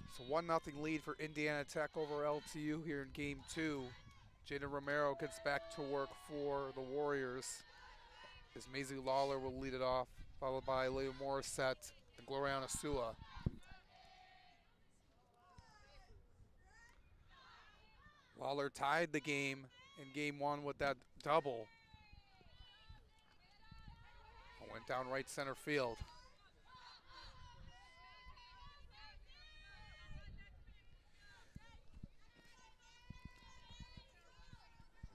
It's a 1-0 lead for Indiana Tech over LTU here in game 2. Jaden Romero gets back to work for the Warriors. As Maisie Lawler will lead it off, followed by Leo Morissette and Gloriana Sua. Lawler tied the game in game 1 with that double. Went down right center field.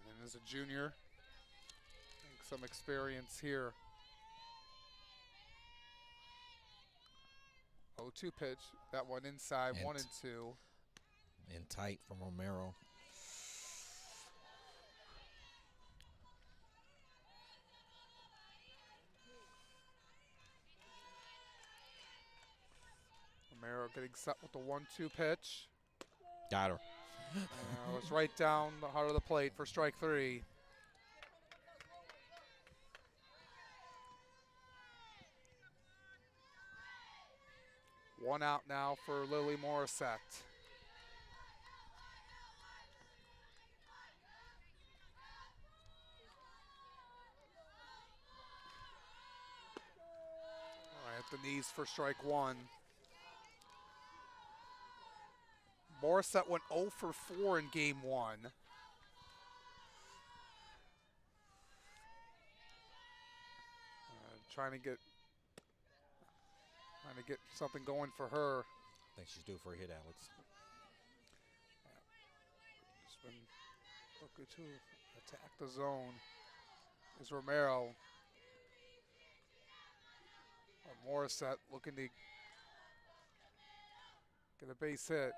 And as a junior, some experience here. 0-2 pitch, that one inside, 1-2. And tight from Romero. Romero getting set with the 1-2 pitch. Got her. It was right down the heart of the plate for strike 3. One out now for Lily Morissette. All right, at the knees for strike 1. Morissette went 0 for 4 in game 1. Trying to get something going for her. I think she's due for a hit, Alex. Just been looking to attack the zone. Is Romero. Morissette looking to get a base hit.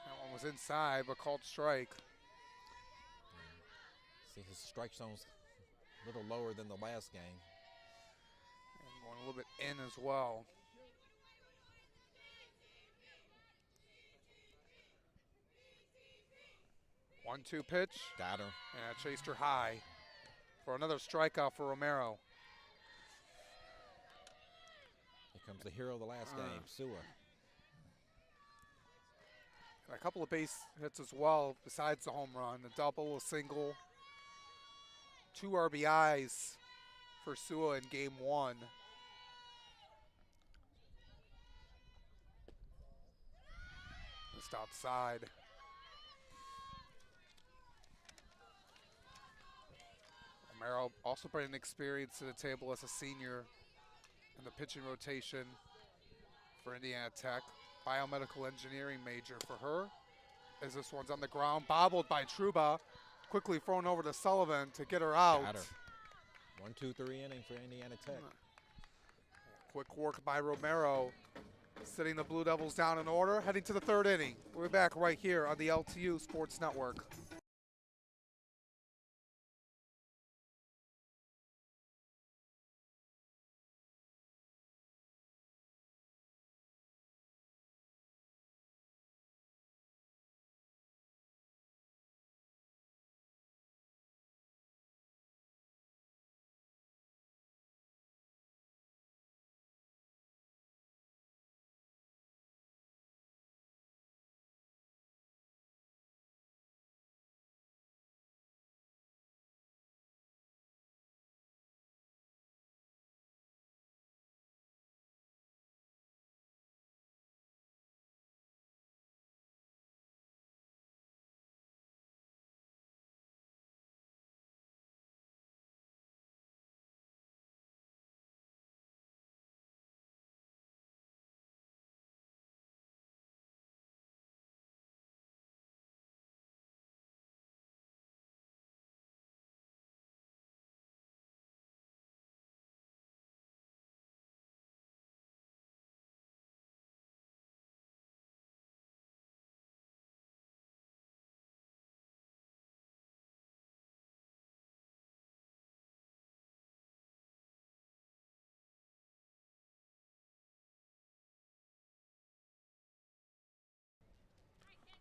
That one was inside, but called strike. See, his strike zone's a little lower than the last game. And going a little bit in as well. One-two pitch. Got her. And I chased her high for another strikeout for Romero. Here comes the hero of the last game, Sua. And a couple of base hits as well besides the home run. A double, a single. 2 RBIs for Sua in game 1. Just outside. Romero also bringing experience to the table as a senior in the pitching rotation for Indiana Tech. Biomedical engineering major for her. As this one's on the ground, bobbled by Truba. Quickly thrown over to Sullivan to get her out. Got her. 1-2-3 inning for Indiana Tech. Quick work by Romero. Sitting the Blue Devils down in order, heading to the 3rd inning. We're back right here on the LTU Sports Network.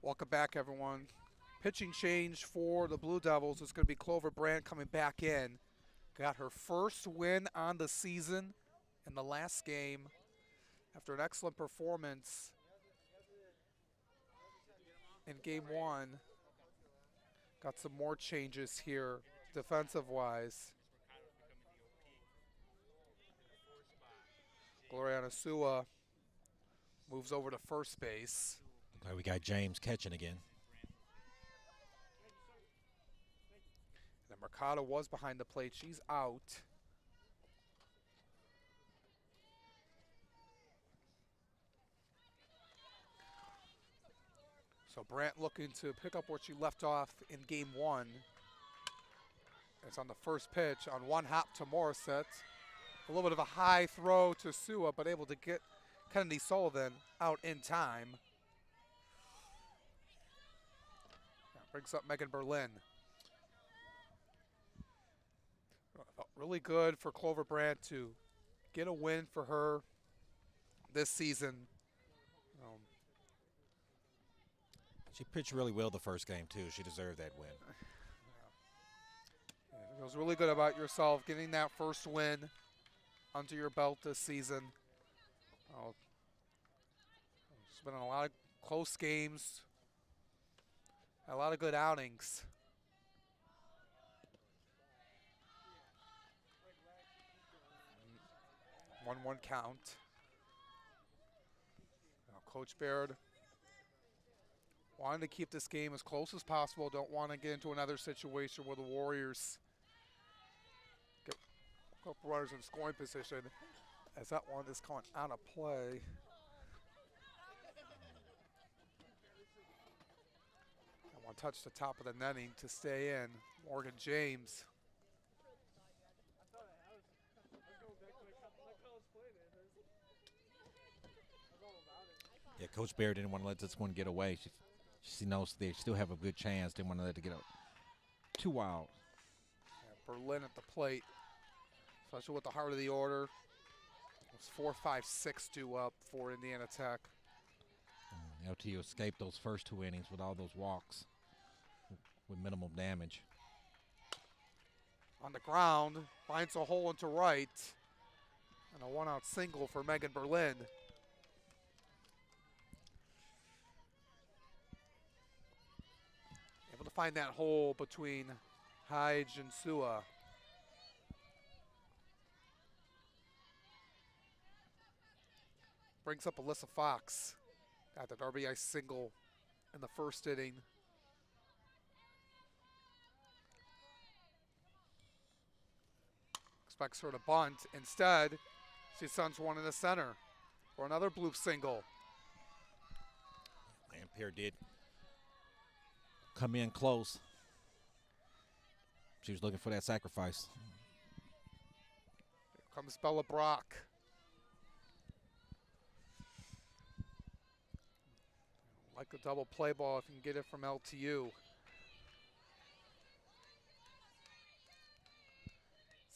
Welcome back, everyone. Pitching change for the Blue Devils is going to be Clover Brandt coming back in. Got her first win on the season in the last game After an excellent performance in game one, got some more changes here defensive-wise. Gloriana Sua moves over to first base. Glad we got James catching again. And Mercado was behind the plate. She's out. So Brandt looking to pick up where she left off in game one. It's on the first pitch on one hop to Morissette. A little bit of a high throw to Sua, but able to get Kennedy Sullivan out in time. That brings up Megan Berlin. Felt really good for Clover Brandt to get a win for her this season. She pitched really well the first game, too. She deserved that win. It feels really good about yourself, getting that first win under your belt this season. It's been a lot of close games, a lot of good outings. 1-1 count. Now Coach Baird wanting to keep this game as close as possible. Don't want to get into another situation where the Warriors get a couple runners in scoring position, as that one is going out of play. I want to touch the top of the netting to stay in. Morgan James. Yeah, Coach Baird didn't want to let this one get away. She knows they still have a good chance. Didn't want to let it get up too wild. Yeah, Berlin at the plate, especially with the heart of the order. It's 4-5-6 due up for Indiana Tech. LTU escaped those first two innings with all those walks with minimal damage. On the ground, finds a hole into right, and a one-out single for Megan Berlin. Able to find that hole between Hyde and Sua. Brings up Alyssa Fox. Got that RBI single in the first inning. Expects her to bunt. Instead, she sends one in the center for another bloop single. Lampere did come in close. She was looking for that sacrifice. Here comes Bella Brock. Like a double play ball if you can get it from LTU.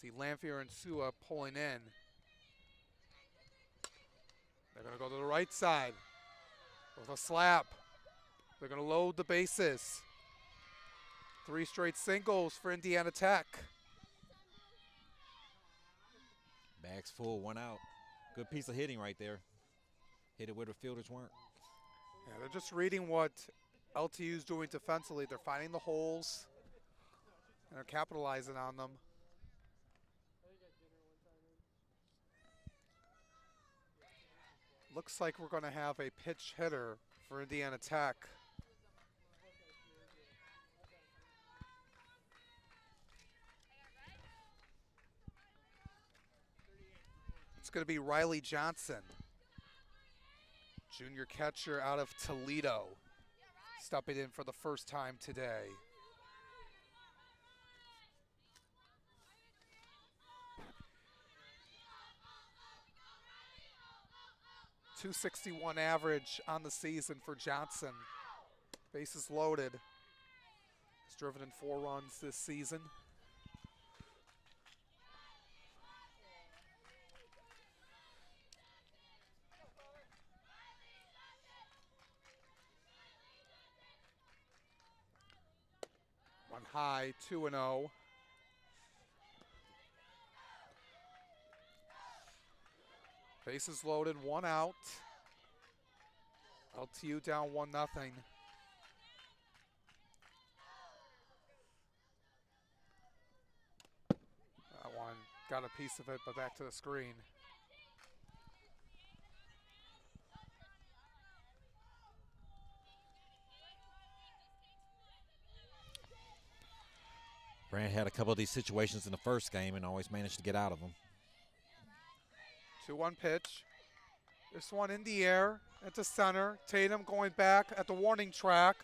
See Lamphere and Sua pulling in. They're going to go to the right side with a slap. They're going to load the bases. 3 straight singles for Indiana Tech. Bags full, 1 out. Good piece of hitting right there. Hit it where the fielders weren't. Yeah, they're just reading what LTU's doing defensively. They're finding the holes, and they're capitalizing on them. Looks like we're going to have a pitch hitter for Indiana Tech. It's going to be Riley Johnson, junior catcher out of Toledo, stepping in for the first time today. .261 average on the season for Johnson. Bases loaded. He's driven in 4 runs this season. One high, 2-0. Bases loaded, 1 out. LTU down 1-0. That one got a piece of it, but back to the screen. Brand had a couple of these situations in the first game and always managed to get out of them. 2-1 pitch. This one in the air at the center. Tatum going back at the warning track.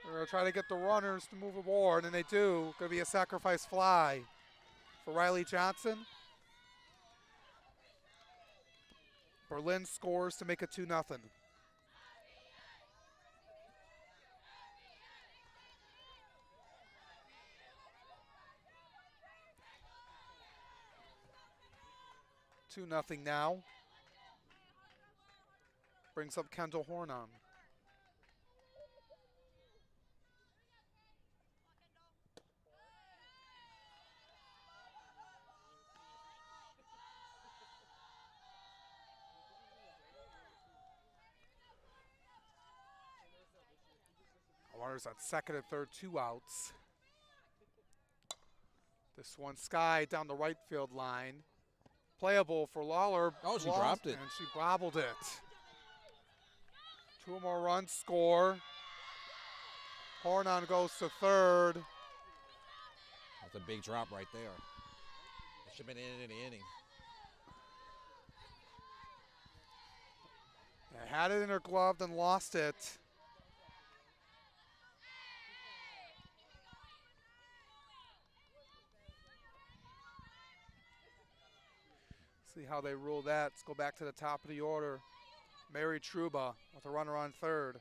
They're going to try to get the runners to move aboard, and they do. Going to be a sacrifice fly for Riley Johnson. Berlin scores to make it 2-0. Nothing now. Brings up Kendall Hornon. Runners on second and third, 2 outs. This one, Sky down the right field line. Playable for Lawler. Oh, she dropped it. And she bobbled it. 2 more runs score. Hornon goes to third. That's a big drop right there. That should have been in the inning. Had it in her glove, then lost it. See how they rule that. Let's go back to the top of the order. Mary Truba with a runner on third.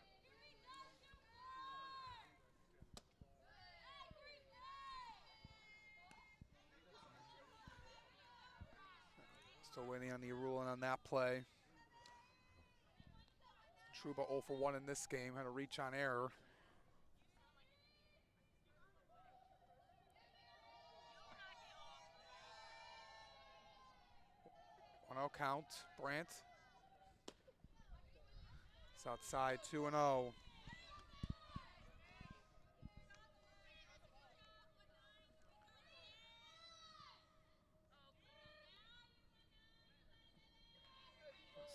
Still waiting on the ruling on that play. Truba 0 for 1 in this game, had a reach on error. Count. Brandt. It's outside 2-0.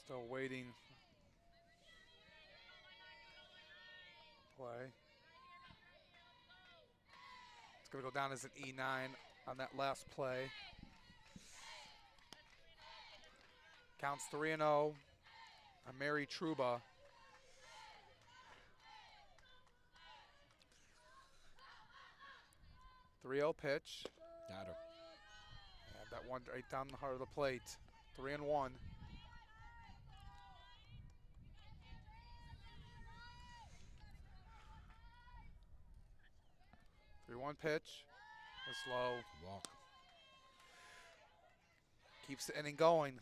Still waiting. Play. It's going to go down as an E9 on that last play. Counts 3-0 on Mary Truba. .30 pitch. Got her. And that one right down the heart of the plate. 3-1. One pitch. A slow walk. Keeps the inning going.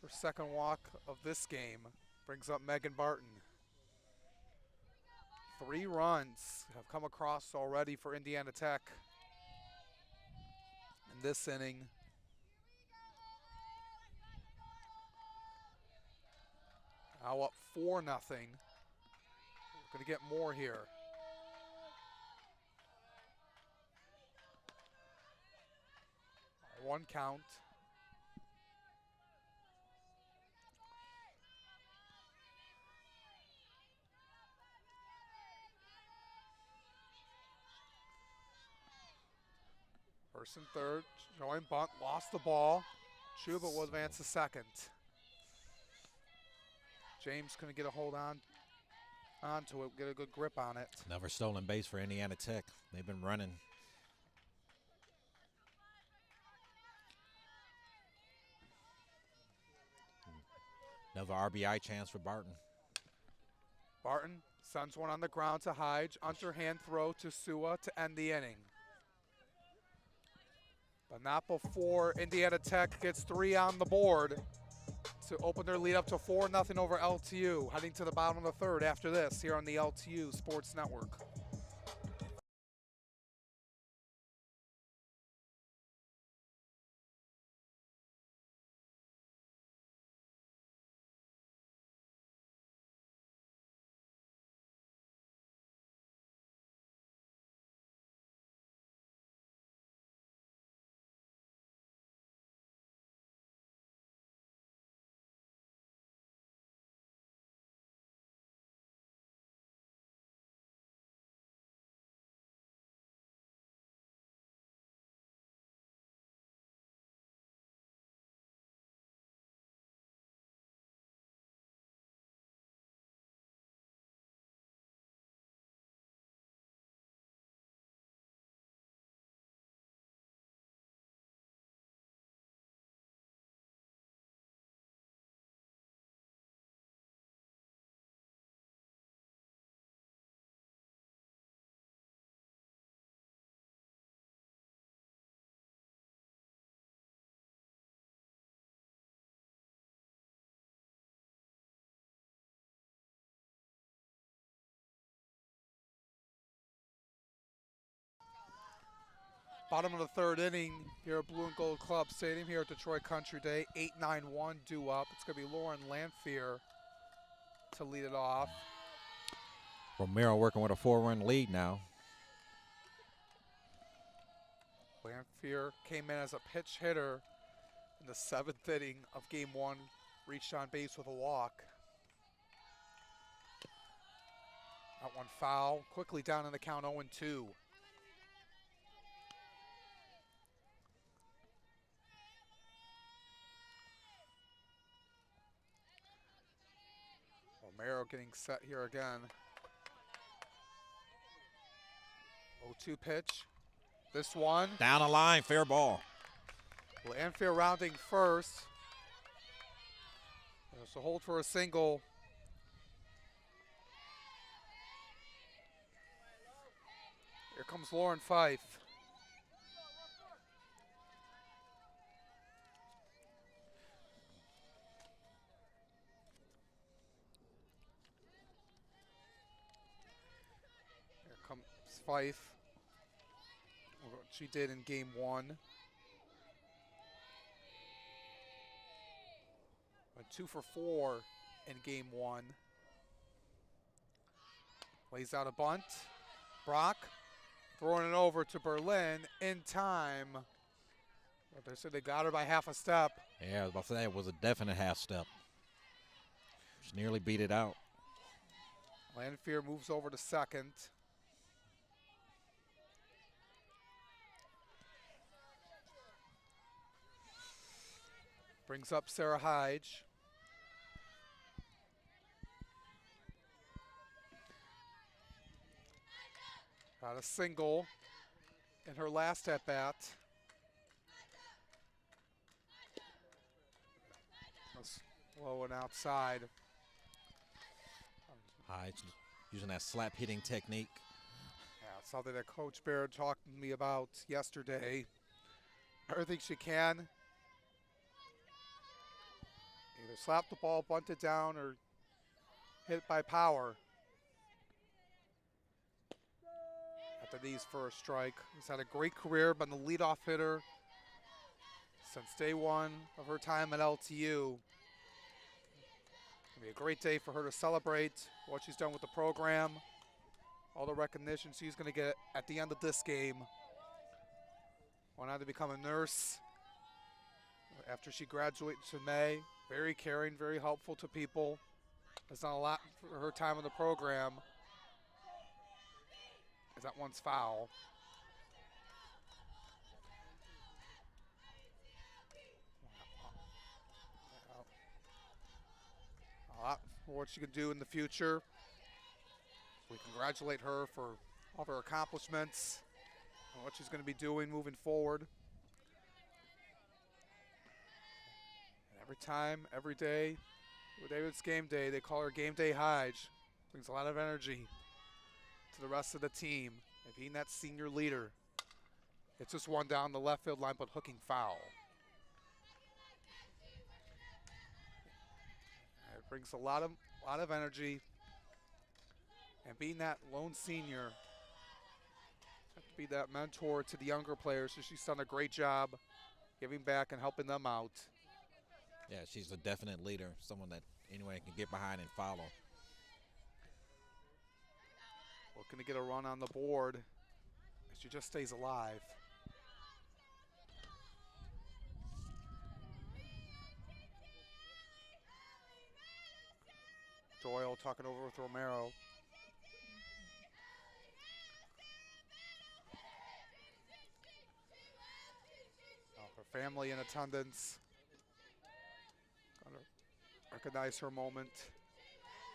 Her second walk of this game brings up Megan Barton. 3 runs have come across already for Indiana Tech in this inning. Now up 4-0. Going to get more here. 1 count. First and third, showing bunt, lost the ball. Chuba will advance to second. James couldn't get a hold onto it, get a good grip on it. Another stolen base for Indiana Tech. They've been running. Another RBI chance for Barton. Barton sends one on the ground to Hyde. Underhand throw to Sua to end the inning. But not before Indiana Tech gets 3 on the board to open their lead up to 4-0 over LTU. Heading to the bottom of the third after this here on the LTU Sports Network. Bottom of the third inning here at Blue and Gold Club Stadium here at Detroit Country Day. 8-9-1 due up. It's going to be Lauren Lanphier to lead it off. Romero working with a 4-run lead now. Lanphier came in as a pinch hitter in the 7th inning of game 1, reached on base with a walk. That one foul, quickly down in the count 0-2. Romero getting set here again. 0-2 pitch. This one. Down the line, fair ball. Lanphier rounding first. There's a hold for a single. Here comes Lauren Fife. Here comes Fife. What she did in game 1. Went 2 for 4 in game 1. Lays out a bunt. Brock throwing it over to Berlin in time. But they said they got her by half a step. Yeah, I was about to say it was a definite half step. Just nearly beat it out. Lanphier moves over to second. Brings up Sarah Hige. Got a single in her last at-bat. Low and outside. Hyde using that slap hitting technique. Yeah, it's something that Coach Baird talked to me about yesterday. Everything she can. Either slap the ball, bunt it down, or hit by power. At the knees for a strike. He's had a great career, been the leadoff hitter since day 1 of her time at LTU. It'll be a great day for her to celebrate what she's done with the program, all the recognition she's going to get at the end of this game. Went on to become a nurse after she graduates in May. Very caring, very helpful to people. Has done a lot for her time in the program. As that one's foul. A lot for what she can do in the future. We congratulate her for all of her accomplishments and what she's going to be doing moving forward. And every time, every day, with David's game day, they call her Game Day Hige. Brings a lot of energy to the rest of the team. And being that senior leader, it's just one down the left field line, but hooking foul. And it brings a lot of energy. And being that lone senior, have to be that mentor to the younger players. So she's done a great job giving back and helping them out. Yeah, she's a definite leader, someone that anyone can get behind and follow. Looking to get a run on the board. She just stays alive. Doyle talking over with Romero. Her family in attendance. Gonna recognize her moment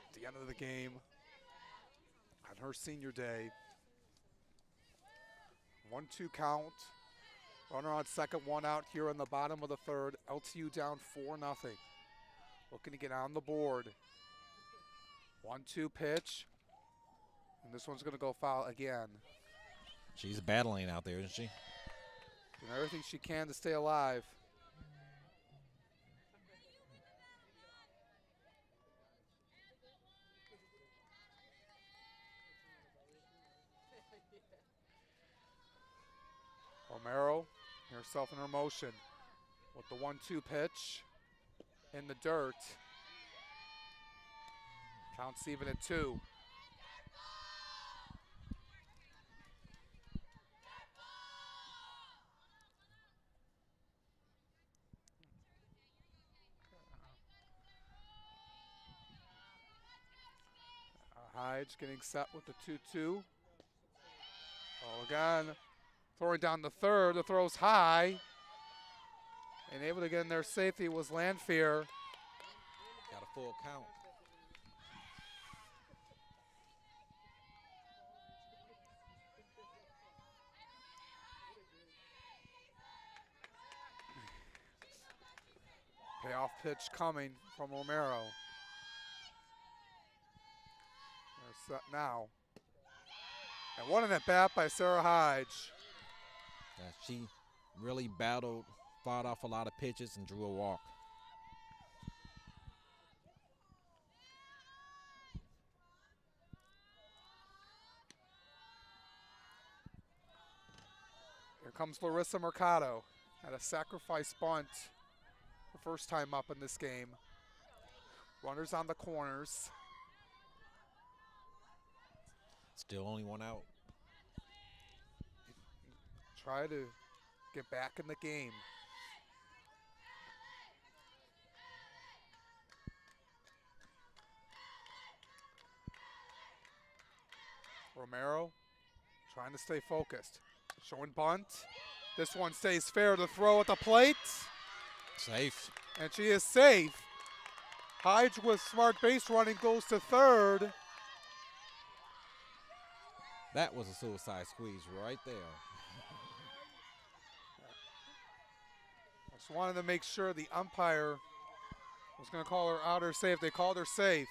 at the end of the game on her senior day. 1-2 count. Runner on second, one out here in the bottom of the third. LTU down 4-0. Looking to get on the board. 1-2 pitch. And this one's going to go foul again. She's battling out there, isn't she? Doing everything she can to stay alive. Romero herself in her motion with the 1-2 pitch in the dirt. Counts even at 2. Hyde getting set with the 2-2. Oh, again, throwing down the third. The throw's high. And able to get in there safety was Lanphier. Got a full count. Payoff pitch coming from Romero. They're set now. And one in at bat by Sarah Hyde. Yeah, she really battled, fought off a lot of pitches, and drew a walk. Here comes Larissa Mercado at a sacrifice bunt. The first time up in this game. Runners on the corners. Still only one out. Try to get back in the game. Romero trying to stay focused. Showing bunt. This one stays fair to throw at the plate. Safe. And she is safe. Hyde with smart base running goes to third. That was a suicide squeeze right there. Just wanted to make sure the umpire was going to call her out or safe. They called her safe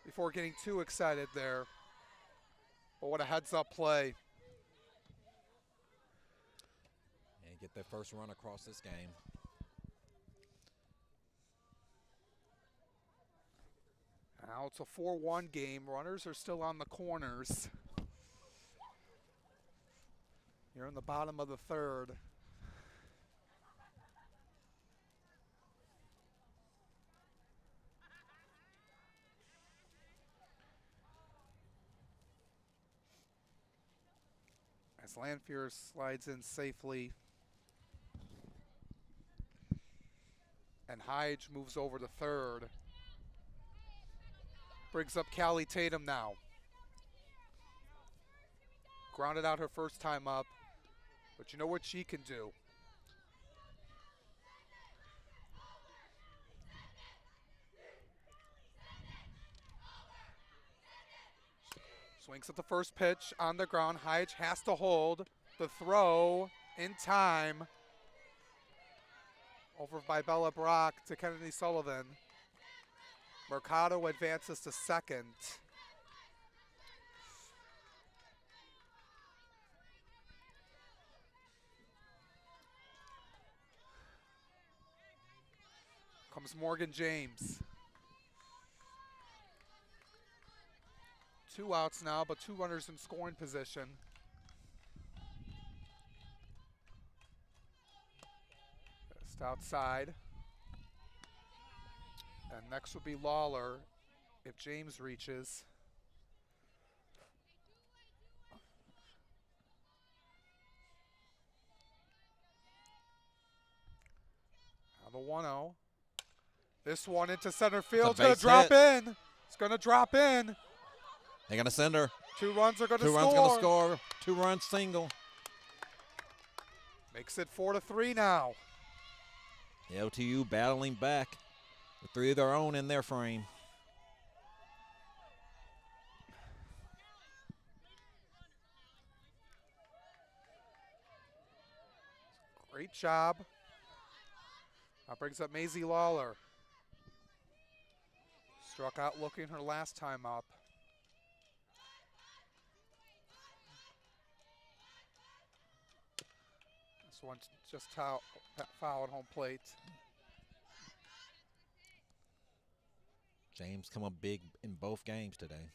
before getting too excited there. But what a heads-up play. And get their first run across this game. Now it's a 4-1 game. Runners are still on the corners. You're in the bottom of the third. As Lanphier slides in safely. And Hyde moves over to third. Brings up Callie Tatum now. Grounded out her first time up. But you know what she can do. Swings at the first pitch on the ground. Hyde has to hold the throw in time. Over by Bella Brock to Kennedy Sullivan. Mercado advances to second. Comes Morgan James. 2 outs now, but 2 runners in scoring position. Just outside. And next will be Lawler if James reaches. Now the 1-0. This one into center field. It's going to drop in. It's going to drop in. They're going to send her. 2 runs are going to score. 2 runs going to score. 2-run single. Makes it 4-3 now. The LTU battling back with 3 of their own in their frame. Great job. That brings up Maisie Lawler. Struck out looking her last time up. This one just foul at home plate. James come up big in both games today.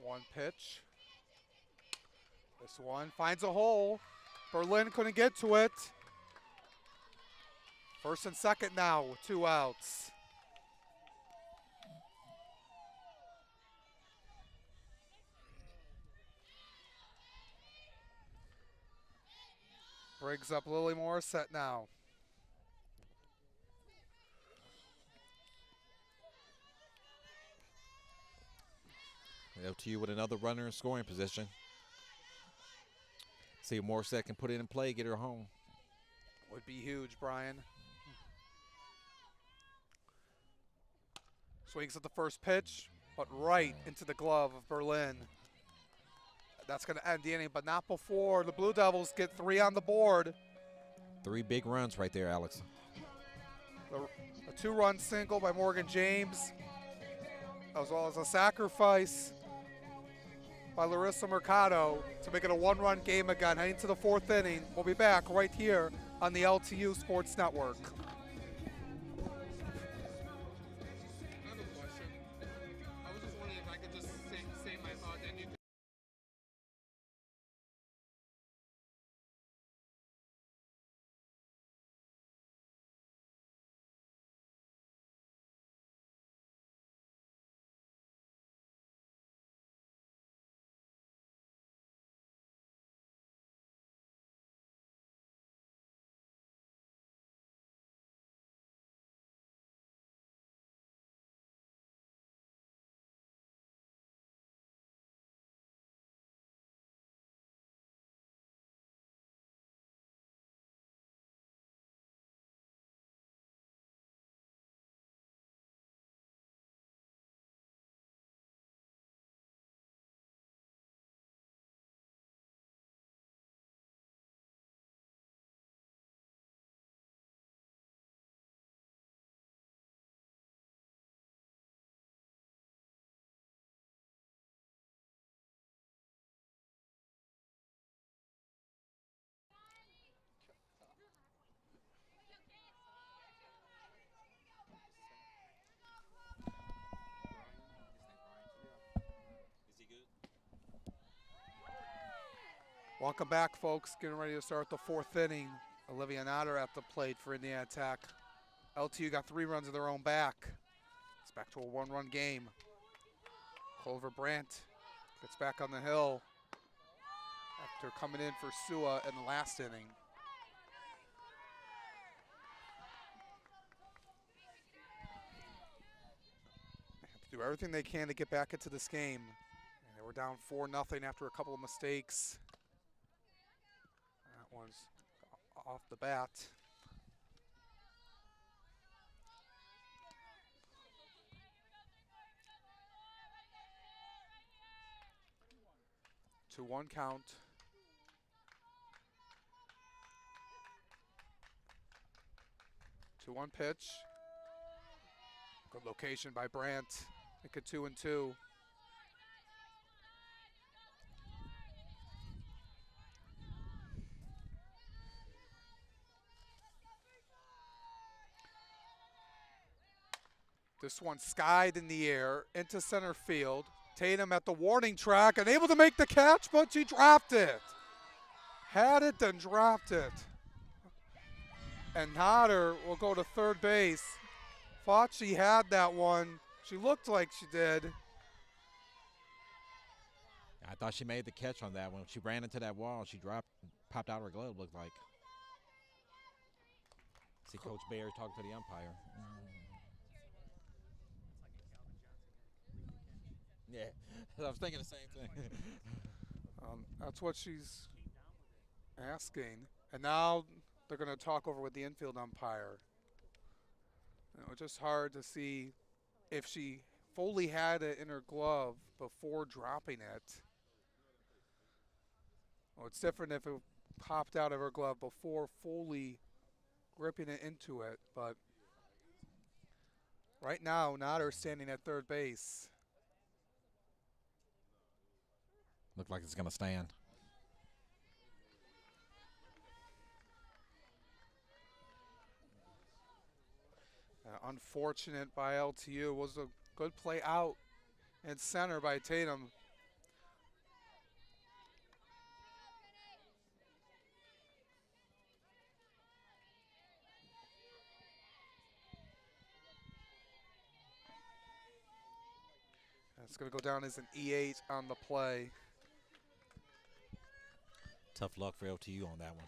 One pitch. This one finds a hole. Berlin couldn't get to it. First and second now with 2 outs. Brings up Lily Morissette now. LTU with another runner in scoring position. See if Morissette can put it in play, get her home. Would be huge, Brian. Swings at the first pitch, but right into the glove of Berlin. That's going to end the inning, but not before the Blue Devils get 3 on the board. 3 big runs right there, Alex. A 2-run single by Morgan James, as well as a sacrifice by Larissa Mercado to make it a 1-run game again, heading to the 4th inning. We'll be back right here on the LTU Sports Network. I have a question. I was just wondering if I could just say my thought, and you Welcome back, folks. Getting ready to start the 4th inning. Olivia Notter at the plate for Indiana Tech. LTU got 3 runs of their own back. It's back to a 1-run game. Clover Brandt gets back on the hill after coming in for Sua in the last inning. They have to do everything they can to get back into this game. And they were down 4-0 after a couple of mistakes. That one's off the bat. To 1 count. To 1 pitch. Good location by Brandt. Make it 2-2. This one skied in the air into center field. Tatum at the warning track, unable to make the catch, but she dropped it. Had it, then dropped it. And Notter will go to third base. Thought she had that one. She looked like she did. I thought she made the catch on that one. She ran into that wall. She dropped, popped out her glove, looked like. See Coach Barry talking to the umpire. Yeah, I was thinking the same thing. That's what she's asking. And now they're going to talk over with the infield umpire. It's just hard to see if she fully had it in her glove before dropping it. Well, it's different if it popped out of her glove before fully gripping it into it. But right now, Notter standing at third base. Looked like it's going to stand. Unfortunate by LTU. Was a good play out in center by Tatum. It's going to go down as an E8 on the play. Tough luck for LTU on that one.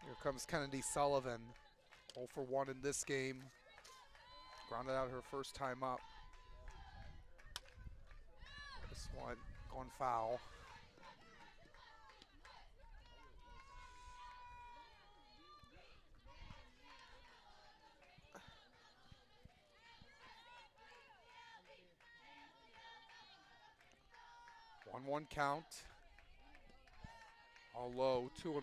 Here comes Kennedy Sullivan. 0 for 1 in this game. Grounded out her first time up. This one going foul. One count. All low, 2-1.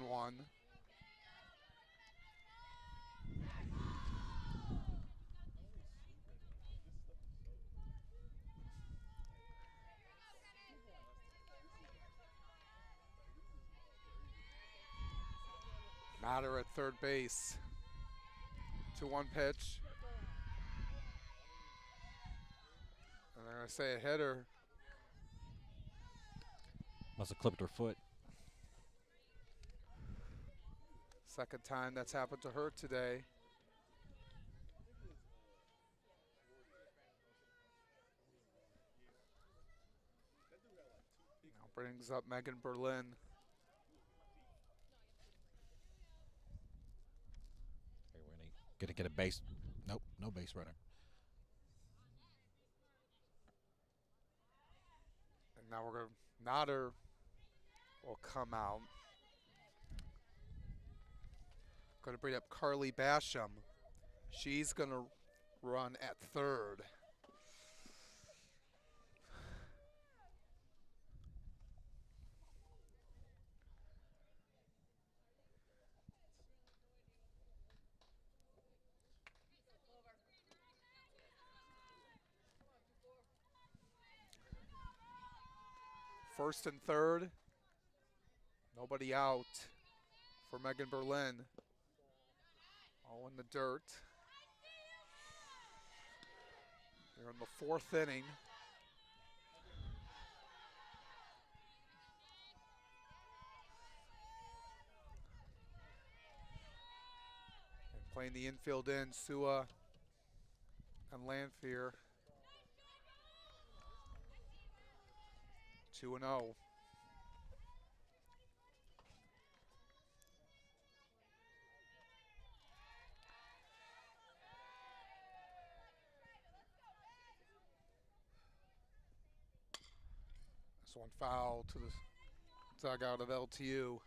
Matter at third base. 2-1 pitch. And they're going to say a hitter. Must have clipped her foot. Second time that's happened to her today. Now brings up Megan Berlin. Okay, we're gonna get a base. Nope, no base runner. And now we're going to, Notter will come out. Going to bring up Carly Basham. She's going to run at third. First and third. Nobody out for Megan Berlin. All in the dirt. They're in the fourth inning. And playing the infield in, Sua and Lanphier. 2-0. This one foul to the dugout of LTU.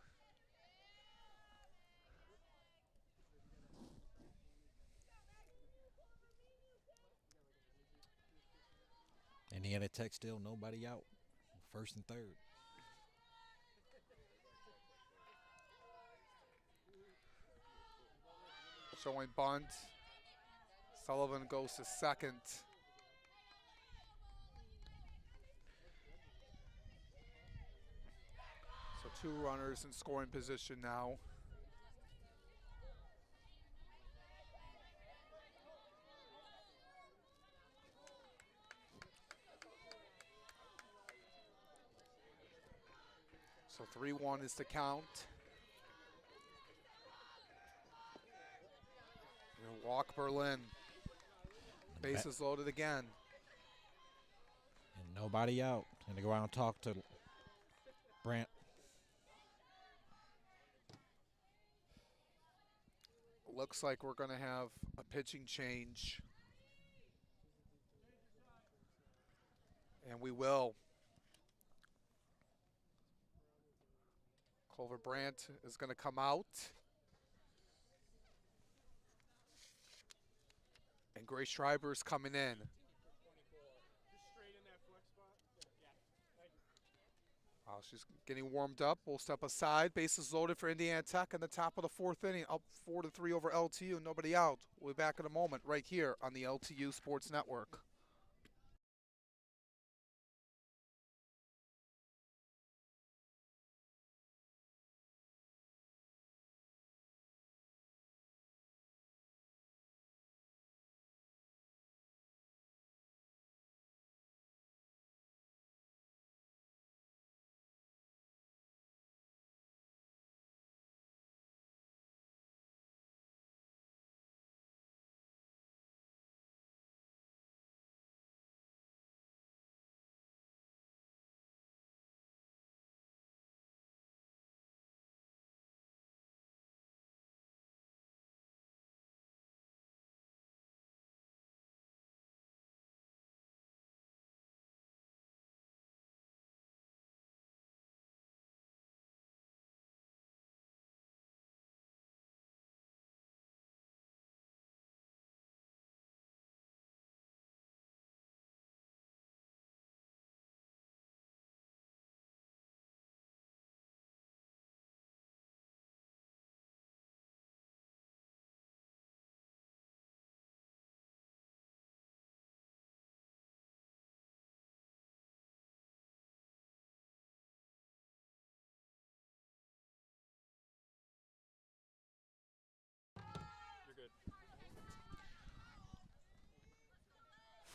Indiana Tech still nobody out. First and third. Showing bunt. Sullivan goes to second. So 2 runners in scoring position now. So 3-1 is the count. And walk Berlin. Bases loaded again. And nobody out. And to go out and talk to Brant. Looks like we're going to have a pitching change. And we will. Clover Brandt is going to come out. And Grace Schreiber is coming in. She's getting warmed up. We'll step aside. Bases loaded for Indiana Tech in the top of the fourth inning. Up 4-3 over LTU. Nobody out. We'll be back in a moment right here on the LTU Sports Network.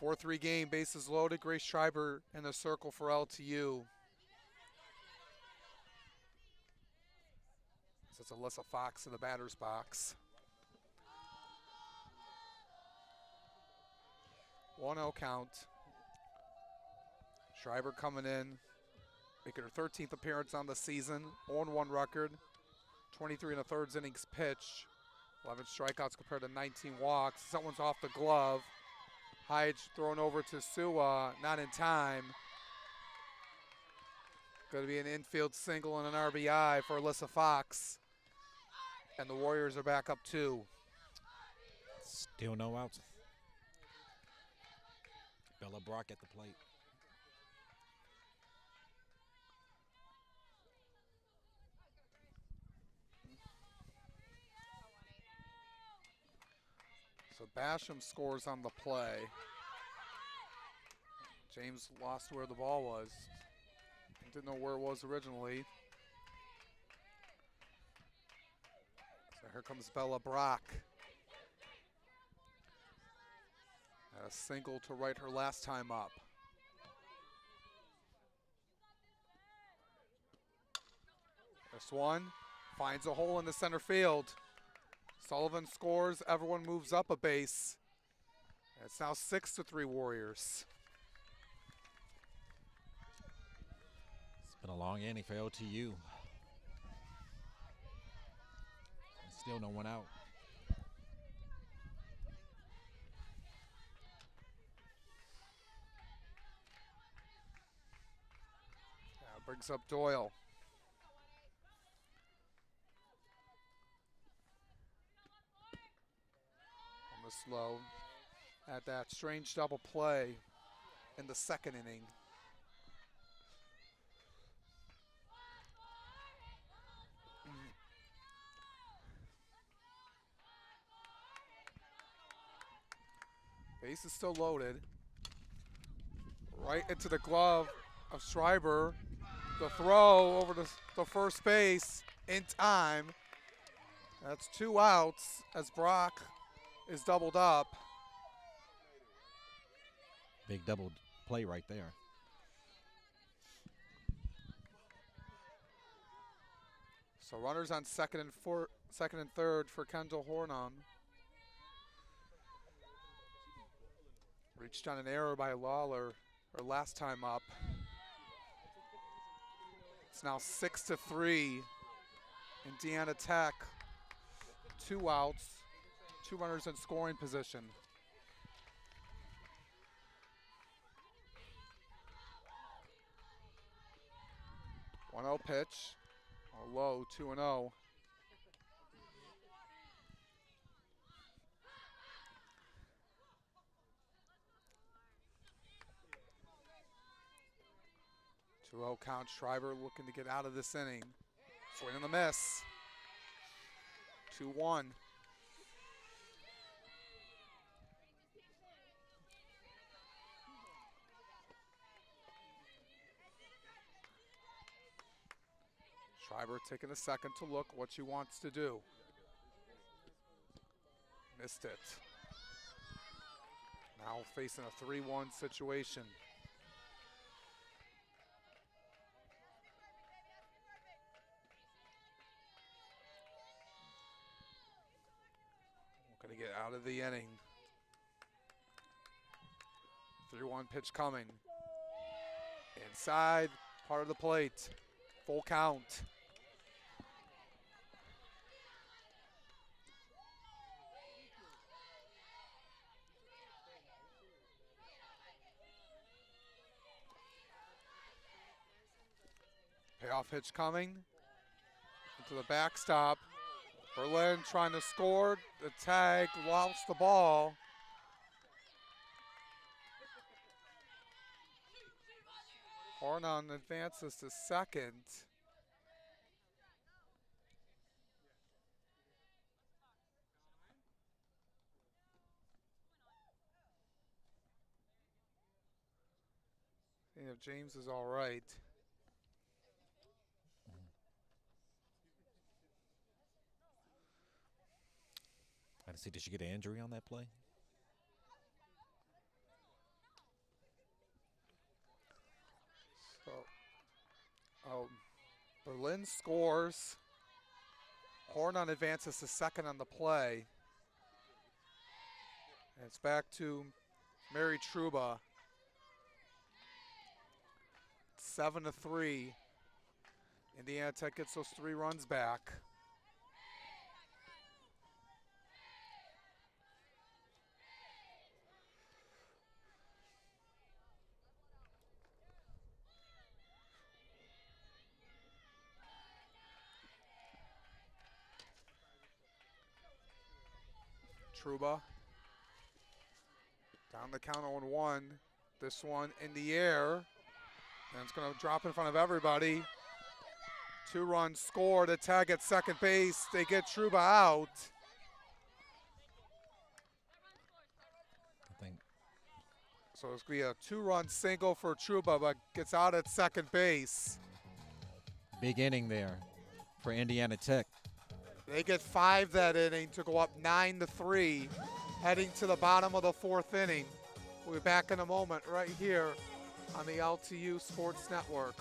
4-3 game, bases loaded. Grace Schreiber in the circle for LTU. It's Alyssa Fox in the batter's box. 1-0 count. Schreiber coming in, making her 13th appearance on the season. 0-1 record, 23 and a third innings pitched. 11 strikeouts compared to 19 walks. Someone's off the glove. Hyde thrown over to Sua, not in time. Going to be an infield single and an RBI for Alyssa Fox. And the Warriors are back up 2. Still no outs. Bella Brock at the plate. So Basham scores on the play. James lost where the ball was. Didn't know where it was originally. So here comes Bella Brock. A single to right her last time up. This one finds a hole in the center field. Sullivan scores, everyone moves up a base. It's now 6-3 Warriors. It's been a long inning for LTU. Still no one out. Brings up Doyle. Almost low at that strange double play in the second inning. Base is still loaded. Right into the glove of Schreiber. The throw over to first base in time. That's 2 outs as Brock is doubled up. Big double play right there. So runners on second and third for Kendall Hornon. Reached on an error by Lawler her last time up. It's now 6-3. Indiana Tech, 2 outs, 2 runners in scoring position. One 0 pitch, a low 2-0. Count. Schreiber looking to get out of this inning. Swing and the miss. 2-1. Schreiber taking a second to look what she wants to do. Missed it. Now facing a 3-1 situation. Going to get out of the inning. 3-1 pitch coming. Inside, part of the plate. Full count. Payoff pitch coming. Into the backstop. Berlin trying to score. The tag lost the ball. Hornon advances to second. Seeing if James is all right. I didn't see, did she get an injury on that play? So, Berlin scores. Hornon advances to second on the play. And it's back to Mary Truba. 7-3. Indiana Tech gets those 3 runs back. Truba down the count 0-1. This one in the air, and it's going to drop in front of everybody. 2 runs scored. A tag at second base. They get Truba out. I think So it's going to be a 2-run single for Truba, but gets out at second base. big inning there for Indiana Tech. They get 5 that inning to go up 9-3, heading to the bottom of the 4th inning. We'll be back in a moment right here on the LTU Sports Network.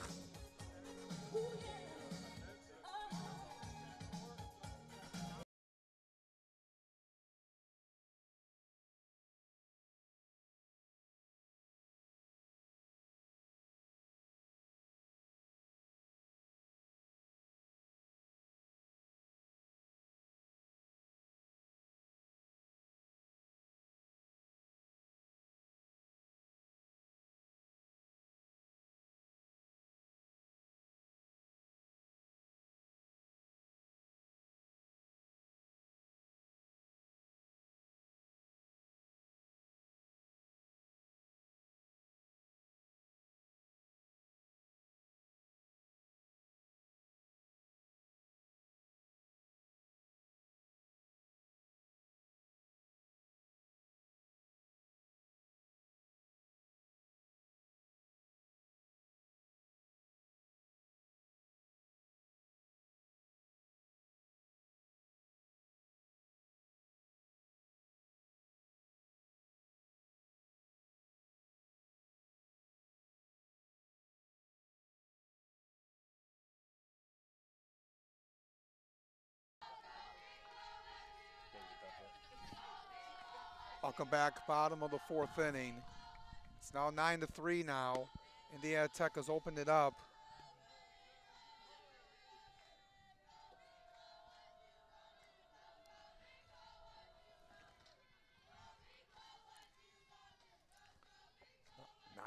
Welcome back, bottom of the 4th inning. It's now 9-3 now. Indiana Tech has opened it up.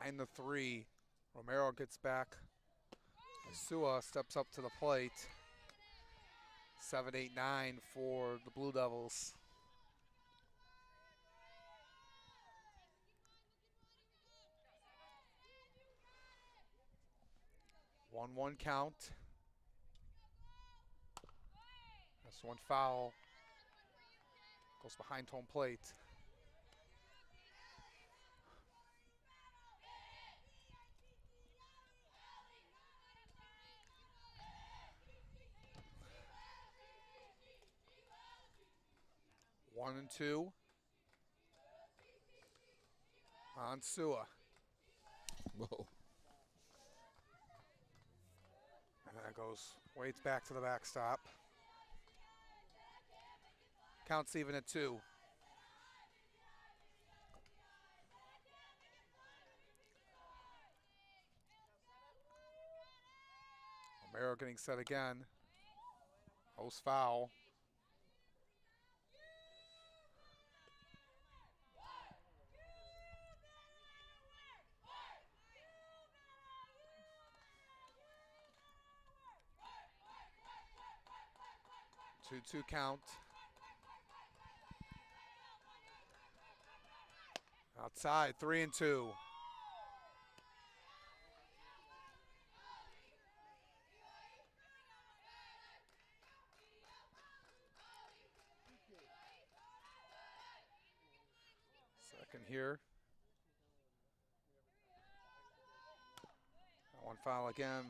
Nine to 3. Romero gets back. Sua steps up to the plate. 7-8-9 for the Blue Devils. One count. That's one foul. Goes behind home plate. One and two. On Sua. Whoa. And that goes, waits back to the backstop. Counts even at 2. Romero getting set again. Post foul. Two count. Outside, 3 and 2. Second here. One foul again.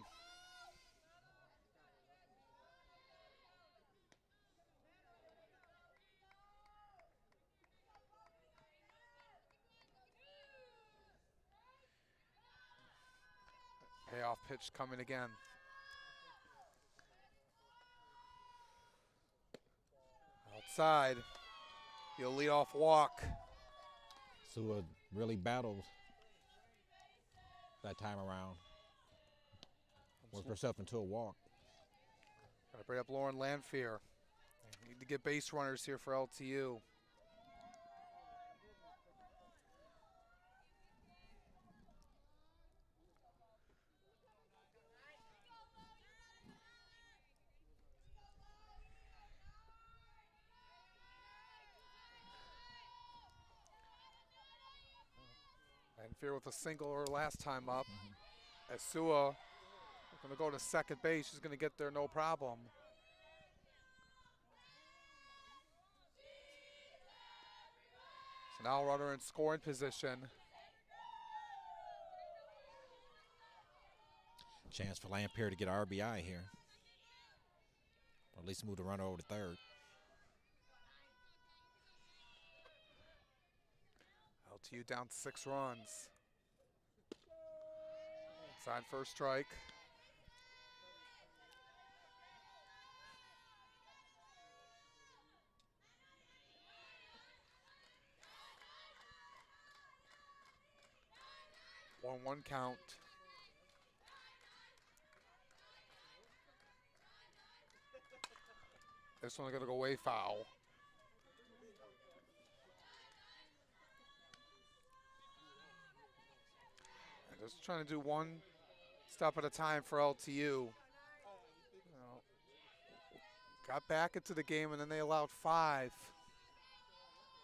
Payoff pitch coming again. Outside. He'll lead off walk. Sua really battled that time around. Worked herself into a walk. Got to bring up Lauren Lanfear. Need to get base runners here for LTU. Lanfear with a single her last time up. As Sua going to go to second base, she's going to get there no problem. So now runner in scoring position. Chance for Lampier to get an RBI here. Or at least move the runner over to third. LTU down 6 runs. Inside first strike. One count. This one's gonna go way foul. Just trying to do one step at a time for LTU. You know, got back into the game and then they allowed 5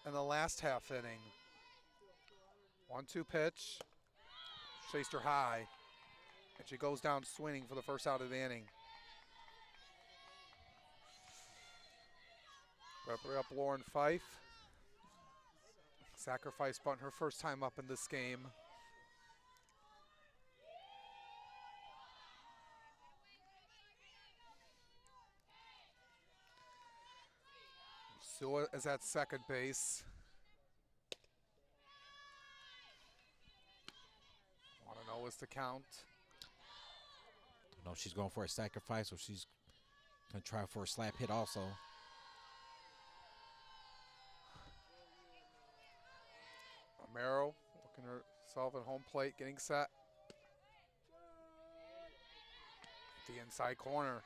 in the last half inning. 1-2 pitch. Chased her high. And she goes down swinging for the first out of the inning. Bring up Lauren Fife. Sacrifice bunt her first time up in this game. Sua is at second base. Want to know what's the count? No, she's going for a sacrifice, or she's going to try for a slap hit also. Romero working herself at home plate, getting set. The inside corner.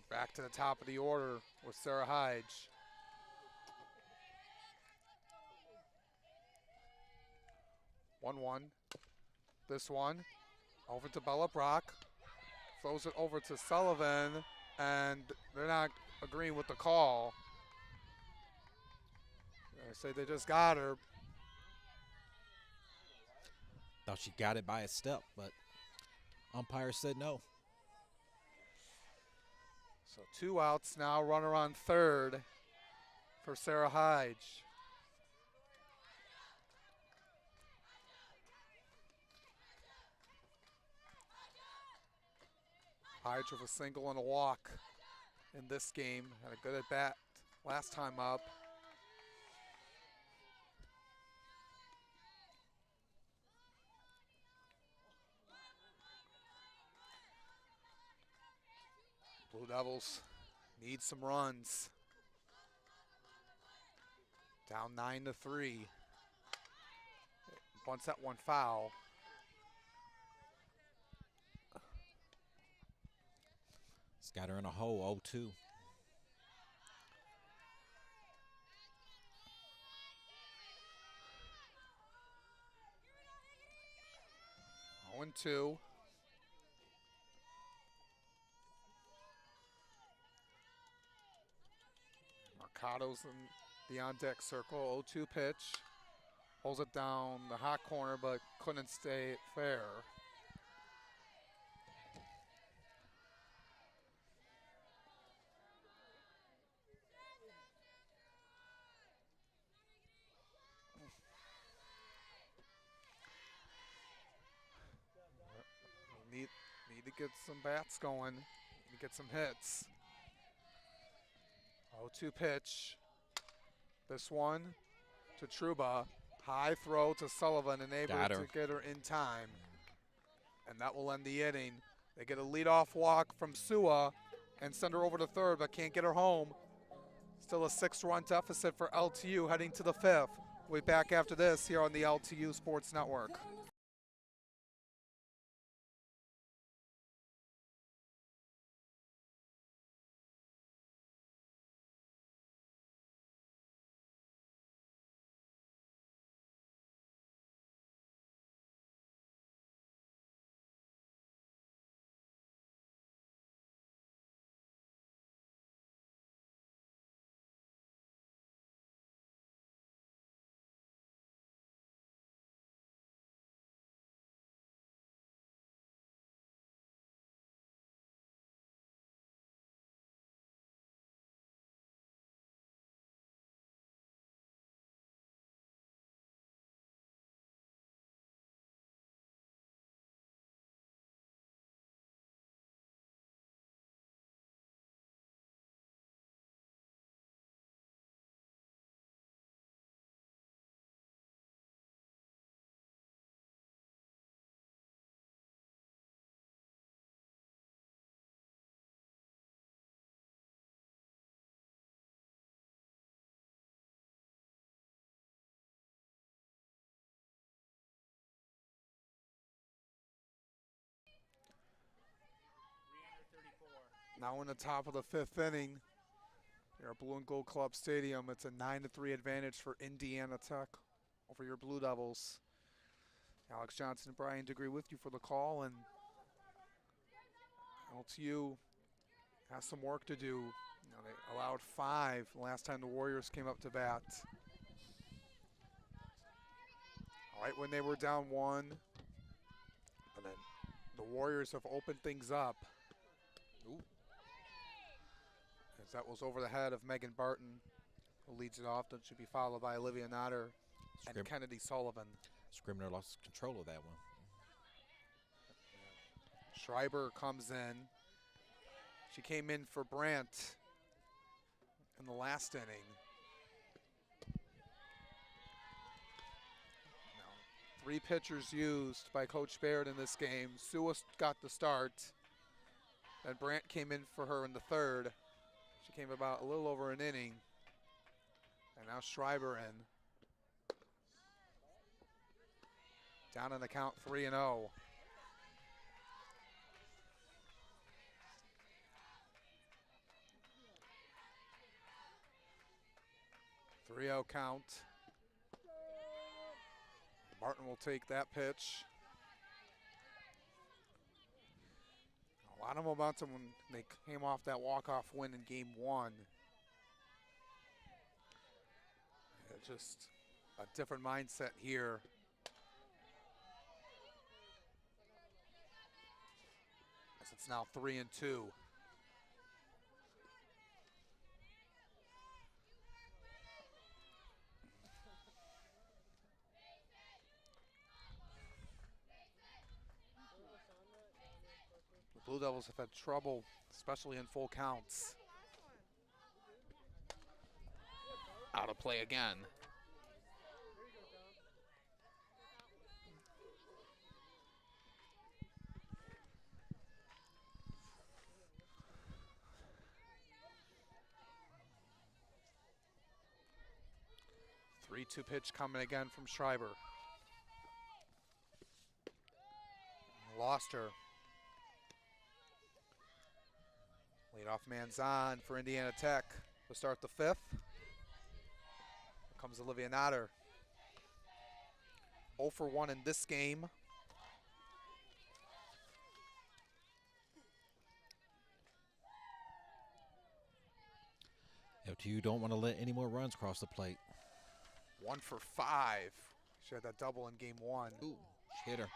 Back to the top of the order with Sarah Hyde. One. This one over to Bella Brock. Throws it over to Sullivan, and they're not agreeing with the call. They say they just got her. Thought she got it by a step, but umpire said no. So 2 outs now, runner on third for Sarah Hyde. Hyde with a single and a walk in this game. Had a good at bat last time up. Blue Devils need some runs. Down 9-3. Bunts that one foul. It's got her in a hole, 0-2. Oh, 2. Mercado's in the on-deck circle, 0-2 pitch. Holds it down the hot corner, but couldn't stay fair. Need to get some bats going, need to get some hits. 0-2 pitch. This one to Truba. High throw to Sullivan and able Got to her. get her in time. And that will end the inning. They get a leadoff walk from Sua and send her over to third, but can't get her home. Still a 6-run deficit for LTU heading to the 5th. We'll be back after this here on the LTU Sports Network. Now in the top of the 5th inning, here at Blue and Gold Club Stadium, it's a 9-3 advantage for Indiana Tech over your Blue Devils. Alex Johnson and Brian Degree with you for the call, and LTU has some work to do. You know, they allowed 5 the last time the Warriors came up to bat. Right when they were down 1, and then the Warriors have opened things up. Ooh. As that was over the head of Megan Barton, who leads it off. That should be followed by Olivia Notter and Kennedy Sullivan. Scribner lost control of that one. Schreiber comes in. She came in for Brandt in the last inning. Now, 3 pitchers used by Coach Baird in this game. Sua got the start. Then Brandt came in for her in the 3rd. She came about a little over an inning. And now Schreiber in. Down in the count 3-0. Count. Martin will take that pitch. A lot of momentum when they came off that walk-off win in game 1. Just a different mindset here. As it's now 3-2. The Blue Devils have had trouble, especially in full counts. Out of play again. Three-two pitch coming again from Schreiber. Lost her. Leadoff man's on for Indiana Tech to start the 5th. Here comes Olivia Notter. 0 for 1 in this game. LTU don't want to let any more runs cross the plate. 1 for 5. She had that double in game 1. Ooh, hit her.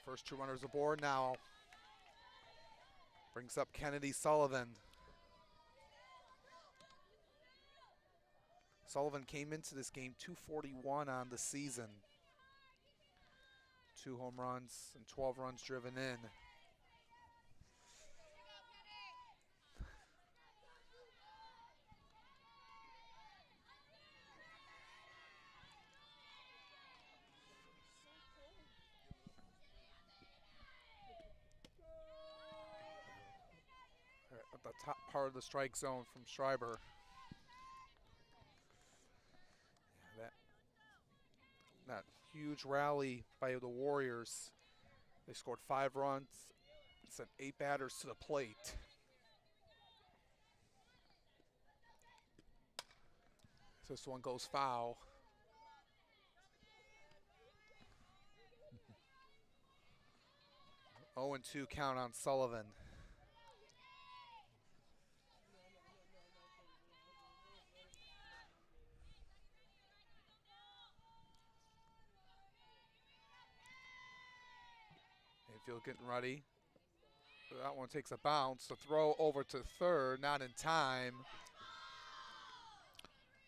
First 2 runners aboard now. Brings up Kennedy Sullivan. Sullivan came into this game 241 on the season. 2 home runs and 12 runs driven in. the top part of the strike zone from Schreiber. Yeah, that huge rally by the Warriors. They scored 5 runs, sent 8 batters to the plate. This one goes foul. Oh, and 2 count on Sullivan. Mayfield getting ready. That one takes a bounce. The throw over to third, not in time.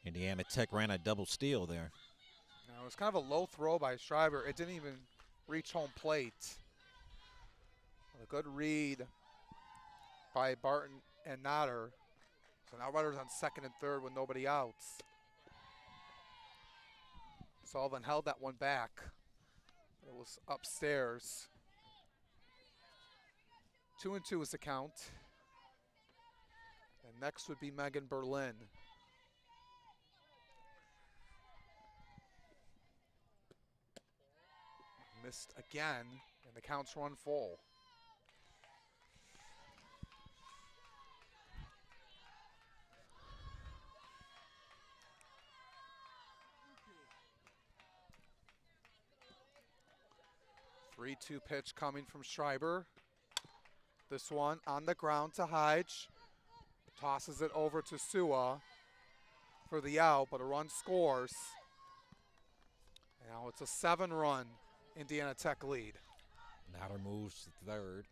Indiana Tech ran a double steal there. Now, it was kind of a low throw by Schreiber. It didn't even reach home plate. A good read by Barton and Notter. So now runners on second and third with nobody outs. Sullivan held that one back. It was upstairs. 2-2 is the count. And next would be Megan Berlin. Missed again, and the count's run full. Three-two pitch coming from Schreiber. This one on the ground to Hyde. Tosses it over to Sua for the out, but a run scores. Now it's a 7-run Indiana Tech lead. Natter moves to third.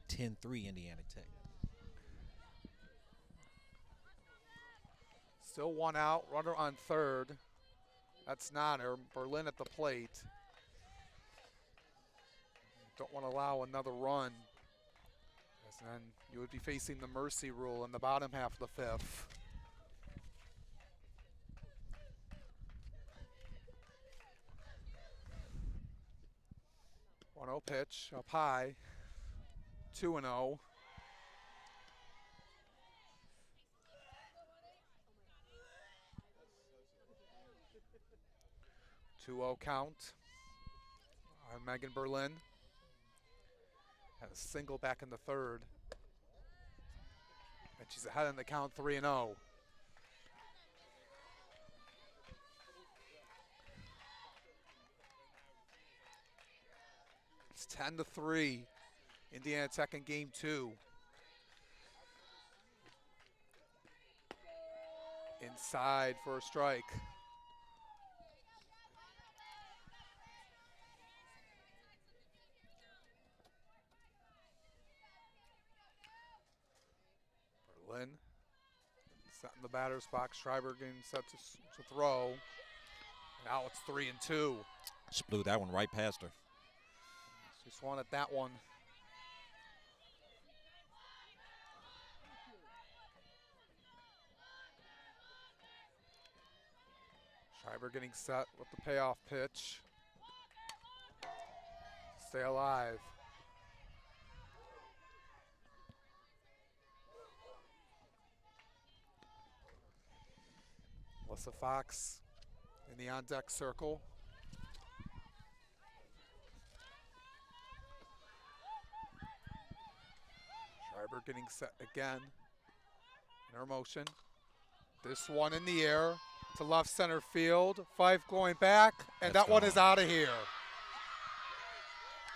(10-3) Indiana Tech. Still 1 out, runner on third. That's Natter. Berlin at the plate. Don't want to allow another run, as then you would be facing the mercy rule in the bottom half of the 5th. One 1-0 pitch up high. 2-0. 2-0 count on Megan Berlin. Had a single back in the third. And she's ahead in the count 3-0. It's 10-3. Indiana Tech in game 2. Inside for a strike. Berlin set in the batter's box. Schreiber getting set to throw. Now it's 3-2. Just blew that one right past her. She swung at that one. Schreiber getting set with the payoff pitch. Stay alive. Melissa Fox in the on-deck circle. Schreiber getting set again in her motion. This one in the air to left center field. Fife going back, and That's that one gone. is out of here.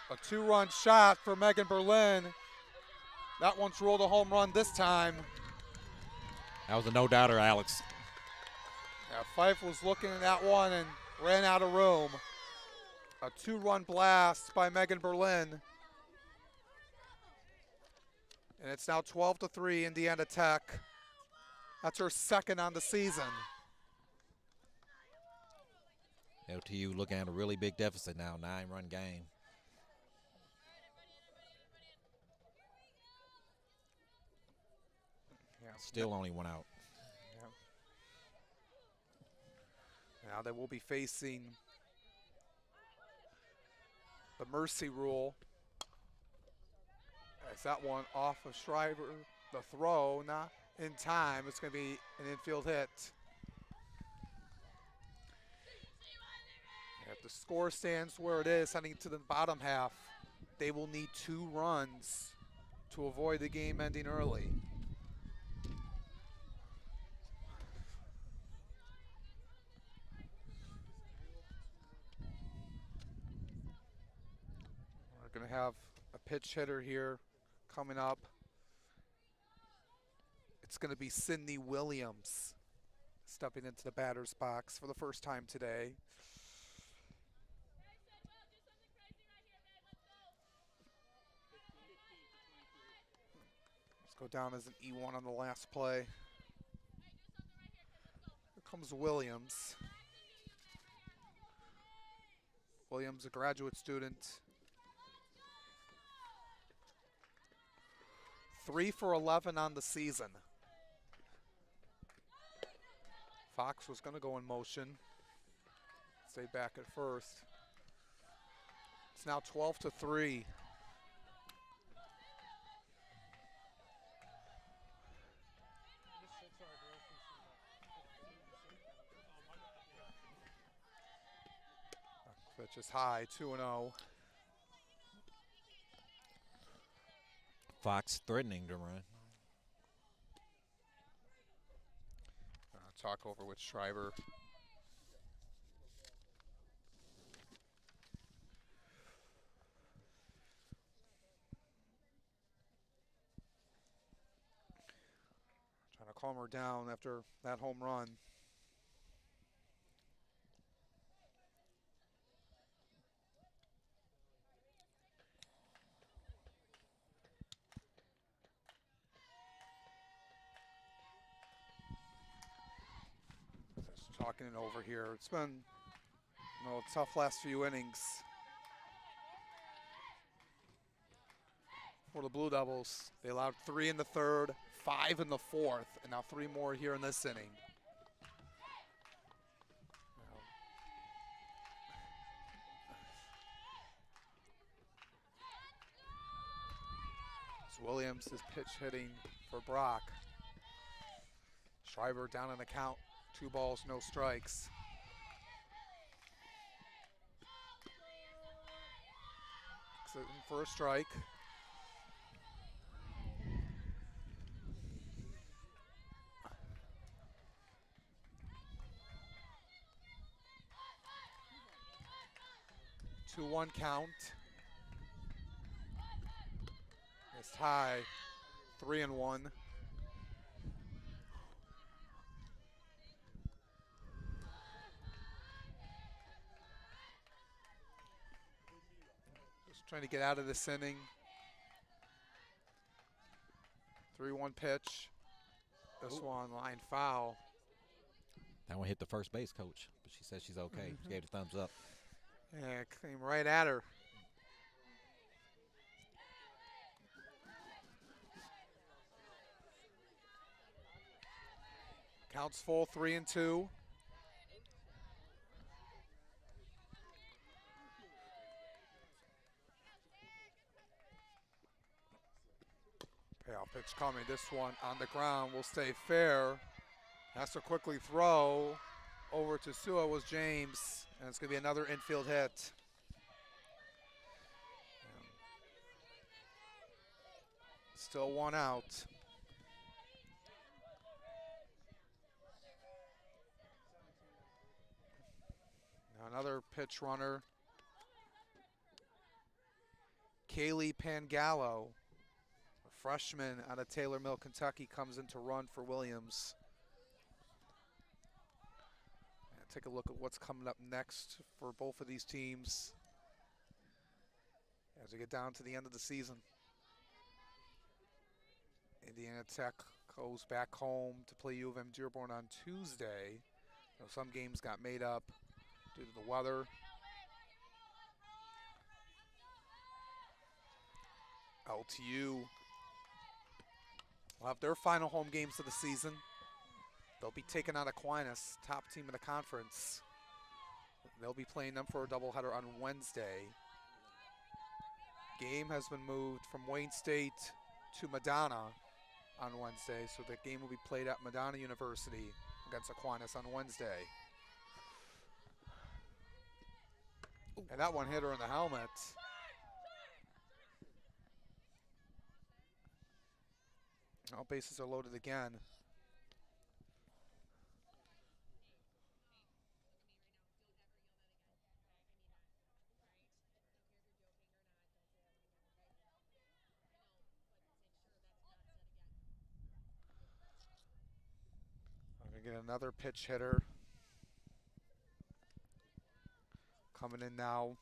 A 2-run shot for Megan Berlin. That one's ruled a home run this time. That was a no-doubter, Alex. Yeah, Fife was looking at that one and ran out of room. A 2-run blast by Megan Berlin. And it's now 12-3 Indiana Tech. That's her second on the season. LTU looking at a really big deficit now, 9-run game. Yeah, Still only 1 out. Now they will be facing the mercy rule. As that one off of Schreiber, the throw, not in time. It's going to be an infield hit. If the score stands where it is heading to the bottom half, they will need 2 runs to avoid the game ending early. We're going to have a pitch hitter here coming up. It's going to be Sydney Williams stepping into the batter's box for the first time today. Let's go down as an E1 on the last play. Here comes Williams. Williams, a graduate student. 3 for 11 on the season. Fox was going to go in motion. Stay back at first. It's now 12-3. Pitch is high, 2-0. Fox threatening to run. Talk over with Schreiber. Trying to calm her down after that home run. Talking it over here. It's been a tough last few innings for the Blue Devils. They allowed 3 in the third, 5 in the fourth, and now 3 more here in this inning. As Williams is pitch hitting for Brock. Schreiber down in the count. 2 balls, no strikes. Sitting for a strike. Two 2-1 count. It's high, 3-1. Trying to get out of this inning. 3-1 pitch. This one, line foul. That one hit the first base coach, but she said she's okay. She gave the thumbs up. Yeah, it came right at her. Counts full, 3-2. Payoff pitch coming. This one on the ground will stay fair. Has to quickly throw. Over to Sua was James, and it's going to be another infield hit. Still 1 out. Now another pitch runner. Kaylee Pangallo, a freshman out of Taylor Mill, Kentucky, comes in to run for Williams. And take a look at what's coming up next for both of these teams as we get down to the end of the season. Indiana Tech goes back home to play U of M Dearborn on Tuesday. Now, some games got made up due to the weather. LTU will have their final home games of the season. They'll be taking on Aquinas, top team in the conference. They'll be playing them for a doubleheader on Wednesday. Game has been moved from Wayne State to Madonna on Wednesday, so the game will be played at Madonna University against Aquinas on Wednesday. And that one hit her in the helmet. All bases are loaded again. I'm going to get another pitch hitter. Coming in now.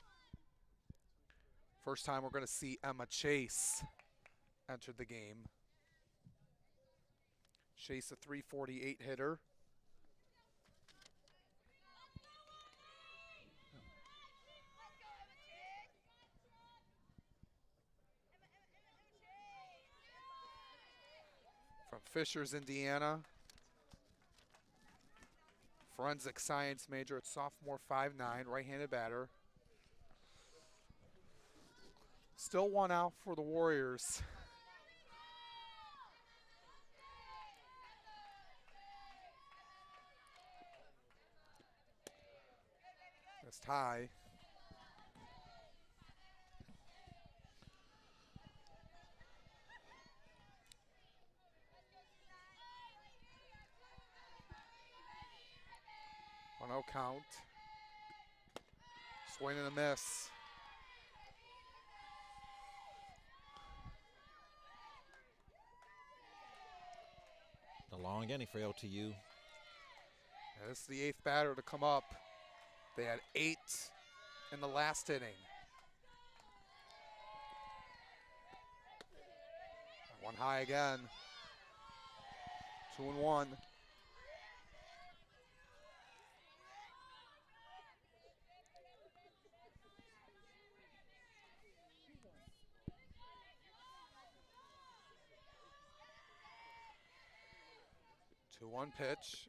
First time we're going to see Emma Chase enter the game. Chase, a .348 hitter. From Fishers, Indiana. Forensic science major at sophomore, 5'9", right-handed batter. Still one out for the Warriors. That's tie. On no count. Swing and a miss. The long inning for LTU. And this is the 8th batter to come up. They had 8 in the last inning. One high again. 2-1. One pitch.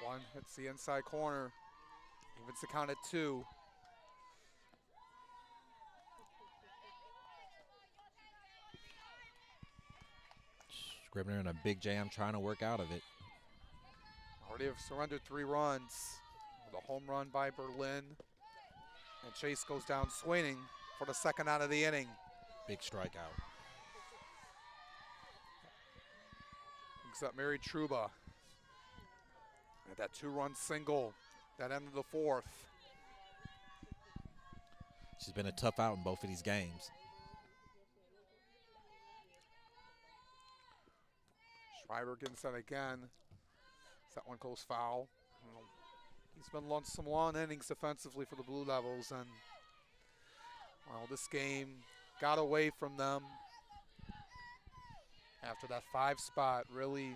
One hits the inside corner. Evens the count at 2. Scribner in a big jam trying to work out of it. Already have surrendered 3 runs. With a home run by Berlin. And Chase goes down swinging for the second out of the inning. Big strikeout. Picks up Mary Truba. And that 2-run single that ended the 4th. She's been a tough out in both of these games. Schreiber getting set again. That one goes foul. He's been some long innings defensively for the Blue Devils, and well, this game got away from them after that 5 spot. Really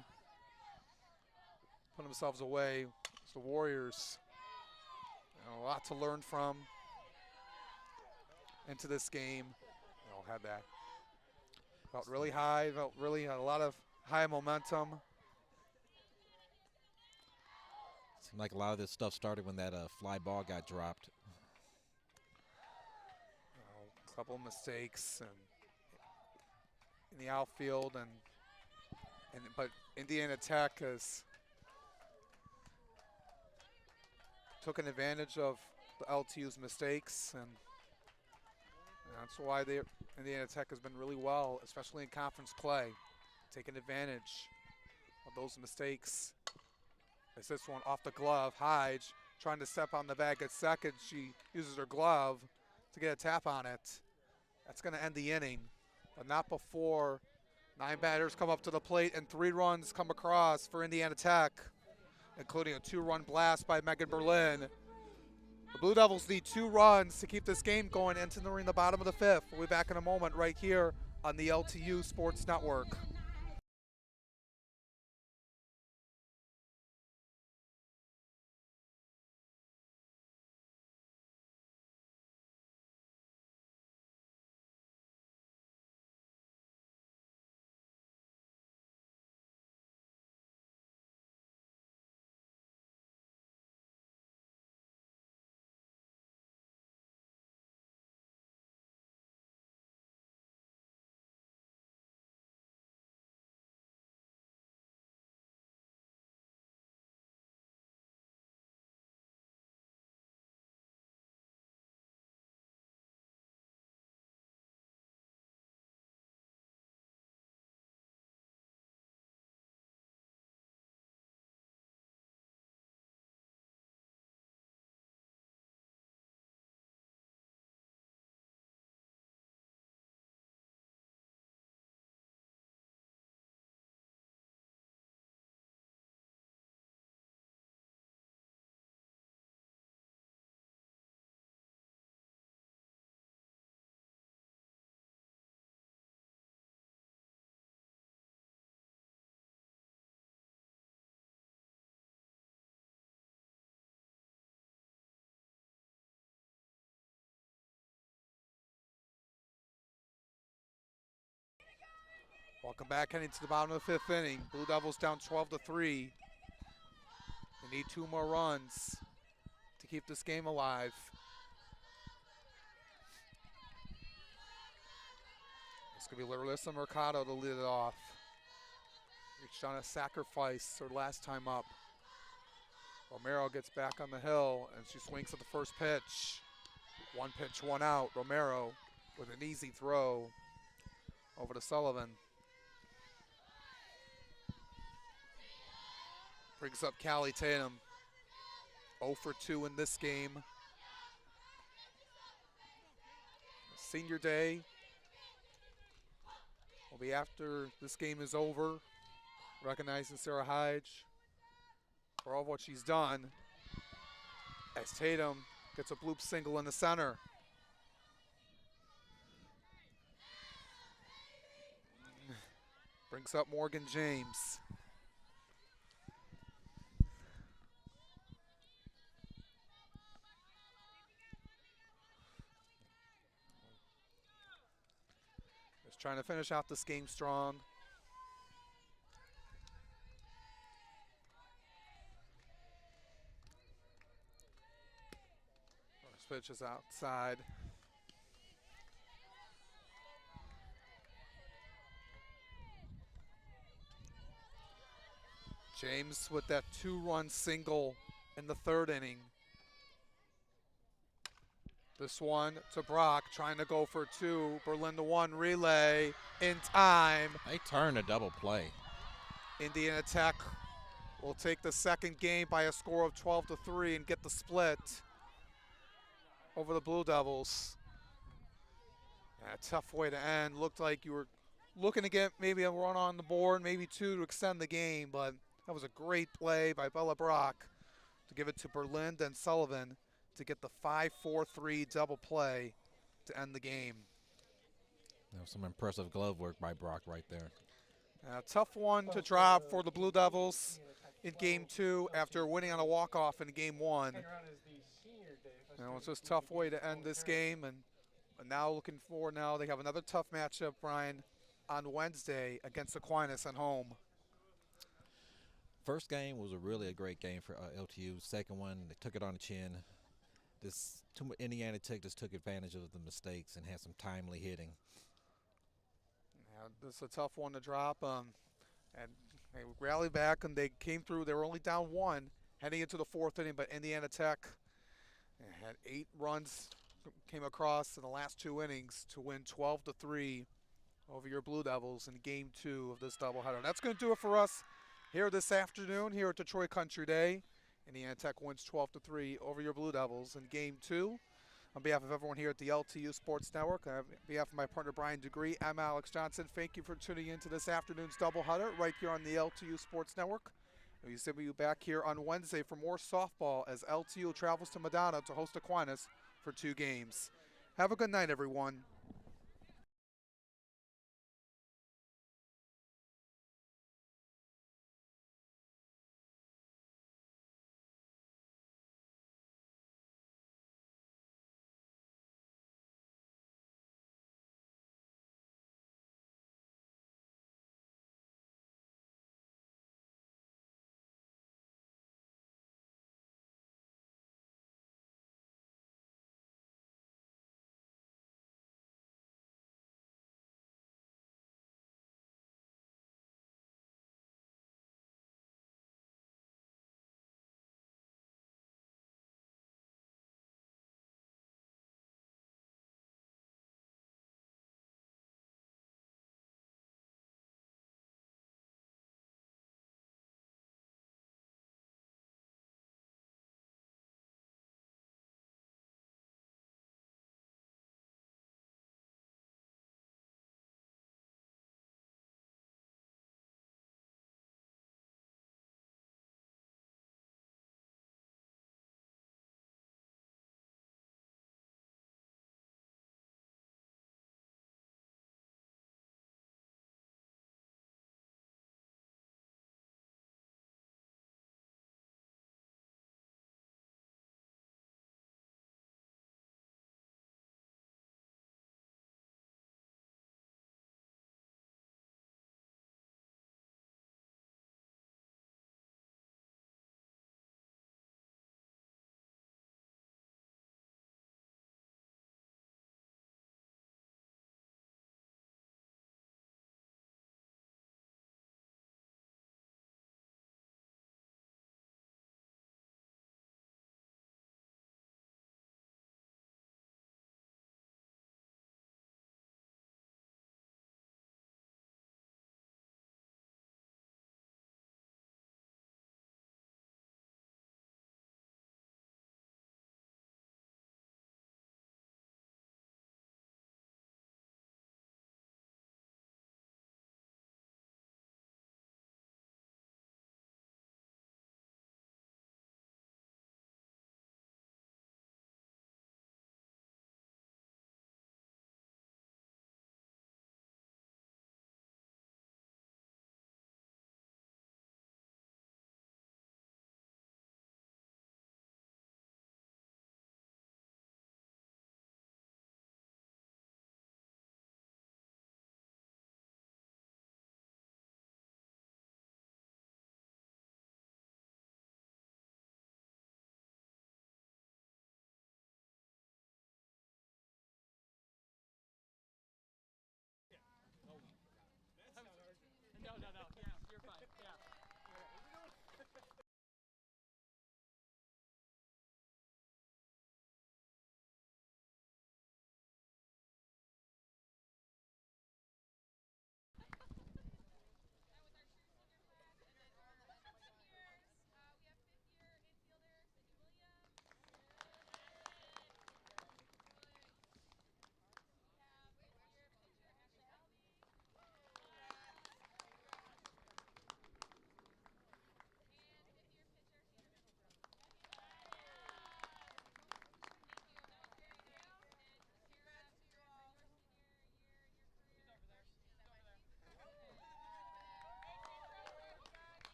put themselves away. It's the Warriors. A lot to learn from into this game. Had that. Felt really high. Felt really had a lot of high momentum. Seemed like a lot of this stuff started when that fly ball got dropped. A couple mistakes and in the outfield, but Indiana Tech has taken advantage of the LTU's mistakes, and that's why Indiana Tech has been really well, especially in conference play, taking advantage of those mistakes. As this one off the glove, Hyde trying to step on the bag at second. She uses her glove to get a tap on it. That's going to end the inning, but not before 9 batters come up to the plate and 3 runs come across for Indiana Tech, including a 2-run blast by Megan Berlin. The Blue Devils need 2 runs to keep this game going entering the bottom of the 5th. We'll be back in a moment right here on the LTU Sports Network. Welcome back, heading to the bottom of the 5th inning. Blue Devils down 12-3. They need 2 more runs to keep this game alive. It's going to be Larissa Mercado to lead it off. Reached on a sacrifice her last time up. Romero gets back on the hill, and she swings at the first pitch. 1 pitch, 1 out. Romero with an easy throw over to Sullivan. Brings up Callie Tatum. 0 for 2 in this game. Senior day will be after this game is over. Recognizing Sarah Hyde for all of what she's done. As Tatum gets a bloop single in the center. Brings up Morgan James. Just trying to finish out this game strong. First pitch is outside. James with that 2-run single in the 3rd inning. This one to Brock, trying to go for 2. Berlin to 1 relay in time. They turned a double play. Indiana Tech will take the 2nd game by a score of 12-3 and get the split over the Blue Devils. Yeah, tough way to end. Looked like you were looking to get maybe a run on the board, maybe 2 to extend the game, but that was a great play by Bella Brock to give it to Berlin and Sullivan to get the 5-4-3 double play to end the game. That was some impressive glove work by Brock right there. Tough one to drop for the Blue Devils in Game 2 after winning on a walk-off in Game 1. It's just a tough way to end this game, and now looking forward now, they have another tough matchup, Brian, on Wednesday against Aquinas at home. First game was a great game for LTU. Second one, they took it on the chin. Indiana Tech just took advantage of the mistakes and had some timely hitting. Yeah, this is a tough one to drop, and they rallied back and they came through. They were only down 1 heading into the 4th inning, but Indiana Tech had 8 runs came across in the last 2 innings to win 12-3 over your Blue Devils in Game 2 of this doubleheader. That's going to do it for us here this afternoon here at Detroit Country Day. Indiana Tech wins 12-3 over your Blue Devils in Game 2. On behalf of everyone here at the LTU Sports Network, on behalf of my partner Brian Degree, I'm Alex Johnson. Thank you for tuning in to this afternoon's doubleheader right here on the LTU Sports Network. We will be back here on Wednesday for more softball as LTU travels to Madonna to host Aquinas for 2 games. Have a good night, everyone.